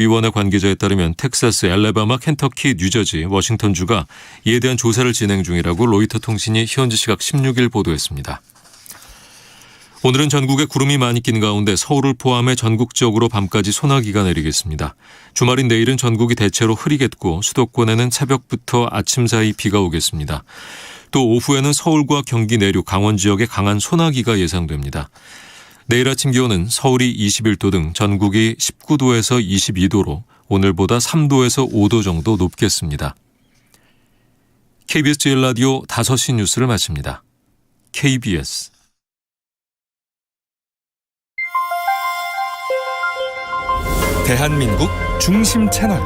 의원의 관계자에 따르면 텍사스, 알래바마, 켄터키, 뉴저지, 워싱턴주가 이에 대한 조사를 진행 중이라고 로이터 통신이 현지 시각 16일 보도했습니다. 오늘은 전국에 구름이 많이 낀 가운데 서울을 포함해 전국적으로 밤까지 소나기가 내리겠습니다. 주말인 내일은 전국이 대체로 흐리겠고 수도권에는 새벽부터 아침 사이 비가 오겠습니다. 또 오후에는 서울과 경기 내륙, 강원 지역에 강한 소나기가 예상됩니다. 내일 아침 기온은 서울이 21도 등 전국이 19도에서 22도로 오늘보다 3도에서 5도 정도 높겠습니다. KBS 제1라디오 5시 뉴스를 마칩니다. KBS 대한민국 중심 채널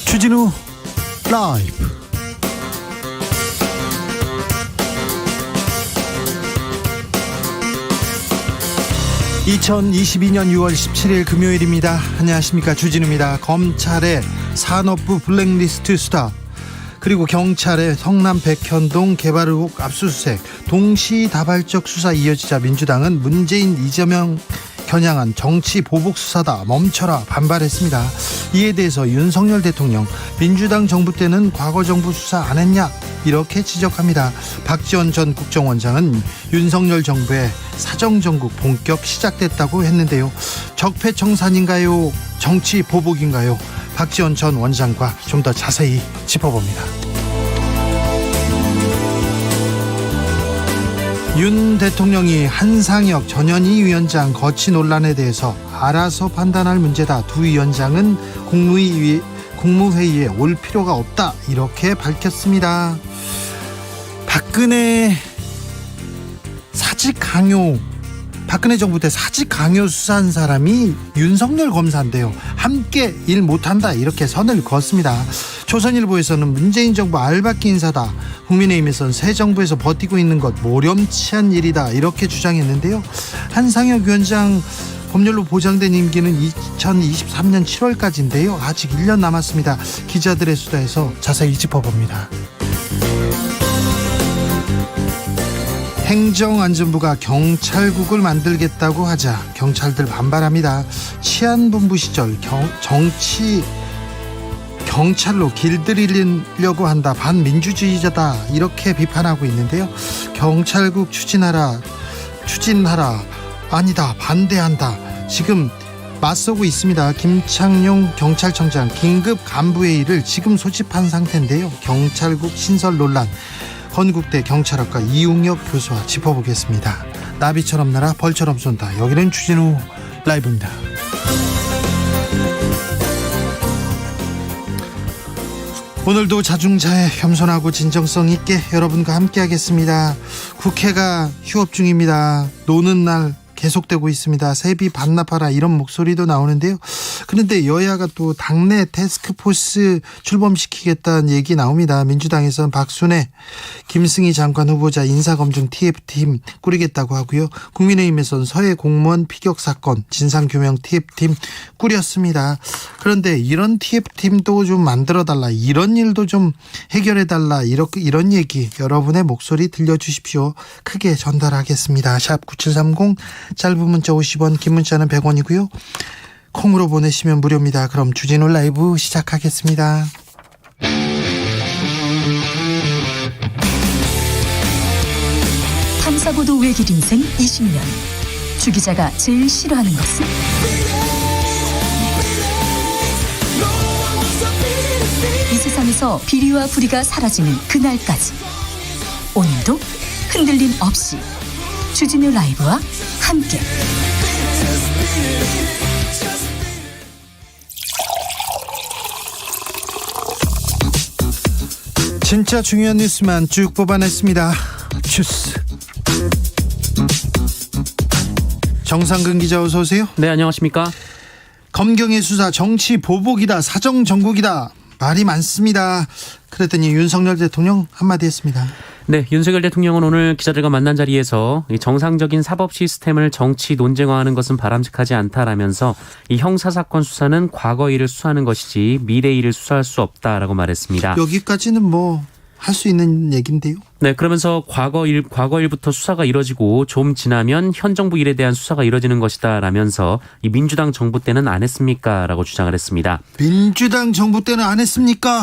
주진우 라이브. (2022년 6월 17일) 금요일입니다. 안녕하십니까, 주진우입니다. 검찰의 산업부 블랙리스트 수사, 그리고 경찰의 성남 백현동 개발 의혹 압수수색, 동시다발적 수사 이어지자 민주당은 문재인, 이재명 겨냥한 정치 보복 수사다, 멈춰라 반발했습니다. 이에 대해서 윤석열 대통령, 민주당 정부 때는 과거 정부 수사 안 했냐 이렇게 지적합니다. 박지원 전 국정원장은 윤석열 정부의 사정정국 본격 시작됐다고 했는데요. 적폐청산인가요? 정치 보복인가요? 박지원 전 원장과 좀 더 자세히 짚어봅니다. 윤 대통령이 한상혁 전현희 위원장 거취 논란에 대해서 알아서 판단할 문제다, 두 위원장은 국무회의에 올 필요가 없다 이렇게 밝혔습니다. 박근혜 정부 때 사직 강요 수사한 사람이 윤석열 검사인데요. 함께 일 못한다 이렇게 선을 그었습니다. 조선일보에서는 문재인 정부 알박기 인사다, 국민의힘에서는 새 정부에서 버티고 있는 것 모렴치한 일이다 이렇게 주장했는데요. 한상혁 위원장 법률로 보장된 임기는 2023년 7월까지인데요. 아직 1년 남았습니다. 기자들의 수다에서 자세히 짚어봅니다. 행정안전부가 경찰국을 만들겠다고 하자 경찰들 반발합니다. 치안본부 시절 경찰로 길들이려고 한다, 반민주주의자다 이렇게 비판하고 있는데요. 경찰국 추진하라, 아니다, 반대한다, 지금 맞서고 있습니다. 김창룡 경찰청장 긴급 간부회의를 지금 소집한 상태인데요. 경찰국 신설 논란, 건국대 경찰학과 이웅혁 교수와 짚어보겠습니다. 나비처럼 날아 벌처럼 쏜다. 여기는 주진우 라이브입니다. 오늘도 자중자애, 겸손하고 진정성 있게 여러분과 함께 하겠습니다. 국회가 휴업 중입니다. 노는 날 계속되고 있습니다. 세비 반납하라 이런 목소리도 나오는데요. 그런데 여야가 또 당내 태스크포스 출범시키겠다는 얘기 나옵니다. 민주당에서는 박순애, 김승희 장관 후보자 인사검증 TF팀 꾸리겠다고 하고요. 국민의힘에서는 서해 공무원 피격 사건 진상규명 TF팀 꾸렸습니다. 그런데 이런 TF팀도 좀 만들어달라, 이런 일도 좀 해결해달라, 이런 얘기 여러분의 목소리 들려주십시오. 크게 전달하겠습니다. 샵 9730, 짧은 문자 50원, 긴 문자는 100원이고요. 콩으로 보내시면 무료입니다. 그럼 주진우 라이브 시작하겠습니다. 탐사보도 외길 인생 20년. 주 기자가 제일 싫어하는 것은? 이 세상에서 비리와 부리가 사라지는 그날까지, 오늘도 흔들림 없이 주진우 라이브와 함께 진짜 중요한 뉴스만 쭉 뽑아냈습니다. 주스 정상근 기자, 어서 오세요. 네, 안녕하십니까. 검경의 수사 정치 보복이다, 사정 정국이다 말이 많습니다. 그랬더니 윤석열 대통령 한마디 했습니다. 네, 윤석열 대통령은 오늘 기자들과 만난 자리에서 이 정상적인 사법 시스템을 정치 논쟁화하는 것은 바람직하지 않다라면서 이 형사사건 수사는 과거 일을 수사하는 것이지 미래 일을 수사할 수 없다라고 말했습니다. 여기까지는 뭐 할 수 있는 얘기인데요. 네, 그러면서 과거 일부터 수사가 이뤄지고 좀 지나면 현 정부 일에 대한 수사가 이뤄지는 것이다라면서 이 민주당 정부 때는 안 했습니까라고 주장을 했습니다. 민주당 정부 때는 안 했습니까?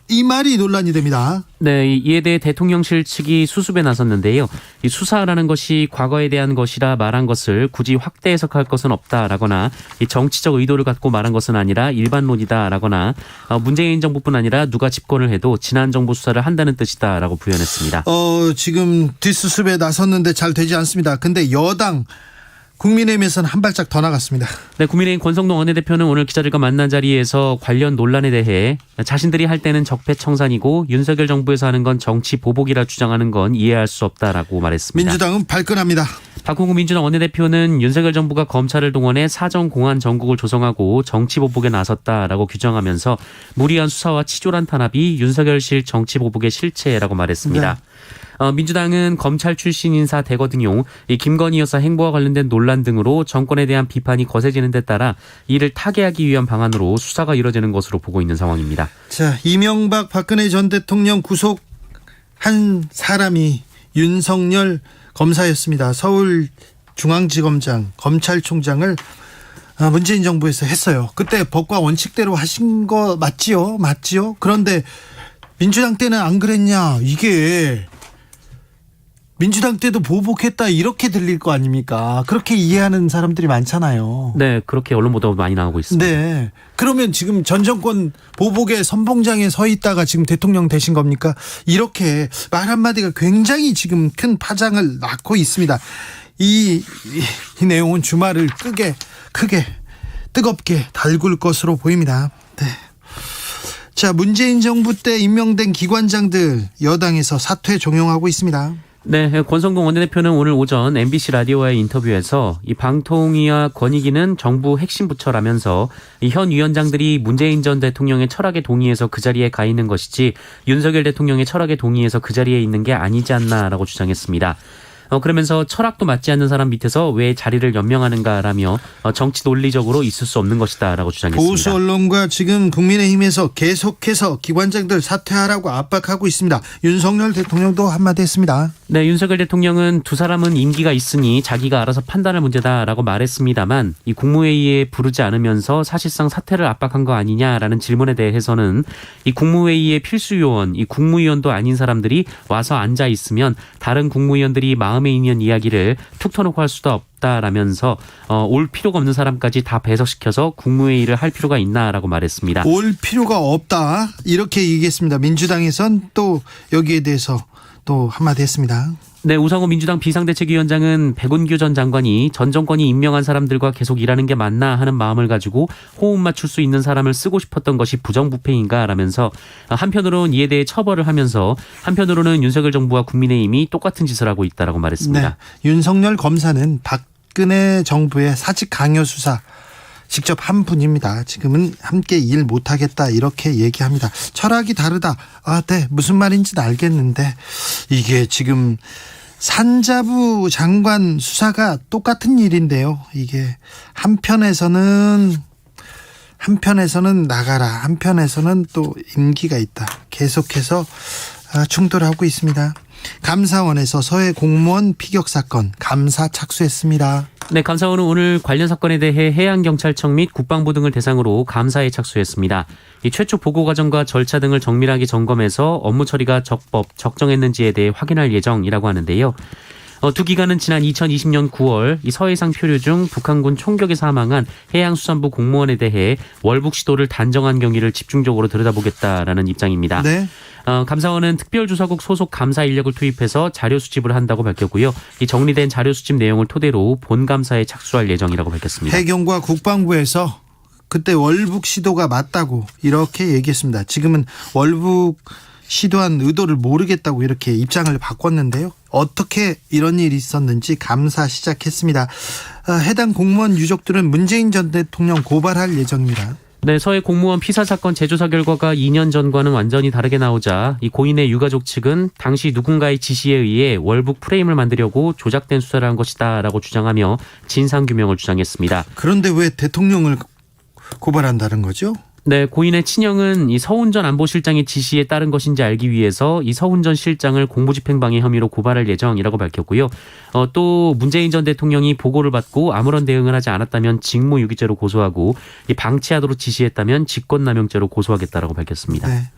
이 말이 논란이 됩니다. 네, 이에 대해 대통령실 측이 수습에 나섰는데요. 이 수사라는 것이 과거에 대한 것이라 말한 것을 굳이 확대 해석할 것은 없다라거나 이 정치적 의도를 갖고 말한 것은 아니라 일반론이다라거나 문재인 정부뿐 아니라 누가 집권을 해도 지난 정부 수사를 한다는 뜻이다라고 부연했습니다. 지금 뒷수습에 나섰는데 잘 되지 않습니다. 근데 여당 국민의힘에서는 한 발짝 더 나갔습니다. 네, 국민의힘 권성동 원내대표는 오늘 기자들과 만난 자리에서 관련 논란에 대해 자신들이 할 때는 적폐청산이고 윤석열 정부에서 하는 건 정치 보복이라 주장하는 건 이해할 수 없다라고 말했습니다. 민주당은 발끈합니다. 박홍구 민주당 원내대표는 윤석열 정부가 검찰을 동원해 사정공안 전국을 조성하고 정치 보복에 나섰다라고 규정하면서 무리한 수사와 치졸한 탄압이 윤석열실 정치 보복의 실체라고 말했습니다. 민주당은 검찰 출신 인사 대거 등용, 이 김건희 여사 행보와 관련된 논란 등으로 정권에 대한 비판이 거세지는 데 따라 이를 타개하기 위한 방안으로 수사가 이뤄지는 것으로 보고 있는 상황입니다. 자, 이명박 박근혜 전 대통령 구속한 사람이 윤석열 검사였습니다. 서울중앙지검장 검찰총장을 문재인 정부에서 했어요. 그때 법과 원칙대로 하신 거 맞지요? 그런데 민주당 때는 안 그랬냐? 이게 민주당 때도 보복했다 이렇게 들릴 거 아닙니까? 그렇게 이해하는 사람들이 많잖아요. 네, 그렇게 언론 보도 많이 나오고 있습니다. 네. 그러면 지금 전 정권 보복의 선봉장에 서 있다가 지금 대통령 되신 겁니까? 이렇게 말 한마디가 굉장히 지금 큰 파장을 낳고 있습니다. 이 내용은 주말을 크게 뜨겁게 달굴 것으로 보입니다. 네. 자, 문재인 정부 때 임명된 기관장들 여당에서 사퇴 종용하고 있습니다. 네, 권성동 원내대표는 오늘 오전 MBC 라디오와의 인터뷰에서 이 방통위와 권익위는 정부 핵심 부처라면서 이 현 위원장들이 문재인 전 대통령의 철학에 동의해서 그 자리에 가 있는 것이지 윤석열 대통령의 철학에 동의해서 그 자리에 있는 게 아니지 않나라고 주장했습니다. 그러면서 철학도 맞지 않는 사람 밑에서 왜 자리를 연명하는가라며 정치 논리적으로 있을 수 없는 것이다라고 주장했습니다. 보수 언론과 지금 국민의힘에서 계속해서 기관장들 사퇴하라고 압박하고 있습니다. 윤석열 대통령도 한마디 했습니다. 네, 윤석열 대통령은 두 사람은 임기가 있으니 자기가 알아서 판단할 문제다라고 말했습니다만 이 국무회의에 부르지 않으면서 사실상 사퇴를 압박한 거 아니냐라는 질문에 대해서는 이 국무회의의 필수 요원, 이 국무위원도 아닌 사람들이 와서 앉아 있으면 다른 국무위원들이 마음에 있는 이야기를 툭 터놓고 할 수도 없다라면서 올 필요가 없는 사람까지 다 배석시켜서 국무회의를 할 필요가 있나라고 말했습니다. 올 필요가 없다 이렇게 얘기했습니다. 민주당에선 또 여기에 대해서 또 한마디 했습니다. 네, 우상호 민주당 비상대책위원장은 백운규 전 장관이 전 정권이 임명한 사람들과 계속 일하는 게 맞나 하는 마음을 가지고 호흡 맞출 수 있는 사람을 쓰고 싶었던 것이 부정부패인가라면서 한편으로는 이에 대해 처벌을 하면서 한편으로는 윤석열 정부와 국민의힘이 똑같은 짓을 하고 있다라고 말했습니다. 네, 윤석열 검사는 박근혜 정부의 사직 강요 수사 직접 한 분입니다. 지금은 함께 일 못하겠다 이렇게 얘기합니다. 철학이 다르다. 네, 무슨 말인지는 알겠는데 이게 지금 산자부 장관 수사가 똑같은 일인데요. 이게 한편에서는 나가라, 한편에서는 또 임기가 있다. 계속해서 충돌하고 있습니다. 감사원에서 서해 공무원 피격 사건 감사 착수했습니다. 네, 감사원은 오늘 관련 사건에 대해 해양경찰청 및 국방부 등을 대상으로 감사에 착수했습니다. 이 최초 보고 과정과 절차 등을 정밀하게 점검해서 업무 처리가 적정했는지에 대해 확인할 예정이라고 하는데요. 두 기관은 지난 2020년 9월 이 서해상 표류 중 북한군 총격에 사망한 해양수산부 공무원에 대해 월북 시도를 단정한 경위를 집중적으로 들여다보겠다라는 입장입니다. 네. 감사원은 특별조사국 소속 감사 인력을 투입해서 자료 수집을 한다고 밝혔고요. 이 정리된 자료 수집 내용을 토대로 본 감사에 착수할 예정이라고 밝혔습니다. 해경과 국방부에서 그때 월북 시도가 맞다고 이렇게 얘기했습니다. 지금은 월북 시도한 의도를 모르겠다고 이렇게 입장을 바꿨는데요. 어떻게 이런 일이 있었는지 감사 시작했습니다. 해당 공무원 유족들은 문재인 전 대통령 고발할 예정입니다. 네, 서해 공무원 피살 사건 재조사 결과가 2년 전과는 완전히 다르게 나오자 이 고인의 유가족 측은 당시 누군가의 지시에 의해 월북 프레임을 만들려고 조작된 수사를 한 것이다라고 주장하며 진상규명을 주장했습니다. 그런데 왜 대통령을 고발한다는 거죠? 네, 고인의 친형은 이 서훈 전 안보실장의 지시에 따른 것인지 알기 위해서 이 서훈 전 실장을 공무집행방해 혐의로 고발할 예정이라고 밝혔고요. 또 문재인 전 대통령이 보고를 받고 아무런 대응을 하지 않았다면 직무유기죄로 고소하고 이 방치하도록 지시했다면 직권남용죄로 고소하겠다라고 밝혔습니다. 네.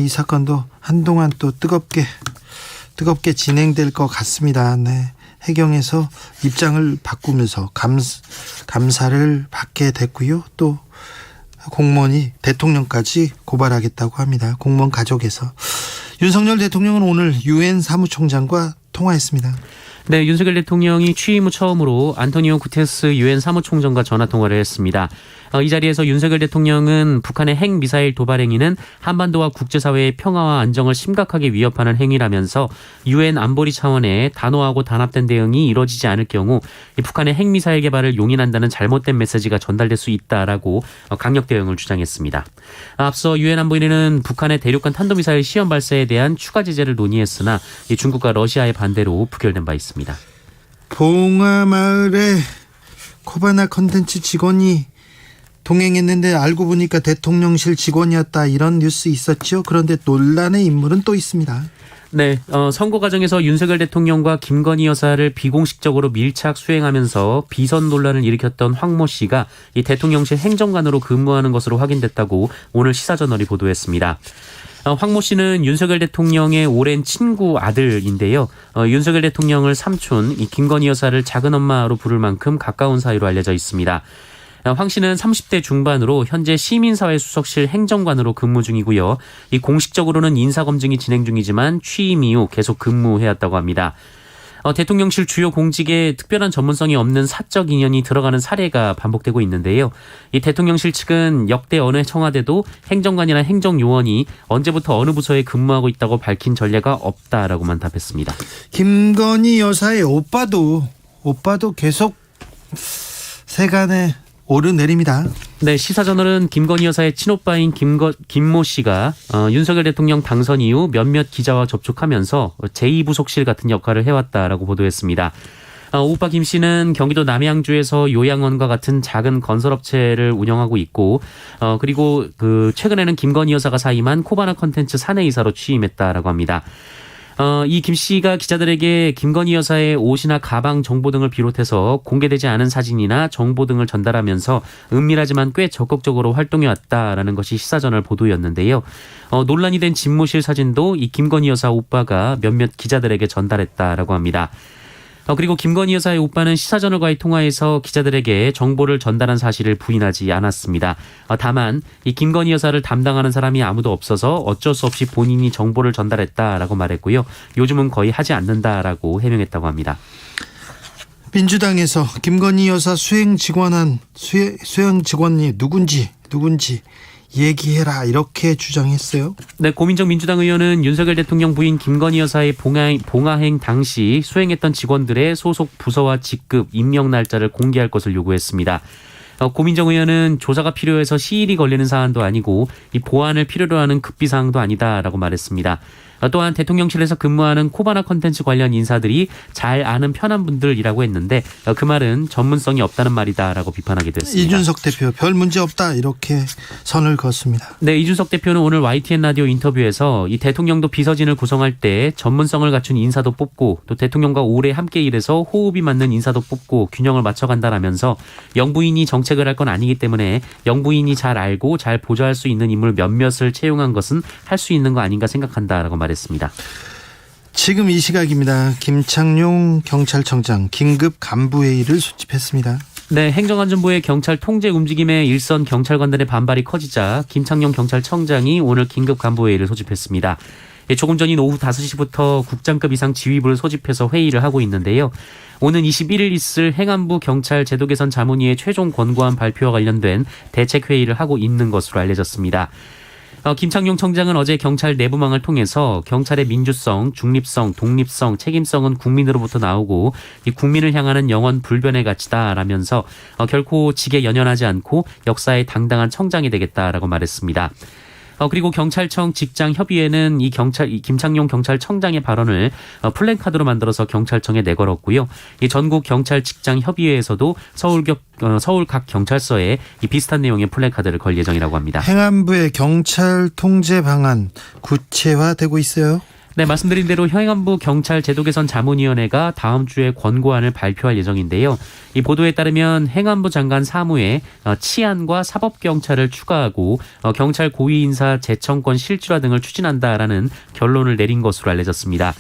이 사건도 한동안 또 뜨겁게 진행될 것 같습니다. 네. 해경에서 입장을 바꾸면서 감사를 받게 됐고요. 또 공무원이 대통령까지 고발하겠다고 합니다. 공무원 가족에서. 윤석열 대통령은 오늘 유엔 사무총장과 통화했습니다. 네, 윤석열 대통령이 취임 후 처음으로 안토니오 구테스 유엔 사무총장과 전화통화를 했습니다. 이 자리에서 윤석열 대통령은 북한의 핵미사일 도발 행위는 한반도와 국제사회의 평화와 안정을 심각하게 위협하는 행위라면서 유엔 안보리 차원의 단호하고 단합된 대응이 이루어지지 않을 경우 이 북한의 핵미사일 개발을 용인한다는 잘못된 메시지가 전달될 수 있다라고 강력 대응을 주장했습니다. 앞서 유엔 안보리는 북한의 대륙간 탄도미사일 시험 발사에 대한 추가 제재를 논의했으나 이 중국과 러시아의 반대로 부결된 바 있습니다. 봉화마을에 코바나 컨텐츠 직원이 동행했는데 알고 보니까 대통령실 직원이었다, 이런 뉴스 있었죠. 그런데 논란의 인물은 또 있습니다. 네, 선거 과정에서 윤석열 대통령과 김건희 여사를 비공식적으로 밀착 수행하면서 비선 논란을 일으켰던 황모 씨가 이 대통령실 행정관으로 근무하는 것으로 확인됐다고 오늘 시사저널이 보도했습니다. 황모 씨는 윤석열 대통령의 오랜 친구 아들인데요. 윤석열 대통령을 삼촌, 이 김건희 여사를 작은 엄마로 부를 만큼 가까운 사이로 알려져 있습니다. 황 씨는 30대 중반으로 현재 시민사회 수석실 행정관으로 근무 중이고요. 이 공식적으로는 인사검증이 진행 중이지만 취임 이후 계속 근무해왔다고 합니다. 대통령실 주요 공직에 특별한 전문성이 없는 사적 인연이 들어가는 사례가 반복되고 있는데요. 이 대통령실 측은 역대 어느 청와대도 행정관이나 행정요원이 언제부터 어느 부서에 근무하고 있다고 밝힌 전례가 없다라고만 답했습니다. 김건희 여사의 오빠도 계속 세간에 오르내립니다. 네, 시사저널은 김건희 여사의 친오빠인 김모 씨가 윤석열 대통령 당선 이후 몇몇 기자와 접촉하면서 제2부속실 같은 역할을 해왔다라고 보도했습니다. 오빠 김 씨는 경기도 남양주에서 요양원과 같은 작은 건설업체를 운영하고 있고 그리고 최근에는 김건희 여사가 사임한 코바나 컨텐츠 사내이사로 취임했다라고 합니다. 이 김 씨가 기자들에게 김건희 여사의 옷이나 가방 정보 등을 비롯해서 공개되지 않은 사진이나 정보 등을 전달하면서 은밀하지만 꽤 적극적으로 활동해왔다라는 것이 시사저널 보도였는데요. 논란이 된 집무실 사진도 이 김건희 여사 오빠가 몇몇 기자들에게 전달했다라고 합니다. 그리고 김건희 여사의 오빠는 시사저널과의 통화에서 기자들에게 정보를 전달한 사실을 부인하지 않았습니다. 다만 이 김건희 여사를 담당하는 사람이 아무도 없어서 어쩔 수 없이 본인이 정보를 전달했다라고 말했고요. 요즘은 거의 하지 않는다라고 해명했다고 합니다. 민주당에서 김건희 여사 수행 직원이 누군지 얘기해라, 이렇게 주장했어요. 네, 고민정 민주당 의원은 윤석열 대통령 부인 김건희 여사의 봉하행 당시 수행했던 직원들의 소속 부서와 직급, 임명 날짜를 공개할 것을 요구했습니다. 고민정 의원은 조사가 필요해서 시일이 걸리는 사안도 아니고 이 보안을 필요로 하는 급비사항도 아니다라고 말했습니다. 또한 대통령실에서 근무하는 코바나 컨텐츠 관련 인사들이 잘 아는 편한 분들이라고 했는데 그 말은 전문성이 없다는 말이다라고 비판하기도 했습니다. 이준석 대표 별 문제 없다, 이렇게 선을 그었습니다. 네, 이준석 대표는 오늘 YTN 라디오 인터뷰에서 이 대통령도 비서진을 구성할 때 전문성을 갖춘 인사도 뽑고 또 대통령과 오래 함께 일해서 호흡이 맞는 인사도 뽑고 균형을 맞춰간다라면서 영부인이 정책을 할 건 아니기 때문에 영부인이 잘 알고 잘 보좌할 수 있는 인물 몇몇을 채용한 것은 할 수 있는 거 아닌가 생각한다라고 말했습니다. 지금 이 시각입니다. 김창룡 경찰청장 긴급 간부회의를 소집했습니다. 네, 행정안전부의 경찰 통제 움직임에 일선 경찰관들의 반발이 커지자 김창룡 경찰청장이 오늘 긴급 간부회의를 소집했습니다. 조금 전인 오후 5시부터 국장급 이상 지휘부를 소집해서 회의를 하고 있는데요. 오는 21일 있을 행안부 경찰 제도 개선 자문위의 최종 권고안 발표와 관련된 대책회의를 하고 있는 것으로 알려졌습니다. 김창룡 청장은 어제 경찰 내부망을 통해서 경찰의 민주성, 중립성, 독립성, 책임성은 국민으로부터 나오고 이 국민을 향하는 영원 불변의 가치다라면서 결코 직에 연연하지 않고 역사의 당당한 청장이 되겠다라고 말했습니다. 그리고 경찰청 직장협의회는 이 김창룡 경찰청장의 발언을 플랜카드로 만들어서 경찰청에 내걸었고요. 이 전국 경찰 직장협의회에서도 서울 각 경찰서에 이 비슷한 내용의 플랜카드를 걸 예정이라고 합니다. 행안부의 경찰 통제 방안 구체화되고 있어요. 네, 말씀드린 대로 행안부 경찰 제도 개선 자문위원회가 다음 주에 권고안을 발표할 예정인데요. 이 보도에 따르면 행안부 장관 사무에 치안과 사법경찰을 추가하고 경찰 고위 인사 재청권 실질화 등을 추진한다라는 결론을 내린 것으로 알려졌습니다.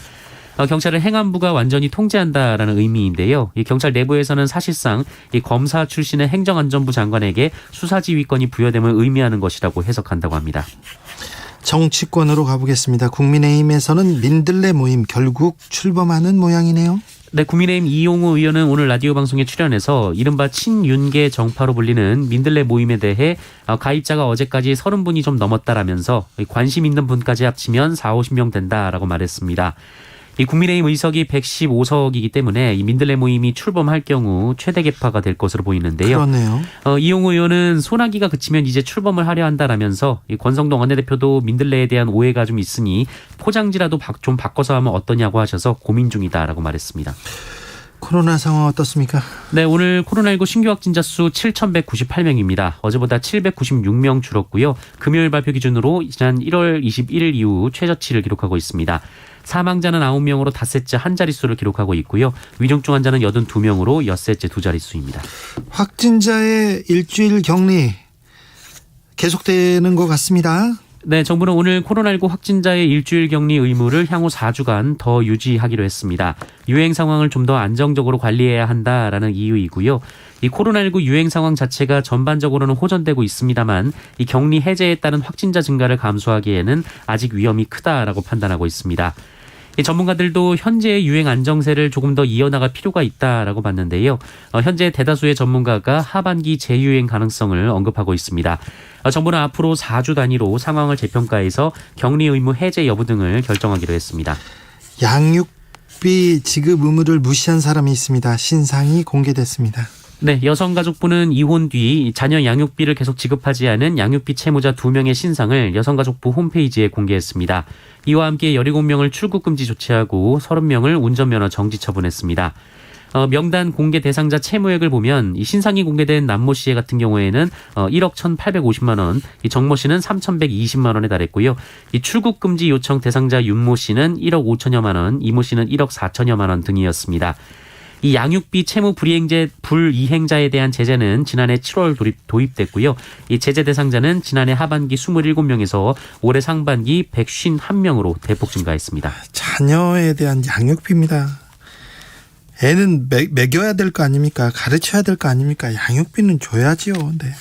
경찰을 행안부가 완전히 통제한다라는 의미인데요. 이 경찰 내부에서는 사실상 이 검사 출신의 행정안전부 장관에게 수사지휘권이 부여됨을 의미하는 것이라고 해석한다고 합니다. 정치권으로 가보겠습니다. 국민의힘에서는 민들레 모임 결국 출범하는 모양이네요. 네, 국민의힘 이용호 의원은 오늘 라디오 방송에 출연해서 이른바 친윤계 정파로 불리는 민들레 모임에 대해 가입자가 어제까지 30분이 좀 넘었다라면서 관심 있는 분까지 합치면 40-50명 된다라고 말했습니다. 이 국민의힘 의석이 115석이기 때문에 이 민들레 모임이 출범할 경우 최대 개파가 될 것으로 보이는데요. 그렇네요. 이용호 의원은 소나기가 그치면 이제 출범을 하려 한다라면서 이 권성동 원내대표도 민들레에 대한 오해가 좀 있으니 포장지라도 좀 바꿔서 하면 어떠냐고 하셔서 고민 중이다라고 말했습니다. 코로나 상황 어떻습니까? 네, 오늘 코로나19 신규 확진자 수 7,198명입니다. 어제보다 796명 줄었고요. 금요일 발표 기준으로 지난 1월 21일 이후 최저치를 기록하고 있습니다. 사망자는 9명으로 닷새째 한 자릿수를 기록하고 있고요. 위중증 환자는 82명으로 엿새째 두 자릿수입니다. 확진자의 일주일 격리 계속되는 것 같습니다. 네, 정부는 오늘 코로나19 확진자의 일주일 격리 의무를 향후 4주간 더 유지하기로 했습니다. 유행 상황을 좀 더 안정적으로 관리해야 한다라는 이유이고요. 이 코로나19 유행 상황 자체가 전반적으로는 호전되고 있습니다만 이 격리 해제에 따른 확진자 증가를 감수하기에는 아직 위험이 크다라고 판단하고 있습니다. 이 전문가들도 현재의 유행 안정세를 조금 더 이어나갈 필요가 있다라고 봤는데요. 현재 대다수의 전문가가 하반기 재유행 가능성을 언급하고 있습니다. 정부는 앞으로 4주 단위로 상황을 재평가해서 격리 의무 해제 여부 등을 결정하기로 했습니다. 양육비 지급 의무를 무시한 사람이 있습니다. 신상이 공개됐습니다. 네, 여성가족부는 이혼 뒤 자녀 양육비를 계속 지급하지 않은 양육비 채무자 2명의 신상을 여성가족부 홈페이지에 공개했습니다. 이와 함께 17명을 출국금지 조치하고 30명을 운전면허 정지 처분했습니다. 명단 공개 대상자 채무액을 보면 이 신상이 공개된 남모 씨 같은 경우에는 1억 1,850만 원, 이 정모 씨는 3,120만 원에 달했고요. 이 출국금지 요청 대상자 윤모 씨는 1억 5천여만 원, 이모 씨는 1억 4천여만 원 등이었습니다. 이 양육비 채무 불이행자에 대한 제재는 지난해 7월 도입됐고요. 이 제재 대상자는 지난해 하반기 27명에서 올해 상반기 151명으로 대폭 증가했습니다. 자녀에 대한 양육비입니다. 애는 먹여야 될 거 아닙니까? 가르쳐야 될 거 아닙니까? 양육비는 줘야지요. 네.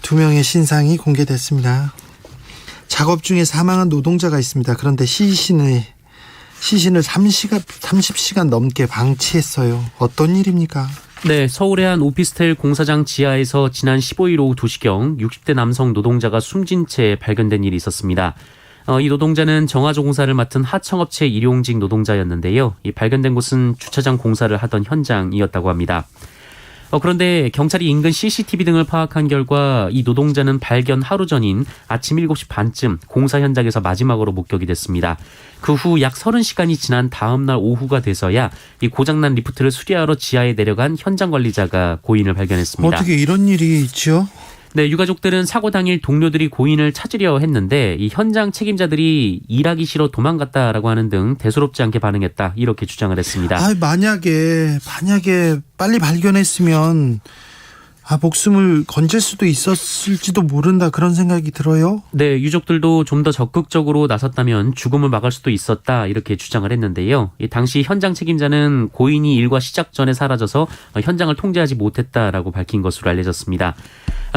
2명의 신상이 공개됐습니다. 작업 중에 사망한 노동자가 있습니다. 그런데 시신을 30시간 넘게 방치했어요. 어떤 일입니까? 네, 서울의 한 오피스텔 공사장 지하에서 지난 15일 오후 2시경 60대 남성 노동자가 숨진 채 발견된 일이 있었습니다. 이 노동자는 정화조 공사를 맡은 하청업체 일용직 노동자였는데요. 이 발견된 곳은 주차장 공사를 하던 현장이었다고 합니다. 그런데 경찰이 인근 CCTV 등을 파악한 결과 이 노동자는 발견 하루 전인 아침 7시 반쯤 공사 현장에서 마지막으로 목격이 됐습니다. 그 후 약 30시간이 지난 다음 날 오후가 돼서야 이 고장난 리프트를 수리하러 지하에 내려간 현장 관리자가 고인을 발견했습니다. 어떻게 이런 일이 있죠? 네, 유가족들은 사고 당일 동료들이 고인을 찾으려 했는데 이 현장 책임자들이 일하기 싫어 도망갔다라고 하는 등 대수롭지 않게 반응했다 이렇게 주장을 했습니다. 만약에 빨리 발견했으면 목숨을 건질 수도 있었을지도 모른다 그런 생각이 들어요. 네, 유족들도 좀 더 적극적으로 나섰다면 죽음을 막을 수도 있었다 이렇게 주장을 했는데요. 당시 현장 책임자는 고인이 일과 시작 전에 사라져서 현장을 통제하지 못했다라고 밝힌 것으로 알려졌습니다.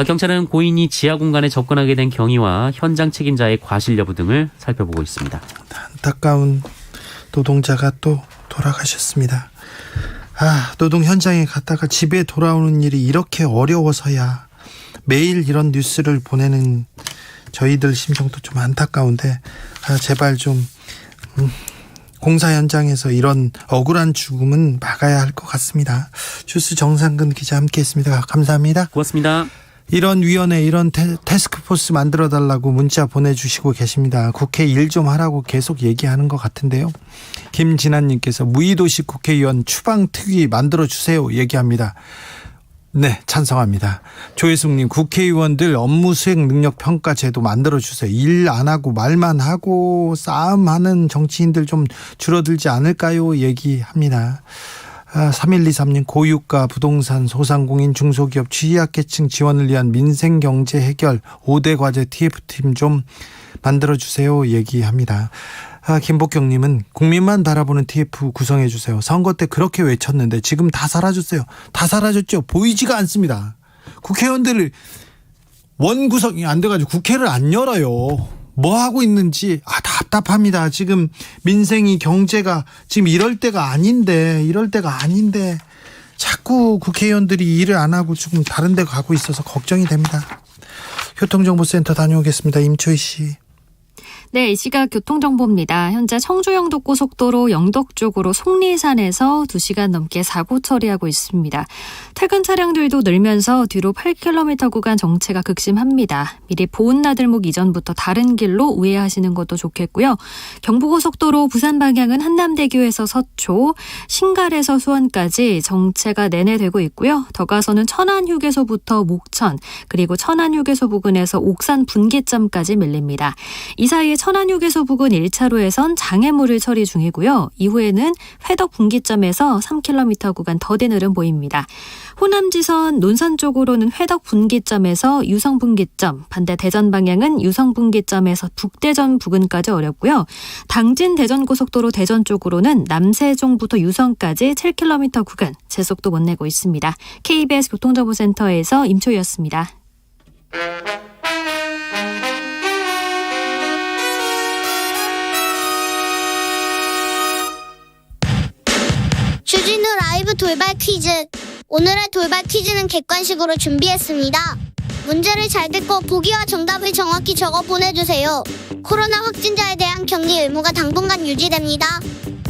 경찰은 고인이 지하 공간에 접근하게 된 경위와 현장 책임자의 과실 여부 등을 살펴보고 있습니다. 안타까운 노동자가 또 돌아가셨습니다. 노동 현장에 갔다가 집에 돌아오는 일이 이렇게 어려워서야 매일 이런 뉴스를 보내는 저희들 심정도 좀 안타까운데 제발 좀 공사 현장에서 이런 억울한 죽음은 막아야 할 것 같습니다. 주스 정상근 기자 함께했습니다. 감사합니다. 고맙습니다. 이런 위원회, 이런 태스크포스 만들어달라고 문자 보내주시고 계십니다. 국회 일 좀 하라고 계속 얘기하는 것 같은데요. 김진아님께서 무의도식 국회의원 추방특위 만들어주세요 얘기합니다. 네, 찬성합니다. 조혜숙님, 국회의원들 업무 수행 능력 평가 제도 만들어주세요. 일 안 하고 말만 하고 싸움하는 정치인들 좀 줄어들지 않을까요? 얘기합니다. 3123님, 고유가, 부동산, 소상공인, 중소기업, 취약계층 지원을 위한 민생경제 해결 5대 과제 TF팀 좀 만들어주세요 얘기합니다. 김복경님은 국민만 바라보는 TF 구성해주세요. 선거 때 그렇게 외쳤는데 지금 다 사라졌어요. 다 사라졌죠. 보이지가 않습니다. 국회의원들 원구성이 안 돼가지고 국회를 안 열어요. 뭐 하고 있는지 답답합니다. 지금 민생이 경제가 지금 이럴 때가 아닌데 자꾸 국회의원들이 일을 안 하고 지금 다른 데 가고 있어서 걱정이 됩니다. 교통정보센터 다녀오겠습니다. 임초희 씨. 네, 이 시각 교통정보입니다. 현재 청주-영덕고속도로 영덕 쪽으로 속리산에서 2시간 넘게 사고 처리하고 있습니다. 퇴근 차량들도 늘면서 뒤로 8km 구간 정체가 극심합니다. 미리 보은나들목 이전부터 다른 길로 우회하시는 것도 좋겠고요. 경부고속도로 부산 방향은 한남대교에서 서초, 신갈에서 수원까지 정체가 내내 되고 있고요. 더 가서는 천안휴게소부터 목천, 그리고 천안휴게소 부근에서 옥산 분기점까지 밀립니다. 이 사이에 천안휴게소 부근 1차로에선 장애물을 처리 중이고요. 이후에는 회덕 분기점에서 3km 구간 더딘 흐름 보입니다. 호남지선 논산 쪽으로는 회덕 분기점에서 유성 분기점, 반대 대전 방향은 유성 분기점에서 북대전 부근까지 어렵고요. 당진 대전고속도로 대전 쪽으로는 남세종부터 유성까지 7km 구간 제속도 못 내고 있습니다. KBS 교통정보센터에서 임초희였습니다. 주진우 라이브 돌발 퀴즈. 오늘의 돌발 퀴즈는 객관식으로 준비했습니다. 문제를 잘 듣고 보기와 정답을 정확히 적어 보내주세요. 코로나 확진자에 대한 격리 의무가 당분간 유지됩니다.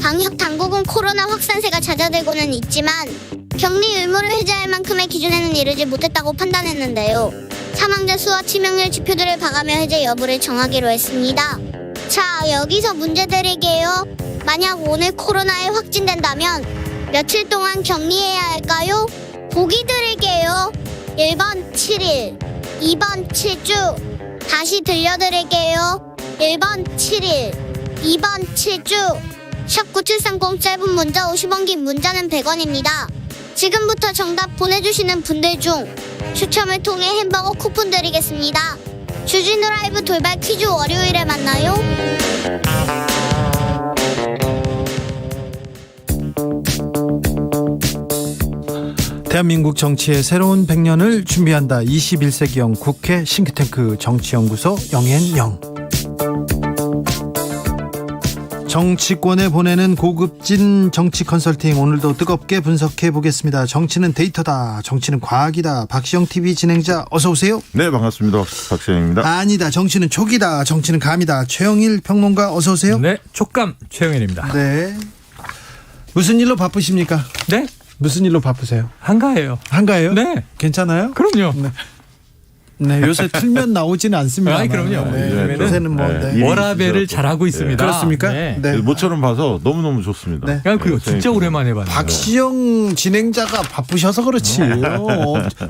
방역 당국은 코로나 확산세가 잦아들고는 있지만 격리 의무를 해제할 만큼의 기준에는 이르지 못했다고 판단했는데요. 사망자 수와 치명률 지표들을 봐가며 해제 여부를 정하기로 했습니다. 자, 여기서 문제 드릴게요. 만약 오늘 코로나에 확진된다면 며칠 동안 격리해야 할까요? 보기 드릴게요. 1번 7일, 2번 7주. 다시 들려드릴게요. 1번 7일, 2번 7주. 샵 9730 짧은 문자 50원, 긴 문자는 100원입니다. 지금부터 정답 보내주시는 분들 중 추첨을 통해 햄버거 쿠폰 드리겠습니다. 주진우 라이브 돌발 퀴즈 월요일에 만나요. 대한민국 정치의 새로운 100년을 준비한다. 21세기형 국회 싱크탱크 정치연구소 영앤영. 정치권에 보내는 고급진 정치 컨설팅, 오늘도 뜨겁게 분석해 보겠습니다. 정치는 데이터다, 정치는 과학이다. 박시영 TV 진행자 어서 오세요. 네, 반갑습니다. 박시영입니다. 아니다, 정치는 촉이다, 정치는 감이다. 최영일 평론가 어서 오세요. 네, 촉감 최영일입니다. 네. 무슨 일로 바쁘십니까? 네, 무슨 일로 바쁘세요? 한가해요. 한가해요? 네, 괜찮아요? 그럼요. 네. 네, 요새 틀면 나오지는 않습니다. 아이, 그럼요. 네, 요새는 뭐 네. 네. 워라벨을 잘하고 있습니다. 그렇습니까? 네. 네. 모처럼 봐서 너무너무 좋습니다. 네. 그냥 그리고 진짜 오랜만에 봤네요. 박시영 진행자가 바쁘셔서 그렇지.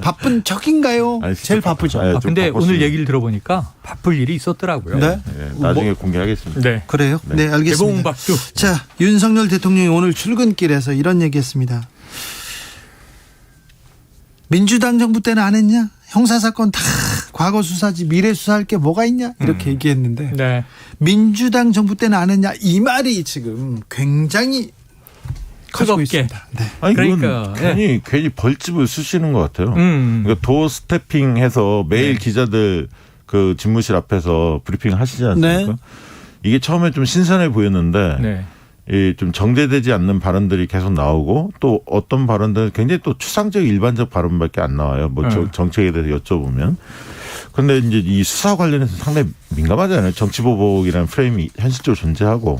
바쁜 척인가요? 아니, 진짜 제일 바쁘죠. 좀 근데 바빴습니다. 오늘 얘기를 들어보니까 바쁠 일이 있었더라고요. 네? 네, 나중에 공개하겠습니다. 네. 그래요? 네, 알겠습니다. 개봉박두. 자, 윤석열 대통령이 오늘 출근길에서 이런 얘기했습니다. 민주당 정부 때는 안 했냐? 형사사건 다 과거 수사지, 미래 수사할 게 뭐가 있냐? 이렇게 얘기했는데 네. 민주당 정부 때는 안 했냐? 이 말이 지금 굉장히 커지고 뜨겁게. 있습니다. 네. 아니, 그러니까, 그건 괜히 벌집을 쓰시는 것 같아요. 그러니까 도어 스태핑해서 매일 기자들 그 집무실 앞에서 브리핑 하시지 않습니까? 네. 이게 처음에 좀 신선해 보였는데 네. 이 좀 정제되지 않는 발언들이 계속 나오고 또 어떤 발언들은 굉장히 또 추상적 일반적 발언밖에 안 나와요. 뭐 정책에 대해서 여쭤보면 그런데 이제 이 수사 관련해서 상당히 민감하잖아요. 정치보복이라는 프레임이 현실적으로 존재하고.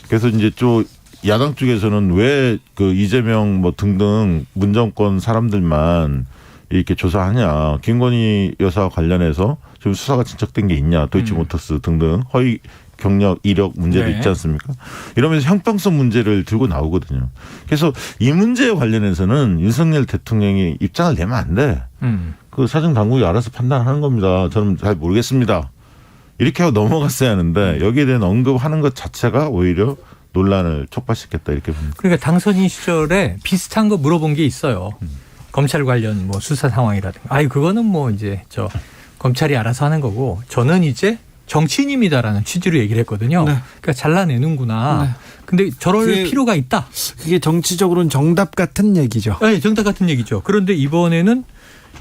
그래서 이제 좀 야당 쪽에서는 왜 그 이재명 뭐 등등 문정권 사람들만 이렇게 조사하냐. 김건희 여사 관련해서 지금 수사가 진척된 게 있냐. 도이치모터스 등등 허위 경력, 이력 문제도 네. 있지 않습니까? 이러면서 형평성 문제를 들고 나오거든요. 그래서 이 문제에 관련해서는 윤석열 대통령이 입장을 내면 안 돼. 그 사정 당국이 알아서 판단하는 겁니다. 저는 잘 모르겠습니다. 이렇게 하고 넘어갔어야 하는데 여기에 대한 언급하는 것 자체가 오히려 논란을 촉발시켰다 이렇게 봅니다. 그러니까 당선인 시절에 비슷한 거 물어본 게 있어요. 검찰 관련 뭐 수사 상황이라든가. 아니 그거는 뭐 이제 저 검찰이 알아서 하는 거고 저는 이제 정치인입니다라는 취지로 얘기를 했거든요. 네. 그러니까 잘라내는구나. 네. 근데 저럴 그게- 필요가 있다. 그게 정치적으로는 정답 같은 얘기죠. 네, 정답 같은 얘기죠. 그런데 이번에는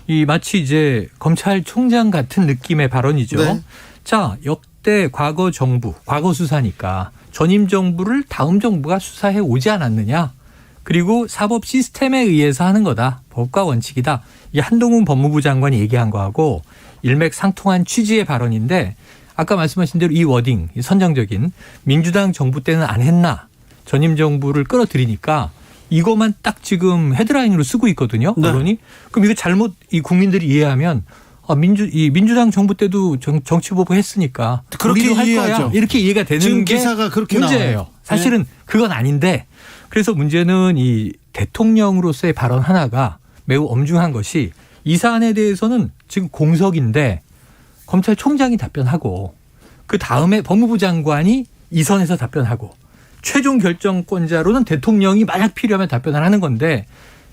이 마치 이제 검찰총장 같은 느낌의 발언이죠. 네. 자, 역대 과거 정부, 과거 수사니까 전임 정부를 다음 정부가 수사해 오지 않았느냐. 그리고 사법 시스템에 의해서 하는 거다. 법과 원칙이다. 이게 한동훈 법무부 장관이 얘기한 거하고 일맥상통한 취지의 발언인데 아까 말씀하신 대로 이 워딩, 이 선정적인 민주당 정부 때는 안 했나. 전임 정부를 끌어들이니까 이것만 딱 지금 헤드라인으로 쓰고 있거든요. 네. 언론이. 그럼 이거 잘못 이 국민들이 이해하면 이 민주당 정부 때도 정치보복 했으니까 그렇게 우리도 할 이해하죠. 거야. 이렇게 이해가 되는 지금 게 기사가 그렇게 문제예요. 나와요. 사실은 그건 아닌데 그래서 문제는 이 대통령으로서의 발언 하나가 매우 엄중한 것이 이 사안에 대해서는 지금 공석인데 검찰총장이 답변하고 그 다음에 법무부 장관이 이 선에서 답변하고 최종 결정권자로는 대통령이 만약 필요하면 답변을 하는 건데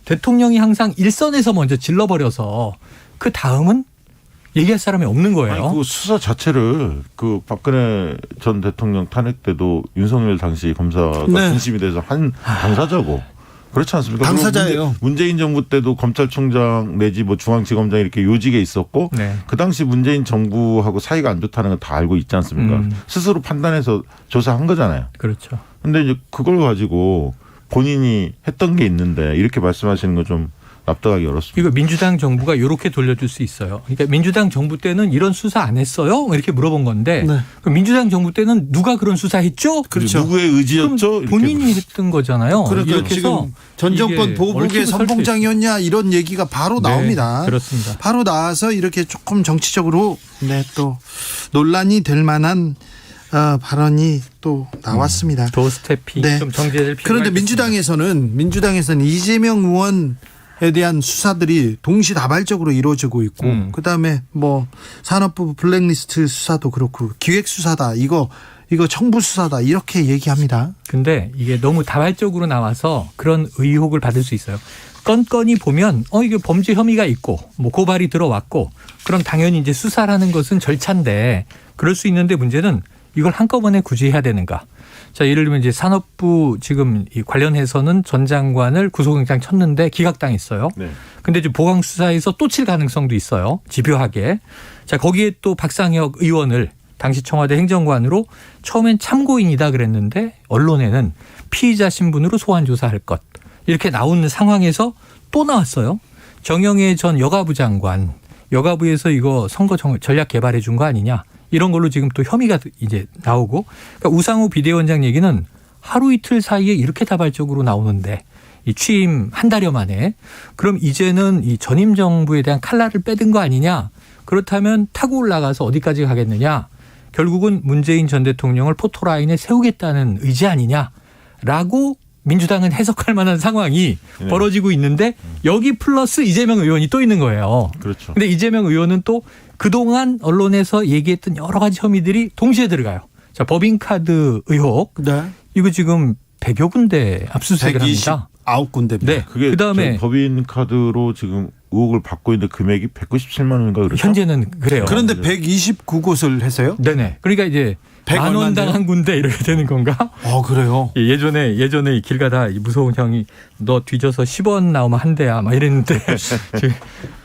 대통령이 항상 일선에서 먼저 질러버려서 그 다음은 얘기할 사람이 없는 거예요. 아니, 그 수사 자체를 그 박근혜 전 대통령 탄핵 때도 윤석열 당시 검사가 네. 중심이 돼서 한 당사자고 그렇지 않습니까? 당사자예요. 그리고 문재인 정부 때도 검찰총장 내지 뭐 중앙지검장 이렇게 요직에 있었고 네. 그 당시 문재인 정부하고 사이가 안 좋다는 건 다 알고 있지 않습니까? 스스로 판단해서 조사한 거잖아요. 그렇죠. 근데 이제 그걸 가지고 본인이 했던 게 있는데 이렇게 말씀하시는 건 좀 납득하기 어렵습니다. 이거 민주당 정부가 이렇게 돌려줄 수 있어요. 그러니까 민주당 정부 때는 이런 수사 안 했어요? 이렇게 물어본 건데 네. 그럼 민주당 정부 때는 누가 그런 수사했죠? 그렇죠. 누구의 의지였죠? 그럼 본인이 했던 거잖아요. 그러니까 이렇게 해서 지금 전 정권 이게 보복의 얽히고 설수 선봉장이었냐 이런 얘기가 바로 네, 나옵니다. 그렇습니다. 바로 나와서 이렇게 조금 정치적으로 또 논란이 될 만한 발언이 또 나왔습니다. 도스태핑 네. 좀 정제될 필요가 그런데 있겠습니다. 민주당에서는 이재명 의원에 대한 수사들이 동시다발적으로 이루어지고 있고 그다음에 뭐 산업부 블랙리스트 수사도 그렇고 기획 수사다 이거 청부 수사다 이렇게 얘기합니다. 근데 이게 너무 다발적으로 나와서 그런 의혹을 받을 수 있어요. 건건이 보면 이게 범죄 혐의가 있고 뭐 고발이 들어왔고 그럼 당연히 이제 수사라는 것은 절차인데 그럴 수 있는데 문제는 이걸 한꺼번에 굳이 해야 되는가? 자, 예를 들면 이제 산업부 지금 이 관련해서는 전 장관을 구속영장 쳤는데 기각당했어요. 네. 근데 이제 보강 수사에서 또 칠 가능성도 있어요. 집요하게. 자, 거기에 또 박상혁 의원을 당시 청와대 행정관으로 처음엔 참고인이다 그랬는데 언론에는 피의자 신분으로 소환 조사할 것. 이렇게 나오는 상황에서 또 나왔어요. 정영애 전 여가부 장관. 여가부에서 이거 선거 전략 개발해 준 거 아니냐. 이런 걸로 지금 또 혐의가 이제 나오고 그러니까 우상호 비대위원장 얘기는 하루 이틀 사이에 이렇게 다발적으로 나오는데 이 취임 한 달여 만에 그럼 이제는 이 전임 정부에 대한 칼날을 빼든 거 아니냐. 그렇다면 타고 올라가서 어디까지 가겠느냐. 결국은 문재인 전 대통령을 포토라인에 세우겠다는 의지 아니냐라고 민주당은 해석할 만한 상황이 네. 벌어지고 있는데 여기 플러스 이재명 의원이 또 있는 거예요. 그렇죠. 근데 이재명 의원은 또 그동안 언론에서 얘기했던 여러 가지 혐의들이 동시에 들어가요. 자, 법인카드 의혹. 네. 이거 지금 100여 군데 압수수색을 합니다. 129군데입니다. 네. 그게 그다음에 법인 카드로 지금 의혹을 받고 있는데 금액이 197만 원인가 그렇죠? 현재는 그래요. 그런데 129곳을 했어요? 네네. 그러니까 이제 100 만 얼마인데요? 원당 한 군데 이렇게 되는 건가? 그래요. 예전에 길 가다 이 무서운 형이 너 뒤져서 10원 나오면 한 대야 막 이랬는데 지금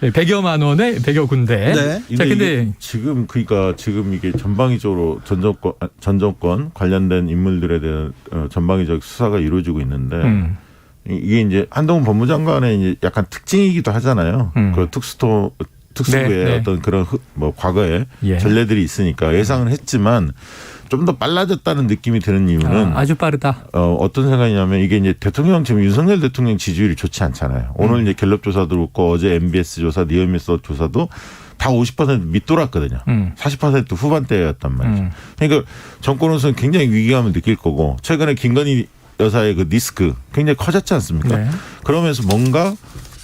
100여만 원에 100여 군데. 네. 자, 근데 이게 지금 그러니까 지금 이게 전방위적으로 전 정권 관련된 인물들에 대한 전방위적 수사가 이루어지고 있는데 이게 이제 한동훈 법무장관의 이제 약간 특징이기도 하잖아요. 그 특수부의 네, 네. 어떤 그런 뭐 과거에 예. 전례들이 있으니까 예상은 했지만 좀 더 빨라졌다는 느낌이 드는 이유는 아주 빠르다. 어떤 생각이냐면 이게 이제 대통령 지금 윤석열 대통령 지지율이 좋지 않잖아요. 오늘 이제 갤럽 조사도 그렇고 어제 MBS 조사, 니어미스 조사도 다 50% 밑돌았거든요. 40% 후반대였단 말이죠. 그러니까 정권으로서는 굉장히 위기감을 느낄 거고 최근에 김건희 여사의 그 리스크 굉장히 커졌지 않습니까? 네. 그러면서 뭔가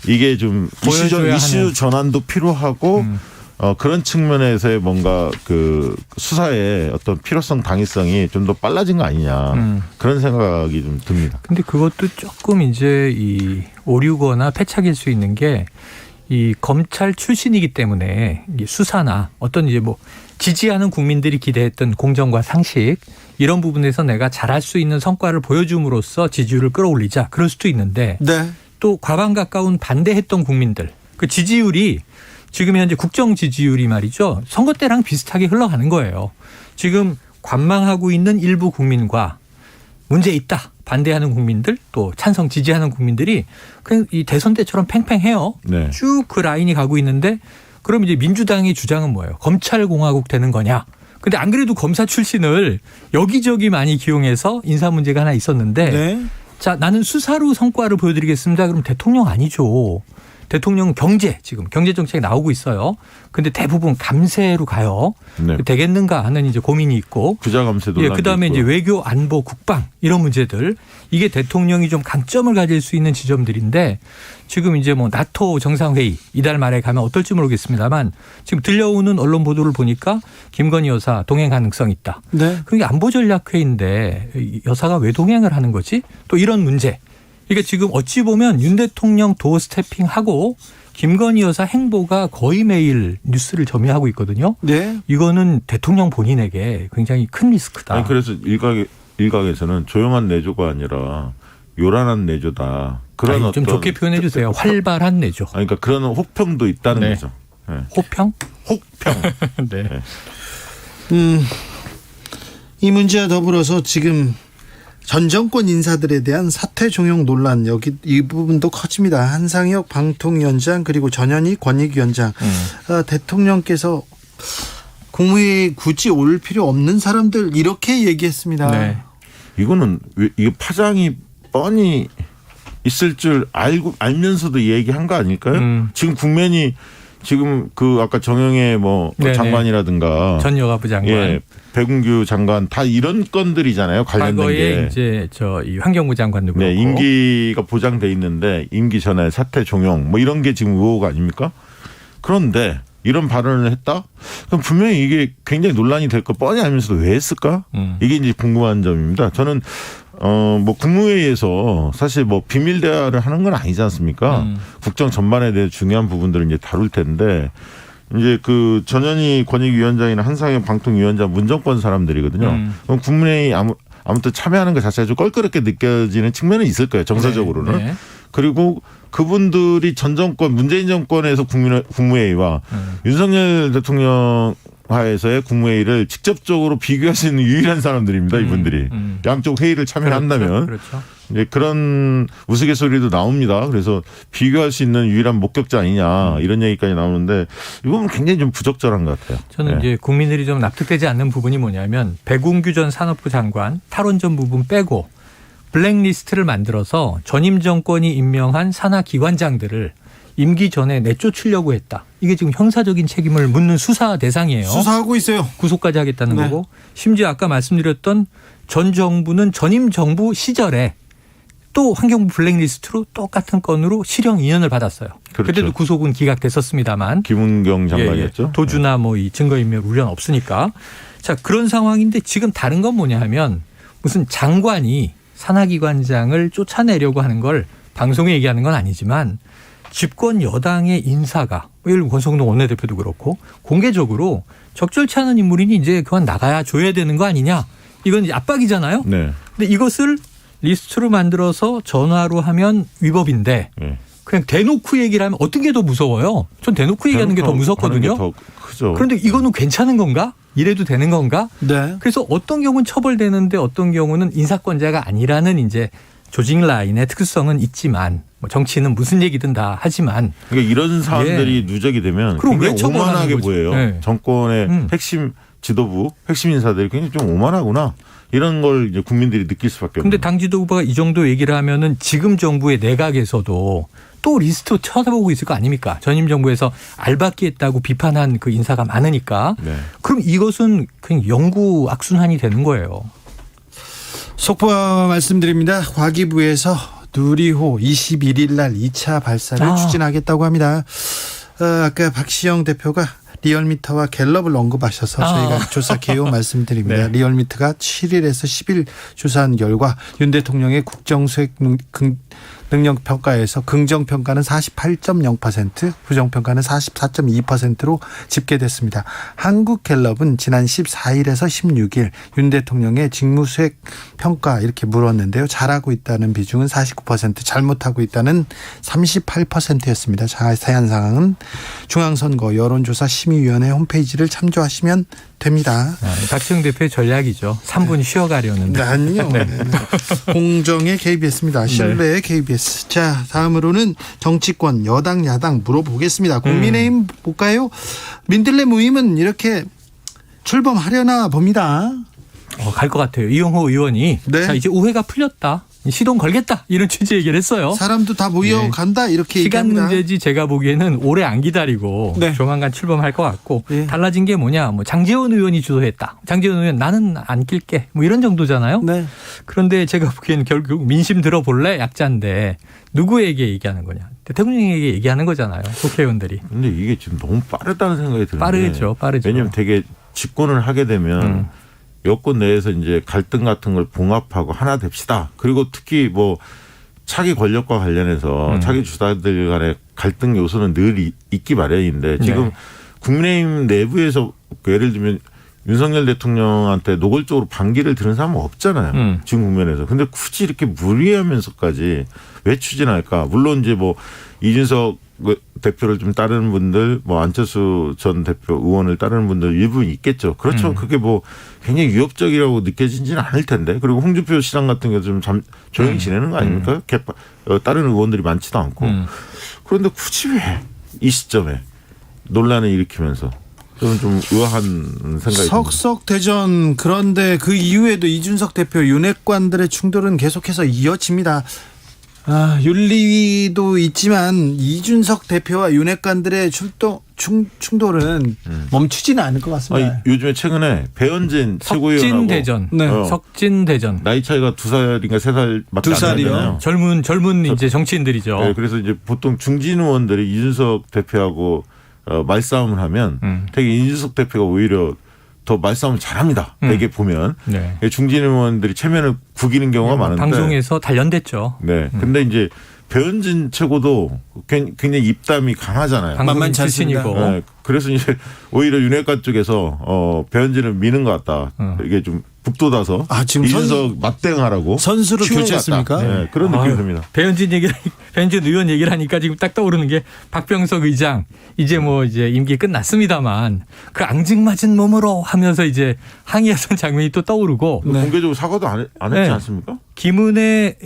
이게 좀 보여줘야 이슈 하는. 전환도 필요하고 그런 측면에서의 뭔가 그 수사의 어떤 필요성, 당위성이 좀 더 빨라진 거 아니냐 그런 생각이 좀 듭니다. 근데 그것도 조금 이제 이 오류거나 패착일 수 있는 게 이 검찰 출신이기 때문에 이 수사나 어떤 이제 뭐 지지하는 국민들이 기대했던 공정과 상식 이런 부분에서 내가 잘할 수 있는 성과를 보여줌으로써 지지율을 끌어올리자 그럴 수도 있는데 네. 또 과반 가까운 반대했던 국민들 그 지지율이 지금 현재 국정 지지율이 말이죠. 선거 때랑 비슷하게 흘러가는 거예요. 지금 관망하고 있는 일부 국민과 문제 있다 반대하는 국민들 또 찬성 지지하는 국민들이 그냥 이 대선 때처럼 팽팽해요. 네. 쭉 그 라인이 가고 있는데 그럼 이제 민주당의 주장은 뭐예요? 검찰공화국 되는 거냐? 근데 안 그래도 검사 출신을 여기저기 많이 기용해서 인사 문제가 하나 있었는데 네. 자, 나는 수사로 성과를 보여드리겠습니다. 그럼 대통령 아니죠. 대통령 경제 지금 경제정책이 나오고 있어요. 근데 대부분 감세로 가요. 네. 되겠는가 하는 이제 고민이 있고. 부자 감세 논란도 예, 그다음에 있고요. 이제 외교, 안보, 국방 이런 문제들 이게 대통령이 좀 강점을 가질 수 있는 지점들인데 지금 이제 뭐 나토 정상회의 이달 말에 가면 어떨지 모르겠습니다만 지금 들려오는 언론 보도를 보니까 김건희 여사 동행 가능성 있다. 네. 그게 안보전략회의인데 여사가 왜 동행을 하는 거지? 또 이런 문제. 그러니까 지금 어찌 보면 윤 대통령 도어 스태핑하고 김건희 여사 행보가 거의 매일 뉴스를 점유하고 있거든요. 네. 이거는 대통령 본인에게 굉장히 큰 리스크다. 아니, 그래서 일각에서는 조용한 내조가 아니라 요란한 내조다. 그런 아니, 어떤 좀 좋게 표현해 주세요. 활발한 내조. 아니, 그러니까 그런 혹평도 있다는 네. 거죠. 네. 호평? 혹평. 네. 이 문제와 더불어서 지금 전 정권 인사들에 대한 사퇴 종용 논란 이 부분도 커집니다. 한상혁 방통위원장 그리고 전현희 권익위원장 대통령께서 국무회의 굳이 올 필요 없는 사람들 이렇게 얘기했습니다. 네. 이거는 이게 파장이 뻔히 있을 줄 알면서도 얘기한 거 아닐까요? 지금 국면이 지금 그 아까 정영애 뭐 네네. 장관이라든가 전 여가부 장관. 예, 배국규 장관 다 이런 건들이잖아요. 관련된 과거에 게. 이제 이 환경부 장관도 그렇고. 네, 임기가 보장돼 있는데 임기 전에 사퇴 종용 뭐 이런 게 지금 의혹 아닙니까? 그런데 이런 발언을 했다? 그럼 분명히 이게 굉장히 논란이 될 거 뻔히 알면서도 왜 했을까? 이게 이제 궁금한 점입니다. 저는 뭐 국무회의에서 사실 뭐 비밀 대화를 하는 건 아니지 않습니까? 국정 전반에 대해 중요한 부분들을 이제 다룰 텐데 이제 그 전현희 권익위원장이나 한상혁 방통위원장 문정권 사람들이거든요. 그럼 국무회의 아무튼 참여하는 것 자체가 좀 껄끄럽게 느껴지는 측면은 있을 거예요. 정서적으로는. 네. 그리고 그분들이 전 정권 문재인 정권에서 국무회의와 윤석열 대통령 하에서의 국무회의를 직접적으로 비교할 수 있는 유일한 사람들입니다. 이분들이. 양쪽 회의를 참여한다면. 그렇죠. 이제 그런 우스갯소리도 나옵니다. 그래서 비교할 수 있는 유일한 목격자 아니냐 이런 얘기까지 나오는데 이건 굉장히 좀 부적절한 것 같아요. 저는 이제 국민들이 좀 납득되지 않는 부분이 뭐냐면 배국규 전 산업부 장관 탈원전 부분 빼고 블랙리스트를 만들어서 전임 정권이 임명한 산하 기관장들을 임기 전에 내쫓으려고 했다. 이게 지금 형사적인 책임을 묻는 수사 대상이에요. 수사하고 있어요. 구속까지 하겠다는 네. 거고 심지어 아까 말씀드렸던 전 정부는 전임 정부 시절에 또 환경부 블랙리스트로 똑같은 건으로 실형 2년을 받았어요. 그렇죠. 그때도 구속은 기각됐었습니다만 김은경 장관이었죠. 예. 도주나 뭐 이 증거인멸 우려는 없으니까. 자, 그런 상황인데 지금 다른 건 뭐냐 하면 무슨 장관이 산하기관장을 쫓아내려고 하는 걸 방송에 얘기하는 건 아니지만 집권 여당의 인사가 예를 들면 권성동 원내대표도 그렇고 공개적으로 적절치 않은 인물이니 이제 그만 나가야 줘야 되는 거 아니냐. 이건 이제 압박이잖아요. 네. 근데 이것을 리스트로 만들어서 전화로 하면 위법인데 네. 그냥 대놓고 얘기를 하면 어떤 게 더 무서워요? 전 대놓고 얘기하는 게 더 무섭거든요. 더 크죠. 그런데 이거는 괜찮은 건가? 이래도 되는 건가? 네. 그래서 어떤 경우는 처벌되는데 어떤 경우는 인사권자가 아니라는 이제 조직 라인의 특수성은 있지만 뭐 정치는 무슨 얘기든 다 하지만 그러니까 이런 사안들이 누적이 되면 그럼 왜 굉장히 처벌하는 오만하게 거죠? 보여요. 네. 정권의 핵심 지도부, 핵심 인사들이 굉장히 좀 오만하구나. 이런 걸 이제 국민들이 느낄 수밖에 없는. 근데 당 지도부가 이 정도 얘기를 하면은 지금 정부의 내각에서도 또 리스트 쳐다보고 있을 거 아닙니까? 전임 정부에서 알박기 했다고 비판한 그 인사가 많으니까. 네. 그럼 이것은 그냥 영구 악순환이 되는 거예요. 속보 말씀드립니다. 과기부에서 누리호 21일 날 2차 발사를 추진하겠다고 합니다. 아까 박시영 대표가 리얼미터와 갤럽을 언급하셔서 저희가 조사 개요 말씀드립니다. 네. 리얼미터가 7일에서 10일 조사한 결과 윤 대통령의 국정수행 능력평가에서 긍정평가는 48.0%, 부정평가는 44.2%로 집계됐습니다. 한국갤럽은 지난 14일에서 16일 윤 대통령의 직무수행 평가 이렇게 물었는데요. 잘하고 있다는 비중은 49%, 잘못하고 있다는 38%였습니다. 자세한 사항은 중앙선거 여론조사 심의위원회 홈페이지를 참조하시면 됩니다. 박지영 대표의 전략이죠. 3분 쉬어가려는데. 아니요. 네. 공정의 KBS입니다. 신뢰의 KBS. 자, 다음으로는 정치권 여당 야당 물어보겠습니다. 국민의힘 볼까요? 민들레 모임은 이렇게 출범하려나 봅니다. 갈 것 같아요. 이용호 의원이 네. 자, 이제 오해가 풀렸다. 시동 걸겠다. 이런 취지 얘기를 했어요. 사람도 다 모여간다 이렇게 시간 얘기합니다. 문제지 제가 보기에는 오래 안 기다리고 네. 조만간 출범할 것 같고 네. 달라진 게 뭐냐. 뭐 장제원 의원이 주도했다. 장제원 의원 나는 안 낄게. 뭐 이런 정도잖아요. 네. 그런데 제가 보기에는 결국 민심 들어볼래 약자인데 누구에게 얘기하는 거냐. 대통령에게 얘기하는 거잖아요. 국회의원들이. 근데 이게 지금 너무 빠르다는 생각이 드는데. 빠르죠. 왜냐하면 되게 집권을 하게 되면 여권 내에서 이제 갈등 같은 걸 봉합하고 하나 됩시다. 그리고 특히 뭐 차기 권력과 관련해서 차기 주자들 간의 갈등 요소는 늘 있기 마련인데 지금 국민의힘 내부에서 예를 들면 윤석열 대통령한테 노골적으로 반기를 드는 사람은 없잖아요. 지금 국면에서. 근데 굳이 이렇게 무리하면서까지 왜 추진할까? 물론 이제 뭐 이준석 대표를 좀 따르는 분들, 뭐 안철수 전 대표 의원을 따르는 분들 일부 있겠죠. 그렇죠. 그게 뭐 굉장히 위협적이라고 느껴지지는 않을 텐데. 그리고 홍준표 시장 같은 경우 좀 조용히 지내는 거 아닙니까? 따르는 의원들이 많지도 않고. 그런데 굳이 왜 이 시점에 논란을 일으키면서 좀 의아한 생각이 듭니다. 석석대전. 그런데 그 이후에도 이준석 대표 윤핵관들의 충돌은 계속해서 이어집니다. 윤리위도 있지만 이준석 대표와 윤핵관들의 충돌은 멈추지는 않을 것 같습니다. 요즘에 최근에 배현진 최고위원하고 석진대전. 네. 석진대전. 나이 차이가 2살인가 3살밖에 안 2살이요? 나잖아요. 젊은 이제 정치인들이죠. 네, 그래서 이제 보통 중진 의원들이 이준석 대표하고 말싸움을 하면 되게 이준석 대표가 오히려 더 말싸움을 잘합니다. 되게 보면 네. 중진 의원들이 체면을 구기는 경우가 많은데 방송에서 단련됐죠. 네, 근데 이제 배현진 최고도 굉장히 입담이 강하잖아요. 방송 만만치 출신이고. 네, 그래서 이제 오히려 윤핵관 쪽에서 배현진을 미는 것 같다. 이게 좀 북돋아서 지금 이준석 맞대응하라고 선수로 치는 것 교체했습니까? 같다. 네, 그런 느낌이 듭니다. 배현진 의원 얘기를 하니까 지금 딱 떠오르는 게 박병석 의장 이제 임기 끝났습니다만 그 앙증맞은 몸으로 하면서 이제 항의하던 장면이 또 떠오르고 공개적으로 사과도 안 했지 네. 않습니까? 김은혜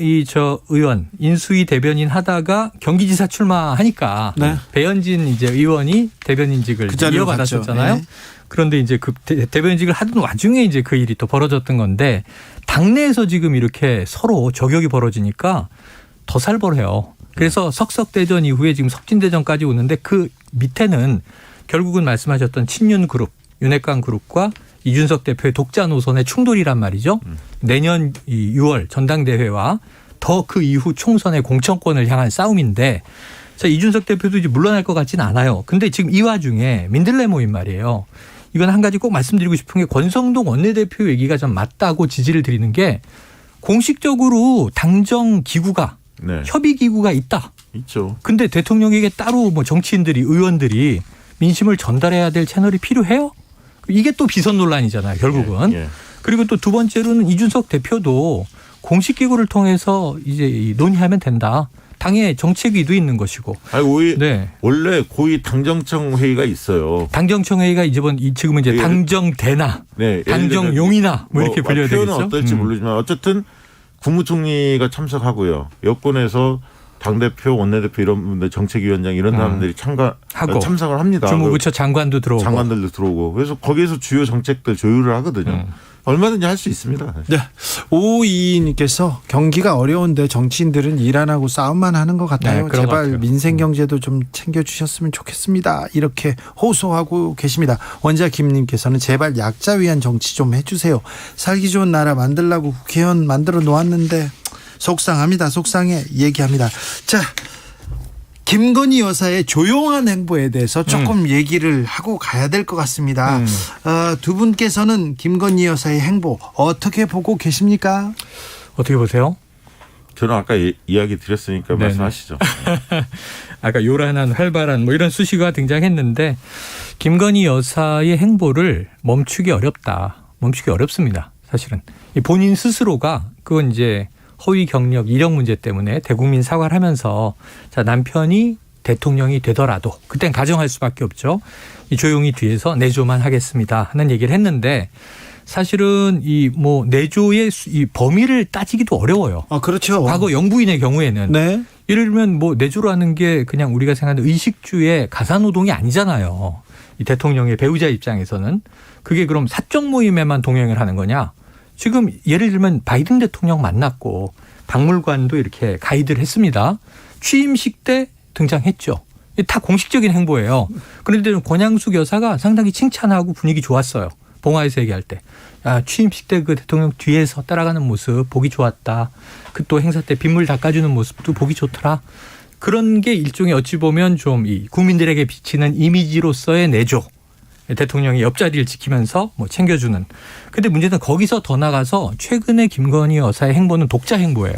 의원 인수위 대변인 하다가 경기지사 출마하니까 네. 배현진 이제 의원이 대변인직을 그 자리로 이어받았었잖아요. 갔죠. 네. 그런데 이제 그 대변인직을 하던 와중에 이제 그 일이 또 벌어졌던 건데 당내에서 지금 이렇게 서로 저격이 벌어지니까 더 살벌해요. 그래서 석석대전 이후에 지금 석진대전까지 오는데 그 밑에는 결국은 말씀하셨던 친윤 그룹, 윤핵관 그룹과 이준석 대표의 독자 노선의 충돌이란 말이죠. 내년 6월 전당대회와 더 그 이후 총선의 공천권을 향한 싸움인데 자, 이준석 대표도 이제 물러날 것 같지는 않아요. 근데 지금 이 와중에 민들레 모임 말이에요. 이건 한 가지 꼭 말씀드리고 싶은 게 권성동 원내대표 얘기가 좀 맞다고 지지를 드리는 게 공식적으로 당정 기구가 네. 협의 기구가 있다. 있죠. 근데 대통령에게 따로 뭐 정치인들이 의원들이 민심을 전달해야 될 채널이 필요해요? 이게 또 비선 논란이잖아요. 결국은. 예. 그리고 또 두 번째로는 이준석 대표도 공식 기구를 통해서 이제 논의하면 된다. 당의 정책위도 있는 것이고. 네. 원래 고위 당정청 회의가 있어요. 당정청 회의가 지금은 이제 당정대나 네. 당정용이나 뭐 이렇게 불려야 되겠죠. 표현은 어떨지 모르지만 어쨌든 국무총리가 참석하고요. 여권에서 당대표, 원내대표 이런 분들, 정책위원장 이런 사람들이 참석을 합니다. 주무부처 장관도 들어오고. 장관들도 들어오고. 그래서 거기에서 주요 정책들 조율을 하거든요. 얼마든지 할 수 있습니다. 네. 5522님께서 경기가 어려운데 정치인들은 일 안 하고 싸움만 하는 것 같아요. 네, 그런 것 제발 같아요. 민생 경제도 좀 챙겨주셨으면 좋겠습니다. 이렇게 호소하고 계십니다. 원자 김님께서는 제발 약자 위한 정치 좀 해주세요. 살기 좋은 나라 만들라고 국회의원 만들어 놓았는데 속상합니다. 속상해 얘기합니다. 자, 김건희 여사의 조용한 행보에 대해서 조금 얘기를 하고 가야 될 것 같습니다. 두 분께서는 김건희 여사의 행보 어떻게 보고 계십니까? 어떻게 보세요? 저는 아까 이야기 드렸으니까 네네. 말씀하시죠. 아까 요란한 활발한 뭐 이런 수식어가 등장했는데 김건희 여사의 행보를 멈추기 어렵습니다. 사실은 이 본인 스스로가 그건 이제 허위 경력 이력 문제 때문에 대국민 사과를 하면서 자, 남편이 대통령이 되더라도 그땐 가정할 수밖에 없죠. 이 조용히 뒤에서 내조만 하겠습니다 하는 얘기를 했는데 사실은 이 뭐 내조의 이 범위를 따지기도 어려워요. 그렇죠. 과거 영부인의 경우에는 네. 예를 들면 뭐 내조라는 게 그냥 우리가 생각하는 의식주의 가사노동이 아니잖아요. 이 대통령의 배우자 입장에서는 그게 그럼 사적 모임에만 동행을 하는 거냐? 지금 예를 들면 바이든 대통령 만났고 박물관도 이렇게 가이드를 했습니다. 취임식 때 등장했죠. 다 공식적인 행보예요. 그런데 권양숙 여사가 상당히 칭찬하고 분위기 좋았어요. 봉화에서 얘기할 때. 야, 취임식 때 그 대통령 뒤에서 따라가는 모습 보기 좋았다. 그 또 행사 때 빗물 닦아주는 모습도 보기 좋더라. 그런 게 일종의 어찌 보면 좀 이 국민들에게 비치는 이미지로서의 내조. 대통령이 옆자리를 지키면서 뭐 챙겨주는. 근데 문제는 거기서 더 나가서 최근에 김건희 여사의 행보는 독자 행보예요.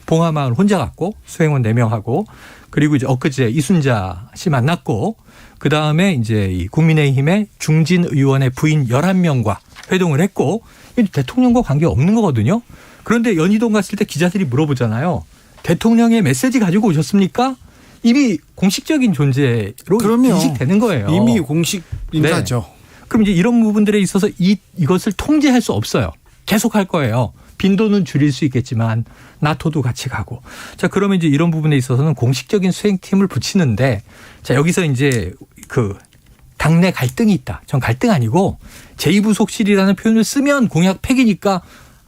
봉화마을 혼자 갔고 수행원 4명하고 그리고 이제 엊그제 이순자 씨 만났고 그다음에 이제 이 국민의힘의 중진 의원의 부인 11명과 회동을 했고 대통령과 관계 없는 거거든요. 그런데 연희동 갔을 때 기자들이 물어보잖아요. 대통령의 메시지 가지고 오셨습니까? 이미 공식적인 존재로 인식되는 거예요. 이미 공식 인사죠. 네. 그럼 이제 이런 부분들에 있어서 이것을 통제할 수 없어요. 계속 할 거예요. 빈도는 줄일 수 있겠지만 나토도 같이 가고. 자, 그러면 이제 이런 부분에 있어서는 공식적인 수행팀을 붙이는데 자, 여기서 이제 그 당내 갈등이 있다. 전 갈등 아니고 제2부속실이라는 표현을 쓰면 공약 폐기니까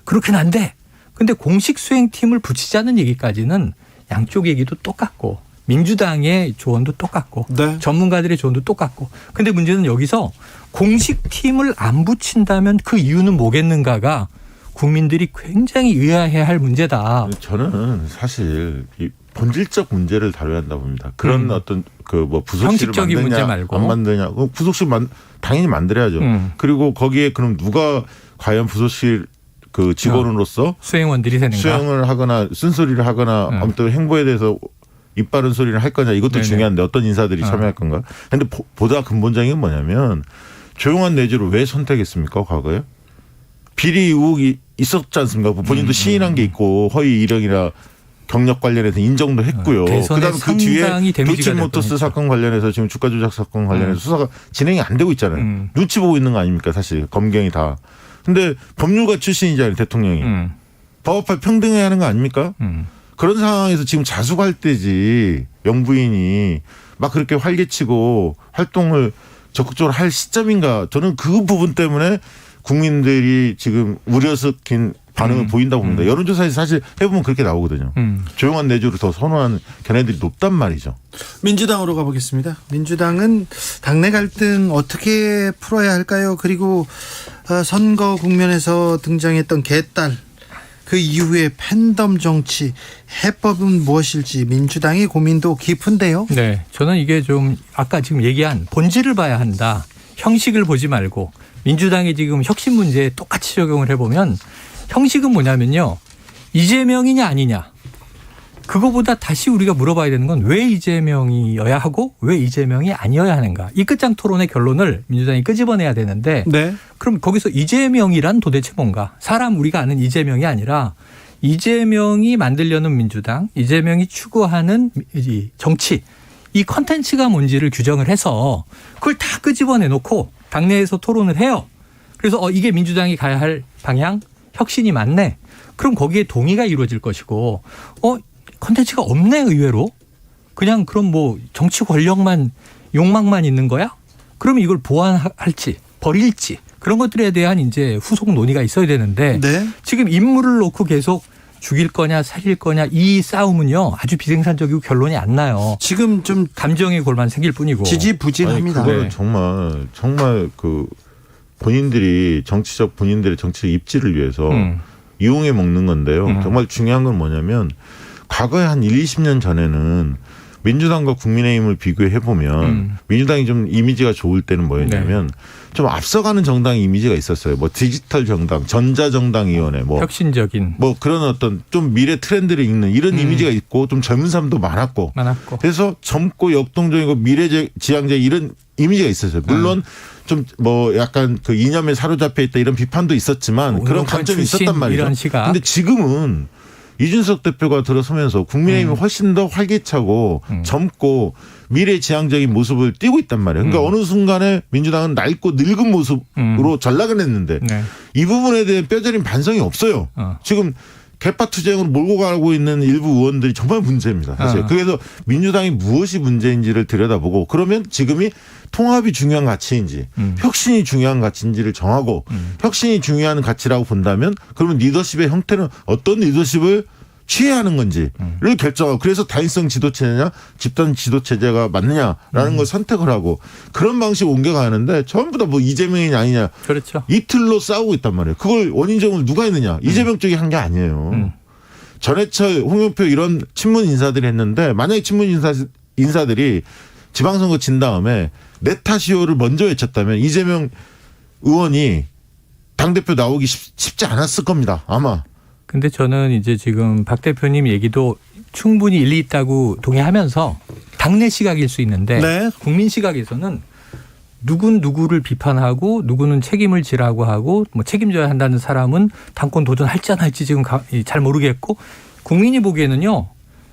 그렇게는 안 돼. 근데 공식 수행팀을 붙이자는 얘기까지는 양쪽 얘기도 똑같고 민주당의 조언도 똑같고 네. 전문가들의 조언도 똑같고. 근데 문제는 여기서 공식 팀을 안 붙인다면 그 이유는 뭐겠는가가 국민들이 굉장히 의아해할 문제다. 저는 사실 이 본질적 문제를 다뤄야 한다 봅니다. 그런 어떤 그 뭐 부속실을 형식적인 만드냐 문제 말고. 안 만드냐. 부속실 당연히 만들어야죠. 그리고 거기에 그럼 누가 과연 부속실 그 직원으로서 수행원들이 되는가. 수행을 하거나 쓴소리를 하거나 아무튼 행보에 대해서 입 바른 소리를 할 거냐 이것도 네네. 중요한데 어떤 인사들이 참여할 건가. 그런데 보다 근본적인 건 뭐냐면 조용한 내조를 왜 선택했습니까 과거에? 비리 의혹이 있었지 않습니까? 본인도 시인한 게 있고 허위 이력이나 경력 관련해서 인정도 했고요. 그다음에 그 뒤에 도이치모터스 사건 관련해서 지금 주가 조작 사건 관련해서 수사가 진행이 안 되고 있잖아요. 눈치 보고 있는 거 아닙니까 사실 검경이 다. 근데 법률가 출신이잖아요 대통령이. 법업할 평등해야 하는 거 아닙니까? 그런 상황에서 지금 자숙할 때지 영부인이 막 그렇게 활개치고 활동을 적극적으로 할 시점인가. 저는 그 부분 때문에 국민들이 지금 우려 섞인 반응을 보인다고 봅니다. 여론조사에서 사실 해보면 그렇게 나오거든요. 조용한 내조를 더 선호하는 견해들이 높단 말이죠. 민주당으로 가보겠습니다. 민주당은 당내 갈등 어떻게 풀어야 할까요? 그리고 선거 국면에서 등장했던 개딸 그 이후에 팬덤 정치 해법은 무엇일지 민주당의 고민도 깊은데요. 네, 저는 이게 좀 아까 지금 얘기한 본질을 봐야 한다. 형식을 보지 말고 민주당이 지금 혁신 문제에 똑같이 적용을 해보면 형식은 뭐냐면요. 이재명이냐 아니냐. 그거보다 다시 우리가 물어봐야 되는 건 왜 이재명이어야 하고 왜 이재명이 아니어야 하는가. 이 끝장 토론의 결론을 민주당이 끄집어내야 되는데 네. 그럼 거기서 이재명이란 도대체 뭔가. 사람 우리가 아는 이재명이 아니라 이재명이 만들려는 민주당, 이재명이 추구하는 이 정치. 이 컨텐츠가 뭔지를 규정을 해서 그걸 다 끄집어내놓고 당내에서 토론을 해요. 그래서 이게 민주당이 가야 할 방향, 혁신이 맞네. 그럼 거기에 동의가 이루어질 것이고 컨텐츠가 없네 의외로. 그냥 그럼 뭐 정치 권력만 욕망만 있는 거야? 그러면 이걸 보완할지 버릴지 그런 것들에 대한 이제 후속 논의가 있어야 되는데 네. 지금 인물을 놓고 계속 죽일 거냐 살릴 거냐 이 싸움은요 아주 비생산적이고 결론이 안 나요. 지금 좀 감정의 골만 생길 뿐이고. 지지부진합니다. 그거는 네. 정말 그 본인들의 정치적 입지를 위해서 이용해 먹는 건데요. 정말 중요한 건 뭐냐면 과거에 한 20년 전에는 민주당과 국민의힘을 비교해 보면 민주당이 좀 이미지가 좋을 때는 뭐였냐면 좀 앞서가는 정당 이미지가 있었어요. 뭐 디지털 정당, 전자정당위원회, 뭐 혁신적인 뭐 그런 어떤 좀 미래 트렌드를 읽는 이런 이미지가 있고 좀 젊은 사람도 많았고. 그래서 젊고 역동적이고 미래지향적 이런 이미지가 있었어요. 물론 좀 뭐 약간 그 이념에 사로잡혀 있다 이런 비판도 있었지만 그런 관점이 있었단 말이죠. 근데 지금은 이준석 대표가 들어서면서 국민의힘이 훨씬 더 활기차고 젊고 미래지향적인 모습을 띠고 있단 말이에요. 그러니까 어느 순간에 민주당은 낡고 늙은 모습으로 전락을 했는데 이 부분에 대한 뼈저린 반성이 없어요. 지금 개파 투쟁으로 몰고 가고 있는 일부 의원들이 정말 문제입니다. 사실. 그래서 민주당이 무엇이 문제인지를 들여다보고 그러면 지금이 통합이 중요한 가치인지 혁신이 중요한 가치인지를 정하고 혁신이 중요한 가치라고 본다면 그러면 리더십의 형태는 어떤 리더십을 취해야 하는 건지를 결정하고 그래서 다인성 지도체제냐 집단 지도체제가 맞느냐라는 걸 선택을 하고 그런 방식으로 옮겨가는데 전부 다 뭐 이재명이냐 아니냐 그렇죠. 이틀로 싸우고 있단 말이에요. 그걸 원인점을 누가 했느냐 이재명 쪽이 한 게 아니에요. 전해철 홍영표 이런 친문 인사들이 했는데 만약에 친문 인사들이 지방선거 진 다음에 내 탓이요를 먼저 외쳤다면 이재명 의원이 당대표 나오기 쉽지 않았을 겁니다. 아마. 근데 저는 이제 지금 박 대표님 얘기도 충분히 일리 있다고 동의하면서 당내 시각일 수 있는데 네. 국민 시각에서는 누군 누구를 비판하고 누구는 책임을 지라고 하고 뭐 책임져야 한다는 사람은 당권 도전할지 안 할지 지금 잘 모르겠고 국민이 보기에는요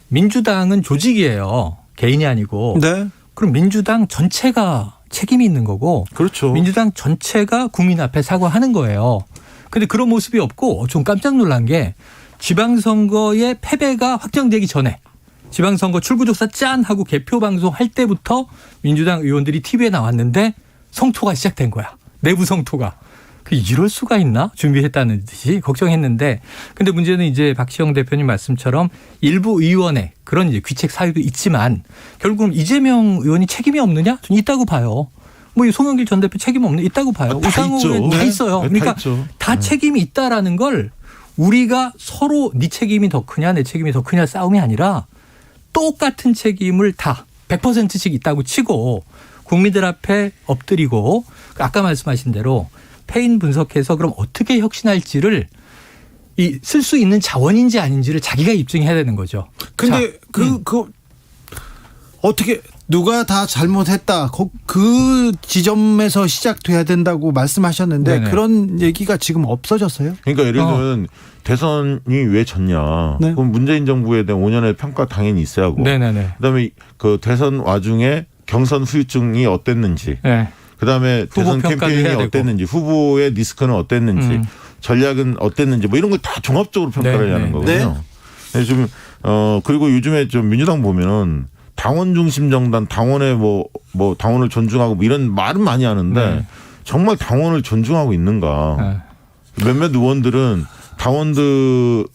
민주당은 조직이에요. 개인이 아니고. 네. 그럼 민주당 전체가 책임이 있는 거고 그렇죠. 민주당 전체가 국민 앞에 사과하는 거예요. 근데 그런 모습이 없고 좀 깜짝 놀란 게 지방선거의 패배가 확정되기 전에 지방선거 출구조사 짠 하고 개표 방송 할 때부터 민주당 의원들이 TV에 나왔는데 성토가 시작된 거야. 내부 성토가. 이럴 수가 있나? 준비했다는 듯이 걱정했는데 근데 문제는 이제 박시영 대표님 말씀처럼 일부 의원의 그런 이제 귀책 사유도 있지만 결국은 이재명 의원이 책임이 없느냐? 저는 있다고 봐요. 뭐 송영길 전 대표 책임 없는 있다고 봐요. 우상호 의원 다 있어요. 그러니까 다 책임이 있다라는 걸 우리가 서로 네 책임이 더 크냐 내 책임이 더 크냐 싸움이 아니라 똑같은 책임을 다 100%씩 있다고 치고 국민들 앞에 엎드리고 아까 말씀하신 대로 패인 분석해서 그럼 어떻게 혁신할지를 쓸 수 있는 자원인지 아닌지를 자기가 입증해야 되는 거죠. 근데 어떻게 누가 다 잘못했다. 그 지점에서 시작돼야 된다고 말씀하셨는데 네네. 그런 얘기가 지금 없어졌어요? 그러니까 예를 들면 대선이 왜 졌냐. 네. 그럼 문재인 정부에 대한 5년의 평가 당연히 있어야 하고. 네네네. 그다음에 그 대선 와중에 경선 후유증이 어땠는지. 네. 그다음에 대선 캠페인이 어땠는지 후보의 리스크는 어땠는지 전략은 어땠는지 뭐 이런 걸 다 종합적으로 평가를 해야 하는 거거든요. 네. 지금 그리고 요즘에 좀 민주당 보면은 당원 중심 정당 당원의 뭐 당원을 존중하고 뭐 이런 말은 많이 하는데 정말 당원을 존중하고 있는가. 몇몇 의원들은 당원들을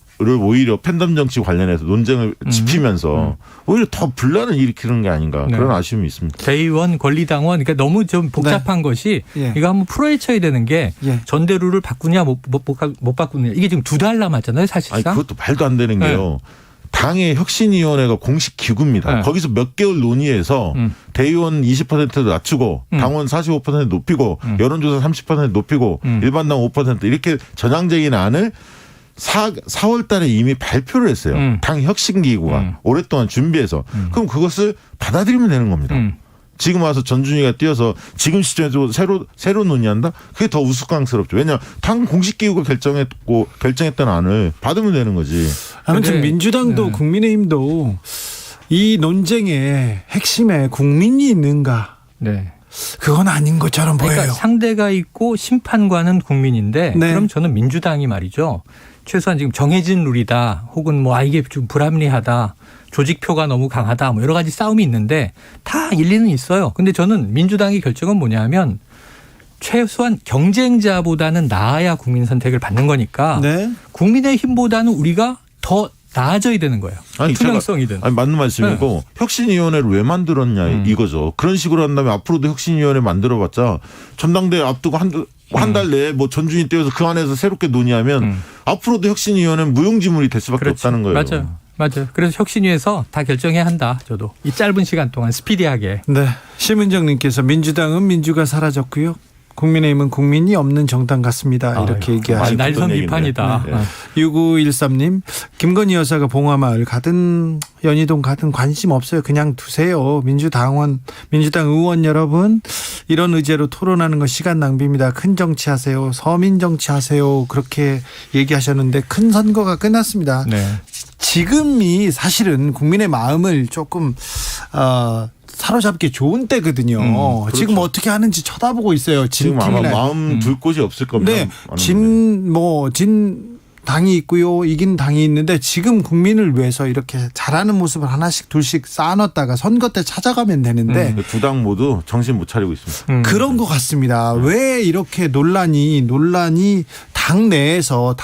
오히려 팬덤 정치 관련해서 논쟁을 짚으면서 오히려 더 분란을 일으키는 게 아닌가 그런 아쉬움이 있습니다. 대의원, 권리당원 그러니까 너무 좀 복잡한 것이 이거 한번 풀어헤쳐야 되는 게 전대루를 바꾸냐 못 바꾸느냐 이게 지금 2달 남았잖아요 사실상. 아니 그것도 말도 안 되는 게요. 당의 혁신위원회가 공식 기구입니다. 거기서 몇 개월 논의해서 대의원 20%도 낮추고 당원 45% 높이고 여론조사 30% 높이고 일반당 5% 이렇게 전향적인 안을 4월 달에 이미 발표를 했어요. 당 혁신기구가 오랫동안 준비해서. 그럼 그것을 받아들이면 되는 겁니다. 지금 와서 전준희가 뛰어서 지금 시점에서 새로 논의한다? 그게 더 우스꽝스럽죠. 왜냐하면 당 공식기구가 결정했던 안을 받으면 되는 거지. 아무튼 민주당도 국민의힘도 이 논쟁의 핵심에 국민이 있는가? 네. 그건 아닌 것처럼 보여요. 그러니까 상대가 있고 심판관은 국민인데 그럼 저는 민주당이 말이죠. 최소한 지금 정해진 룰이다 혹은 이게 좀 불합리하다 조직표가 너무 강하다 뭐 여러 가지 싸움이 있는데 다 일리는 있어요. 근데 저는 민주당의 결정은 뭐냐면 최소한 경쟁자보다는 나아야 국민 선택을 받는 거니까 네. 국민의힘보다는 우리가 더 나아져야 되는 거예요. 투명성이든. 맞는 말씀이고 혁신위원회를 왜 만들었냐 이거죠. 그런 식으로 한다면 앞으로도 혁신위원회 만들어봤자 전당대회 앞두고 한 달 내에 뭐 전준이 떼어서 그 안에서 새롭게 논의하면 앞으로도 혁신위원회는 무용지물이 될 수밖에 없다는 거예요. 맞아요. 그래서 혁신위에서 다 결정해야 한다. 저도 이 짧은 시간 동안 스피디하게. 네. 심은정님께서 민주당은 민주가 사라졌고요. 국민의힘은 국민이 없는 정당 같습니다. 이렇게 얘기하시고 날선 비판이다. 네. 6913님 김건희 여사가 봉화마을 가든 연희동 가든 관심 없어요. 그냥 두세요. 민주당 의원 여러분 이런 의제로 토론하는 건 시간 낭비입니다. 큰 정치하세요. 서민 정치하세요. 그렇게 얘기하셨는데 큰 선거가 끝났습니다. 네. 지금이 사실은 국민의 마음을 조금 사로잡기 좋은 때거든요. 그렇죠. 지금 어떻게 하는지 쳐다보고 있어요. 지금 아마 마음 둘 곳이 없을 겁니다. 네, 진 당이 있고요, 이긴 당이 있는데 지금 국민을 위해서 이렇게 잘하는 모습을 하나씩 둘씩 쌓아놨다가 선거 때 찾아가면 되는데 두 당 모두 정신 못 차리고 있습니다. 그런 것 같습니다. 왜 이렇게 논란이 당내에서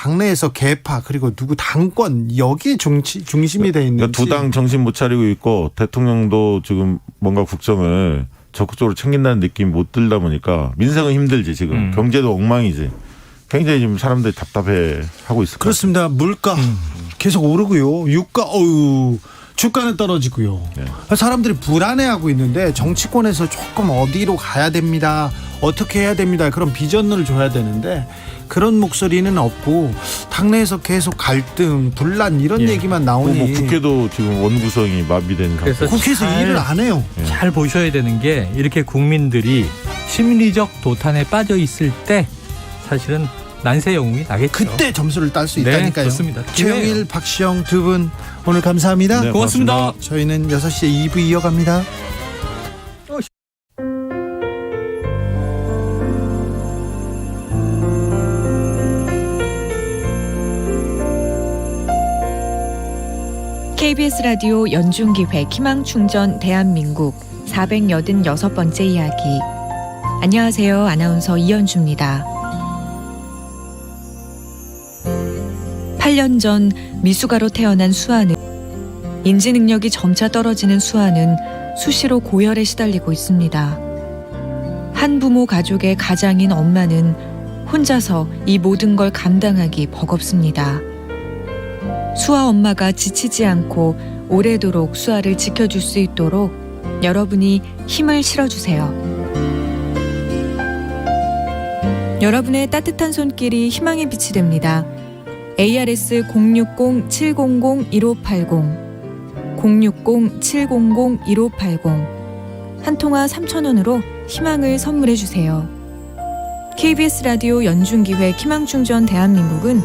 개파 그리고 누구 당권 여기에 중심이 돼 있는지. 두 당 정신 못 차리고 있고 대통령도 지금 뭔가 국정을 적극적으로 챙긴다는 느낌이 못 들다 보니까 민생은 힘들지 지금 경제도 엉망이지. 굉장히 지금 사람들이 답답해하고 있을 것 같습니다. 그렇습니다. 물가 계속 오르고요. 유가 주가는 떨어지고요. 네. 사람들이 불안해하고 있는데 정치권에서 조금 어디로 가야 됩니다. 어떻게 해야 됩니다. 그런 비전을 줘야 되는데 그런 목소리는 없고 당내에서 계속 갈등, 분란 이런 얘기만 나오니 뭐 국회도 지금 원구성이 마비된 그래서 상태. 국회에서 일을 안 해요. 잘 보셔야 되는 게 이렇게 국민들이 심리적 도탄에 빠져 있을 때 사실은 난세 영웅이 나겠죠. 그때 점수를 딸 수 네, 있다니까요. 그렇습니다. 최영일, 박시영 두 분 오늘 감사합니다. 네, 고맙습니다. 저희는 6시에 2부 이어갑니다. KBS 라디오 연중기획 희망충전 대한민국 486번째 이야기. 안녕하세요. 아나운서 이현주입니다. 8년 전 미숙아로 태어난 수아는 인지 능력이 점차 떨어지는 수아는 수시로 고열에 시달리고 있습니다. 한부모 가족의 가장인 엄마는 혼자서 이 모든 걸 감당하기 버겁습니다. 수아 엄마가 지치지 않고 오래도록 수아를 지켜줄 수 있도록 여러분이 힘을 실어주세요. 여러분의 따뜻한 손길이 희망의 빛이 됩니다. ARS 060-700-1580 060-700-1580 한 통화 3,000원으로 희망을 선물해 주세요. KBS 라디오 연중기획 희망충전 대한민국은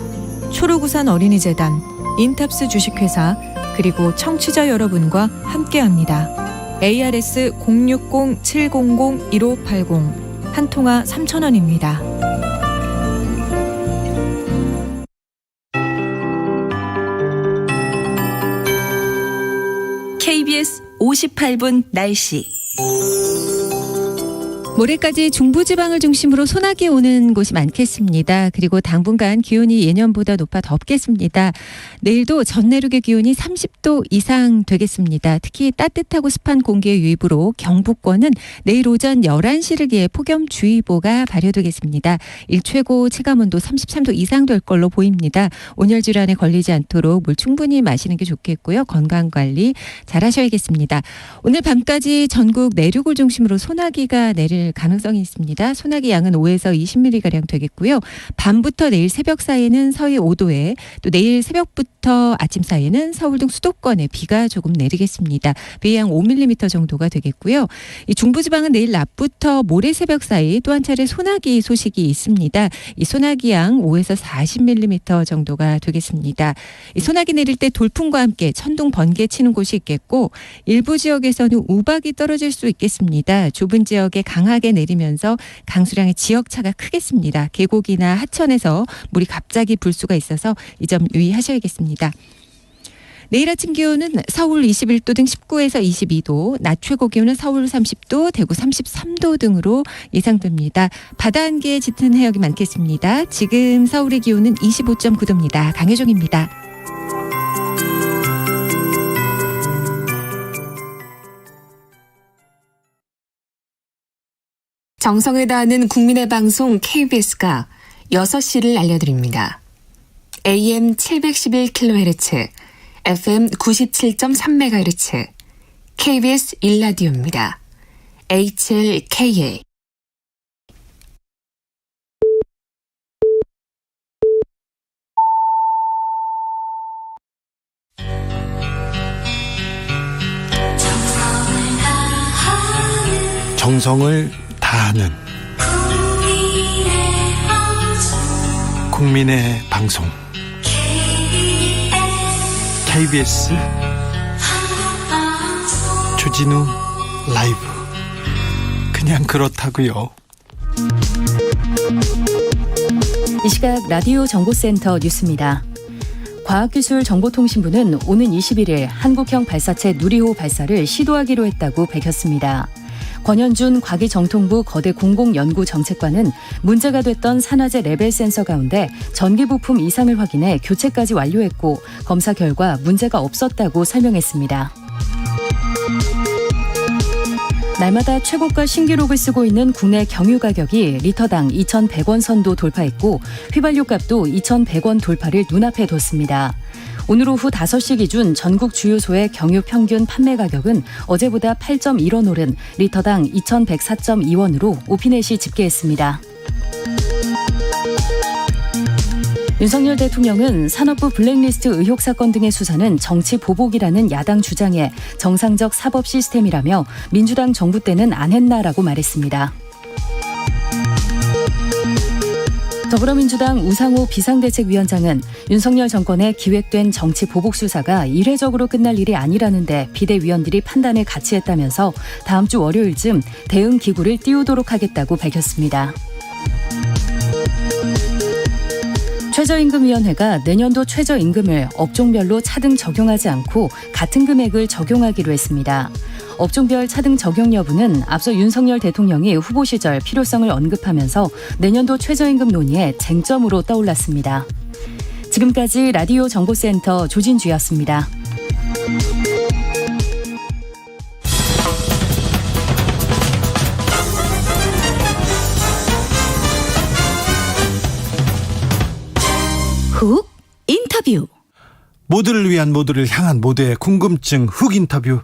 초록우산 어린이재단, 인탑스 주식회사 그리고 청취자 여러분과 함께합니다. ARS 060-700-1580 한 통화 3,000원입니다. KBS 58분 날씨. 모레까지 중부지방을 중심으로 소나기 오는 곳이 많겠습니다. 그리고 당분간 기온이 예년보다 높아 덥겠습니다. 내일도 전 내륙의 기온이 30도 이상 되겠습니다. 특히 따뜻하고 습한 공기의 유입으로 경북권은 내일 오전 11시를 기해 폭염주의보가 발효되겠습니다. 일최고 체감온도 33도 이상 될 걸로 보입니다. 온열 질환에 걸리지 않도록 물 충분히 마시는 게 좋겠고요. 건강관리 잘 하셔야겠습니다. 오늘 밤까지 전국 내륙을 중심으로 소나기가 내릴 가능성이 있습니다. 소나기 양은 5에서 20mm가량 되겠고요. 밤부터 내일 새벽 사이에는 서해 5도에 또 내일 새벽부터 아침 사이에는 서울 등 수도권에 비가 조금 내리겠습니다. 비의 양 5mm 정도가 되겠고요. 이 중부지방은 내일 낮부터 모레 새벽 사이 또 한 차례 소나기 소식이 있습니다. 이 소나기 양 5에서 40mm 정도가 되겠습니다. 이 소나기 내릴 때 돌풍과 함께 천둥 번개 치는 곳이 있겠고 일부 지역에서는 우박이 떨어질 수 있겠습니다. 좁은 지역에 강하게 내리면서 강수량의 지역차가 크겠습니다. 계곡이나 하천에서 물이 갑자기 불 수가 있어서 이 점 유의하셔야겠습니다. 내일 아침 기온은 서울 21도 등 19에서 22도, 낮 최고 기온은 서울 30도, 대구 33도 등으로 예상됩니다. 바다 한개에 짙은 해역이 많겠습니다. 지금 서울의 기온은 25.9도입니다. 강혜종입니다. 정성을 다하는 국민의 방송 KBS가 6시를 알려드립니다. AM 711kHz, FM 97.3MHz, KBS 1라디오입니다. HLKA. 정성을 다하는 국민의 방송 KBS 주진우 라이브. 그냥 그렇다고요. 이 시각 라디오 정보센터 뉴스입니다. 과학기술정보통신부는 오는 21일 한국형 발사체 누리호 발사를 시도하기로 했다고 밝혔습니다. 권현준 과기정통부 거대 공공연구정책관은 문제가 됐던 산화제 레벨 센서 가운데 전기 부품 이상을 확인해 교체까지 완료했고 검사 결과 문제가 없었다고 설명했습니다. 날마다 최고가 신기록을 쓰고 있는 국내 경유 가격이 리터당 2,100원 선도 돌파했고 휘발유 값도 2,100원 돌파를 눈앞에 뒀습니다. 오늘 오후 5시 기준 전국 주유소의 경유 평균 판매 가격은 어제보다 8.1원 오른 리터당 2,104.2원으로 오피넷이 집계했습니다. 윤석열 대통령은 산업부 블랙리스트 의혹 사건 등의 수사는 정치 보복이라는 야당 주장에 정상적 사법 시스템이라며 민주당 정부 때는 안 했나라고 말했습니다. 더불어민주당 우상호 비상대책위원장은 윤석열 정권의 기획된 정치 보복 수사가 이례적으로 끝날 일이 아니라는데 비대위원들이 판단을 같이 했다면서 다음 주 월요일쯤 대응 기구를 띄우도록 하겠다고 밝혔습니다. 최저임금위원회가 내년도 최저임금을 업종별로 차등 적용하지 않고 같은 금액을 적용하기로 했습니다. 업종별 차등 적용 여부는 앞서 윤석열 대통령이 후보 시절 필요성을 언급하면서 내년도 최저임금 논의에 쟁점으로 떠올랐습니다. 지금까지 라디오 정보센터 조진주였습니다. 훅 인터뷰. 모두를 위한, 모두를 향한, 모두의 궁금증 훅 인터뷰.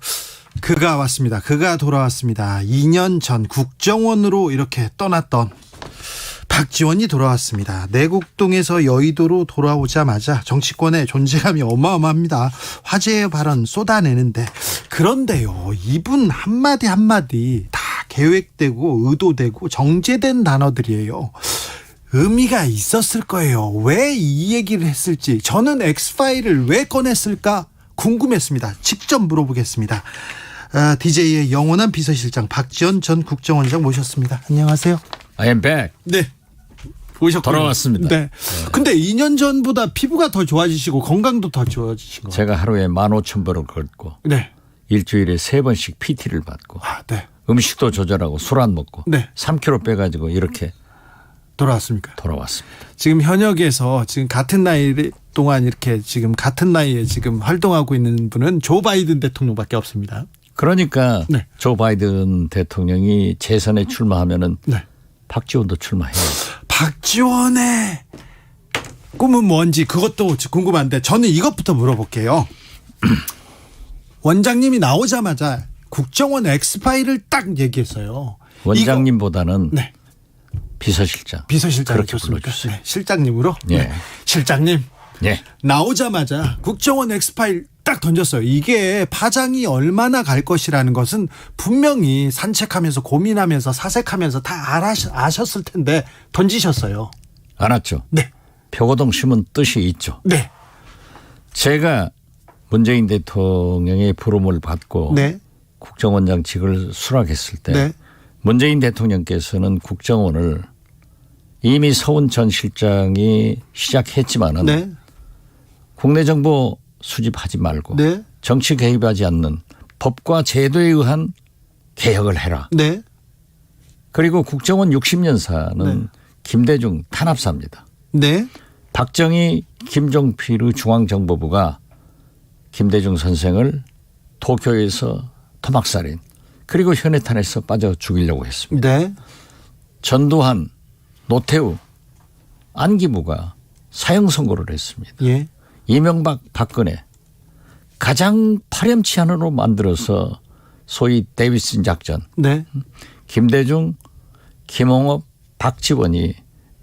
그가 왔습니다. 그가 돌아왔습니다. 2년 전 국정원으로 이렇게 떠났던 박지원이 돌아왔습니다. 내곡동에서 여의도로 돌아오자마자 정치권의 존재감이 어마어마합니다. 화제의 발언 쏟아내는데, 그런데요, 이분 한마디 한마디 다 계획되고 의도되고 정제된 단어들이에요. 의미가 있었을 거예요. 왜 이 얘기를 했을지, 저는 엑스파일을 왜 꺼냈을까 궁금했습니다. 직접 물어보겠습니다. DJ의 영원한 비서실장 박지원 전 국정원장 모셨습니다. 안녕하세요. I am back. 네. 오셨군요. 돌아왔습니다. 네. 근데 2년 전보다 피부가 더 좋아지시고 건강도 더 좋아지신 거예요. 제가 하루에 15,000보를 걷고 네. 일주일에 3번씩 PT를 받고 네. 음식도 조절하고 술 안 먹고 네. 3kg 빼가지고 이렇게 돌아왔습니까? 돌아왔습니다. 지금 현역에서 지금 같은 나이 동안 이렇게 지금 같은 나이에 지금 활동하고 있는 분은 조 바이든 대통령밖에 없습니다. 그러니까 네. 조 바이든 대통령이 재선에 출마하면은 네. 박지원도 출마해요. 박지원의 꿈은 뭔지 그것도 궁금한데 저는 이것부터 물어볼게요. 원장님이 나오자마자 국정원 엑스파일을 딱 얘기했어요. 원장님보다는 네. 비서실장. 비서실장 그렇게 좋습니까? 불러주세요. 네. 실장님으로. 예. 네. 실장님. 예. 나오자마자 국정원 엑스파일 딱 던졌어요. 이게 파장이 얼마나 갈 것이라는 것은 분명히 산책하면서 고민하면서 사색하면서 다 아셨을 텐데 던지셨어요. 알았죠. 네. 표고동 심은 뜻이 있죠. 네. 제가 문재인 대통령의 부름을 받고 네. 국정원장직을 수락했을 때 네. 문재인 대통령께서는 국정원을 이미 서훈 전 실장이 시작했지만은 네. 국내 정보 수집하지 말고 네. 정치 개입하지 않는 법과 제도에 의한 개혁을 해라. 네. 그리고 국정원 60년사는 네. 김대중 탄압사입니다. 네. 박정희 김종필의 중앙정보부가 김대중 선생을 도쿄에서 토막살인 그리고 현해탄에서 빠져 죽이려고 했습니다. 네. 전두환, 노태우, 안기부가 사형 선고를 했습니다. 예. 이명박, 박근혜 가장 파렴치한으로 만들어서 소위 데이비슨 작전. 네. 김대중, 김홍업, 박지원이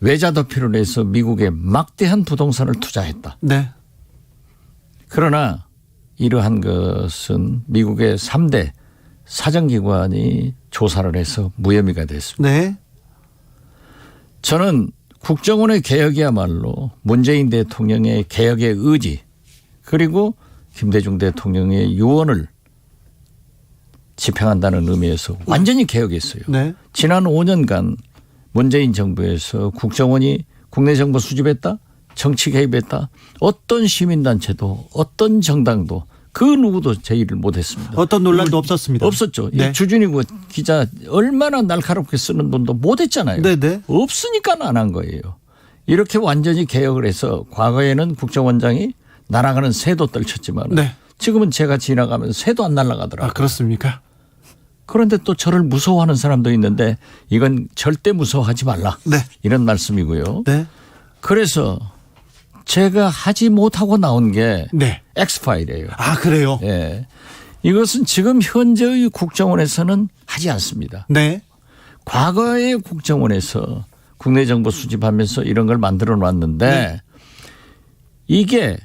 외자 도피를 해서 미국에 막대한 부동산을 투자했다. 네. 그러나 이러한 것은 미국의 3대 사정기관이 조사를 해서 무혐의가 됐습니다. 네. 저는 국정원의 개혁이야말로 문재인 대통령의 개혁의 의지 그리고 김대중 대통령의 유언을 집행한다는 의미에서 완전히 개혁했어요. 네. 지난 5년간 문재인 정부에서 국정원이 국내 정보 수집했다, 정치 개입했다, 어떤 시민단체도 어떤 정당도 그 누구도 제의를 못했습니다. 어떤 논란도 없었습니다. 없었죠. 네. 주준희 기자 얼마나 날카롭게 쓰는 분도 못했잖아요. 네네. 없으니까 안 한 거예요. 이렇게 완전히 개혁을 해서 과거에는 국정원장이 날아가는 새도 떨쳤지만 네. 지금은 제가 지나가면 새도 안 날아가더라고요. 아, 그렇습니까? 그런데 또 저를 무서워하는 사람도 있는데 이건 절대 무서워하지 말라. 네. 이런 말씀이고요. 네. 그래서 제가 하지 못하고 나온 게 네. X파일이에요. 아, 그래요? 예. 이것은 지금 현재의 국정원에서는 하지 않습니다. 네. 과거의 국정원에서 국내 정보 수집하면서 이런 걸 만들어 놨는데 네. 이게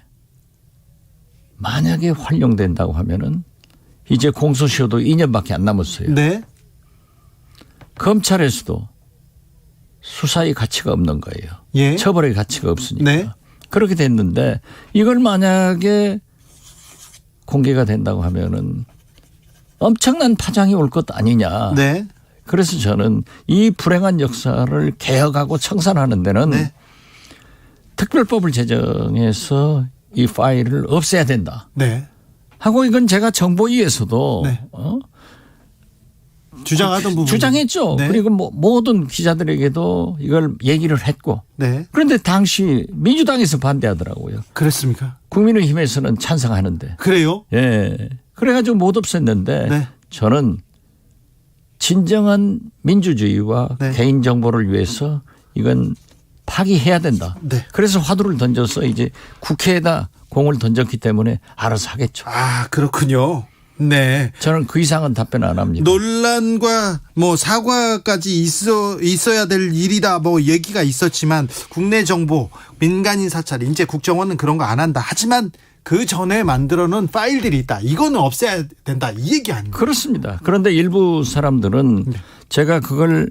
만약에 활용된다고 하면은 이제 공소시효도 2년밖에 안 남았어요. 네. 검찰에서도 수사의 가치가 없는 거예요. 예. 처벌의 가치가 없으니까. 네. 그렇게 됐는데 이걸 만약에 공개가 된다고 하면은 엄청난 파장이 올 것 아니냐. 네. 그래서 저는 이 불행한 역사를 개혁하고 청산하는 데는 네. 특별법을 제정해서 이 파일을 없애야 된다. 네. 하고 이건 제가 정보위에서도 네. 주장하던 부분 주장했죠. 네. 그리고 모든 기자들에게도 이걸 얘기를 했고. 네. 그런데 당시 민주당에서 반대하더라고요. 그랬습니까? 국민의힘에서는 찬성하는데. 그래요? 예. 그래가지고 못 없앴는데 네. 저는 진정한 민주주의와 네. 개인정보를 위해서 이건 파기해야 된다. 네. 그래서 화두를 던져서 이제 국회에다 공을 던졌기 때문에 알아서 하겠죠. 아, 그렇군요. 네. 저는 그 이상은 답변 안 합니다. 논란과 뭐 사과까지 있어야 될 일이다 뭐 얘기가 있었지만 국내 정보 민간인 사찰 이제 국정원은 그런 거 안 한다. 하지만 그 전에 만들어 놓은 파일들이 있다. 이거는 없애야 된다. 이 얘기 아닙니까? 그렇습니다. 그런데 일부 사람들은 제가 그걸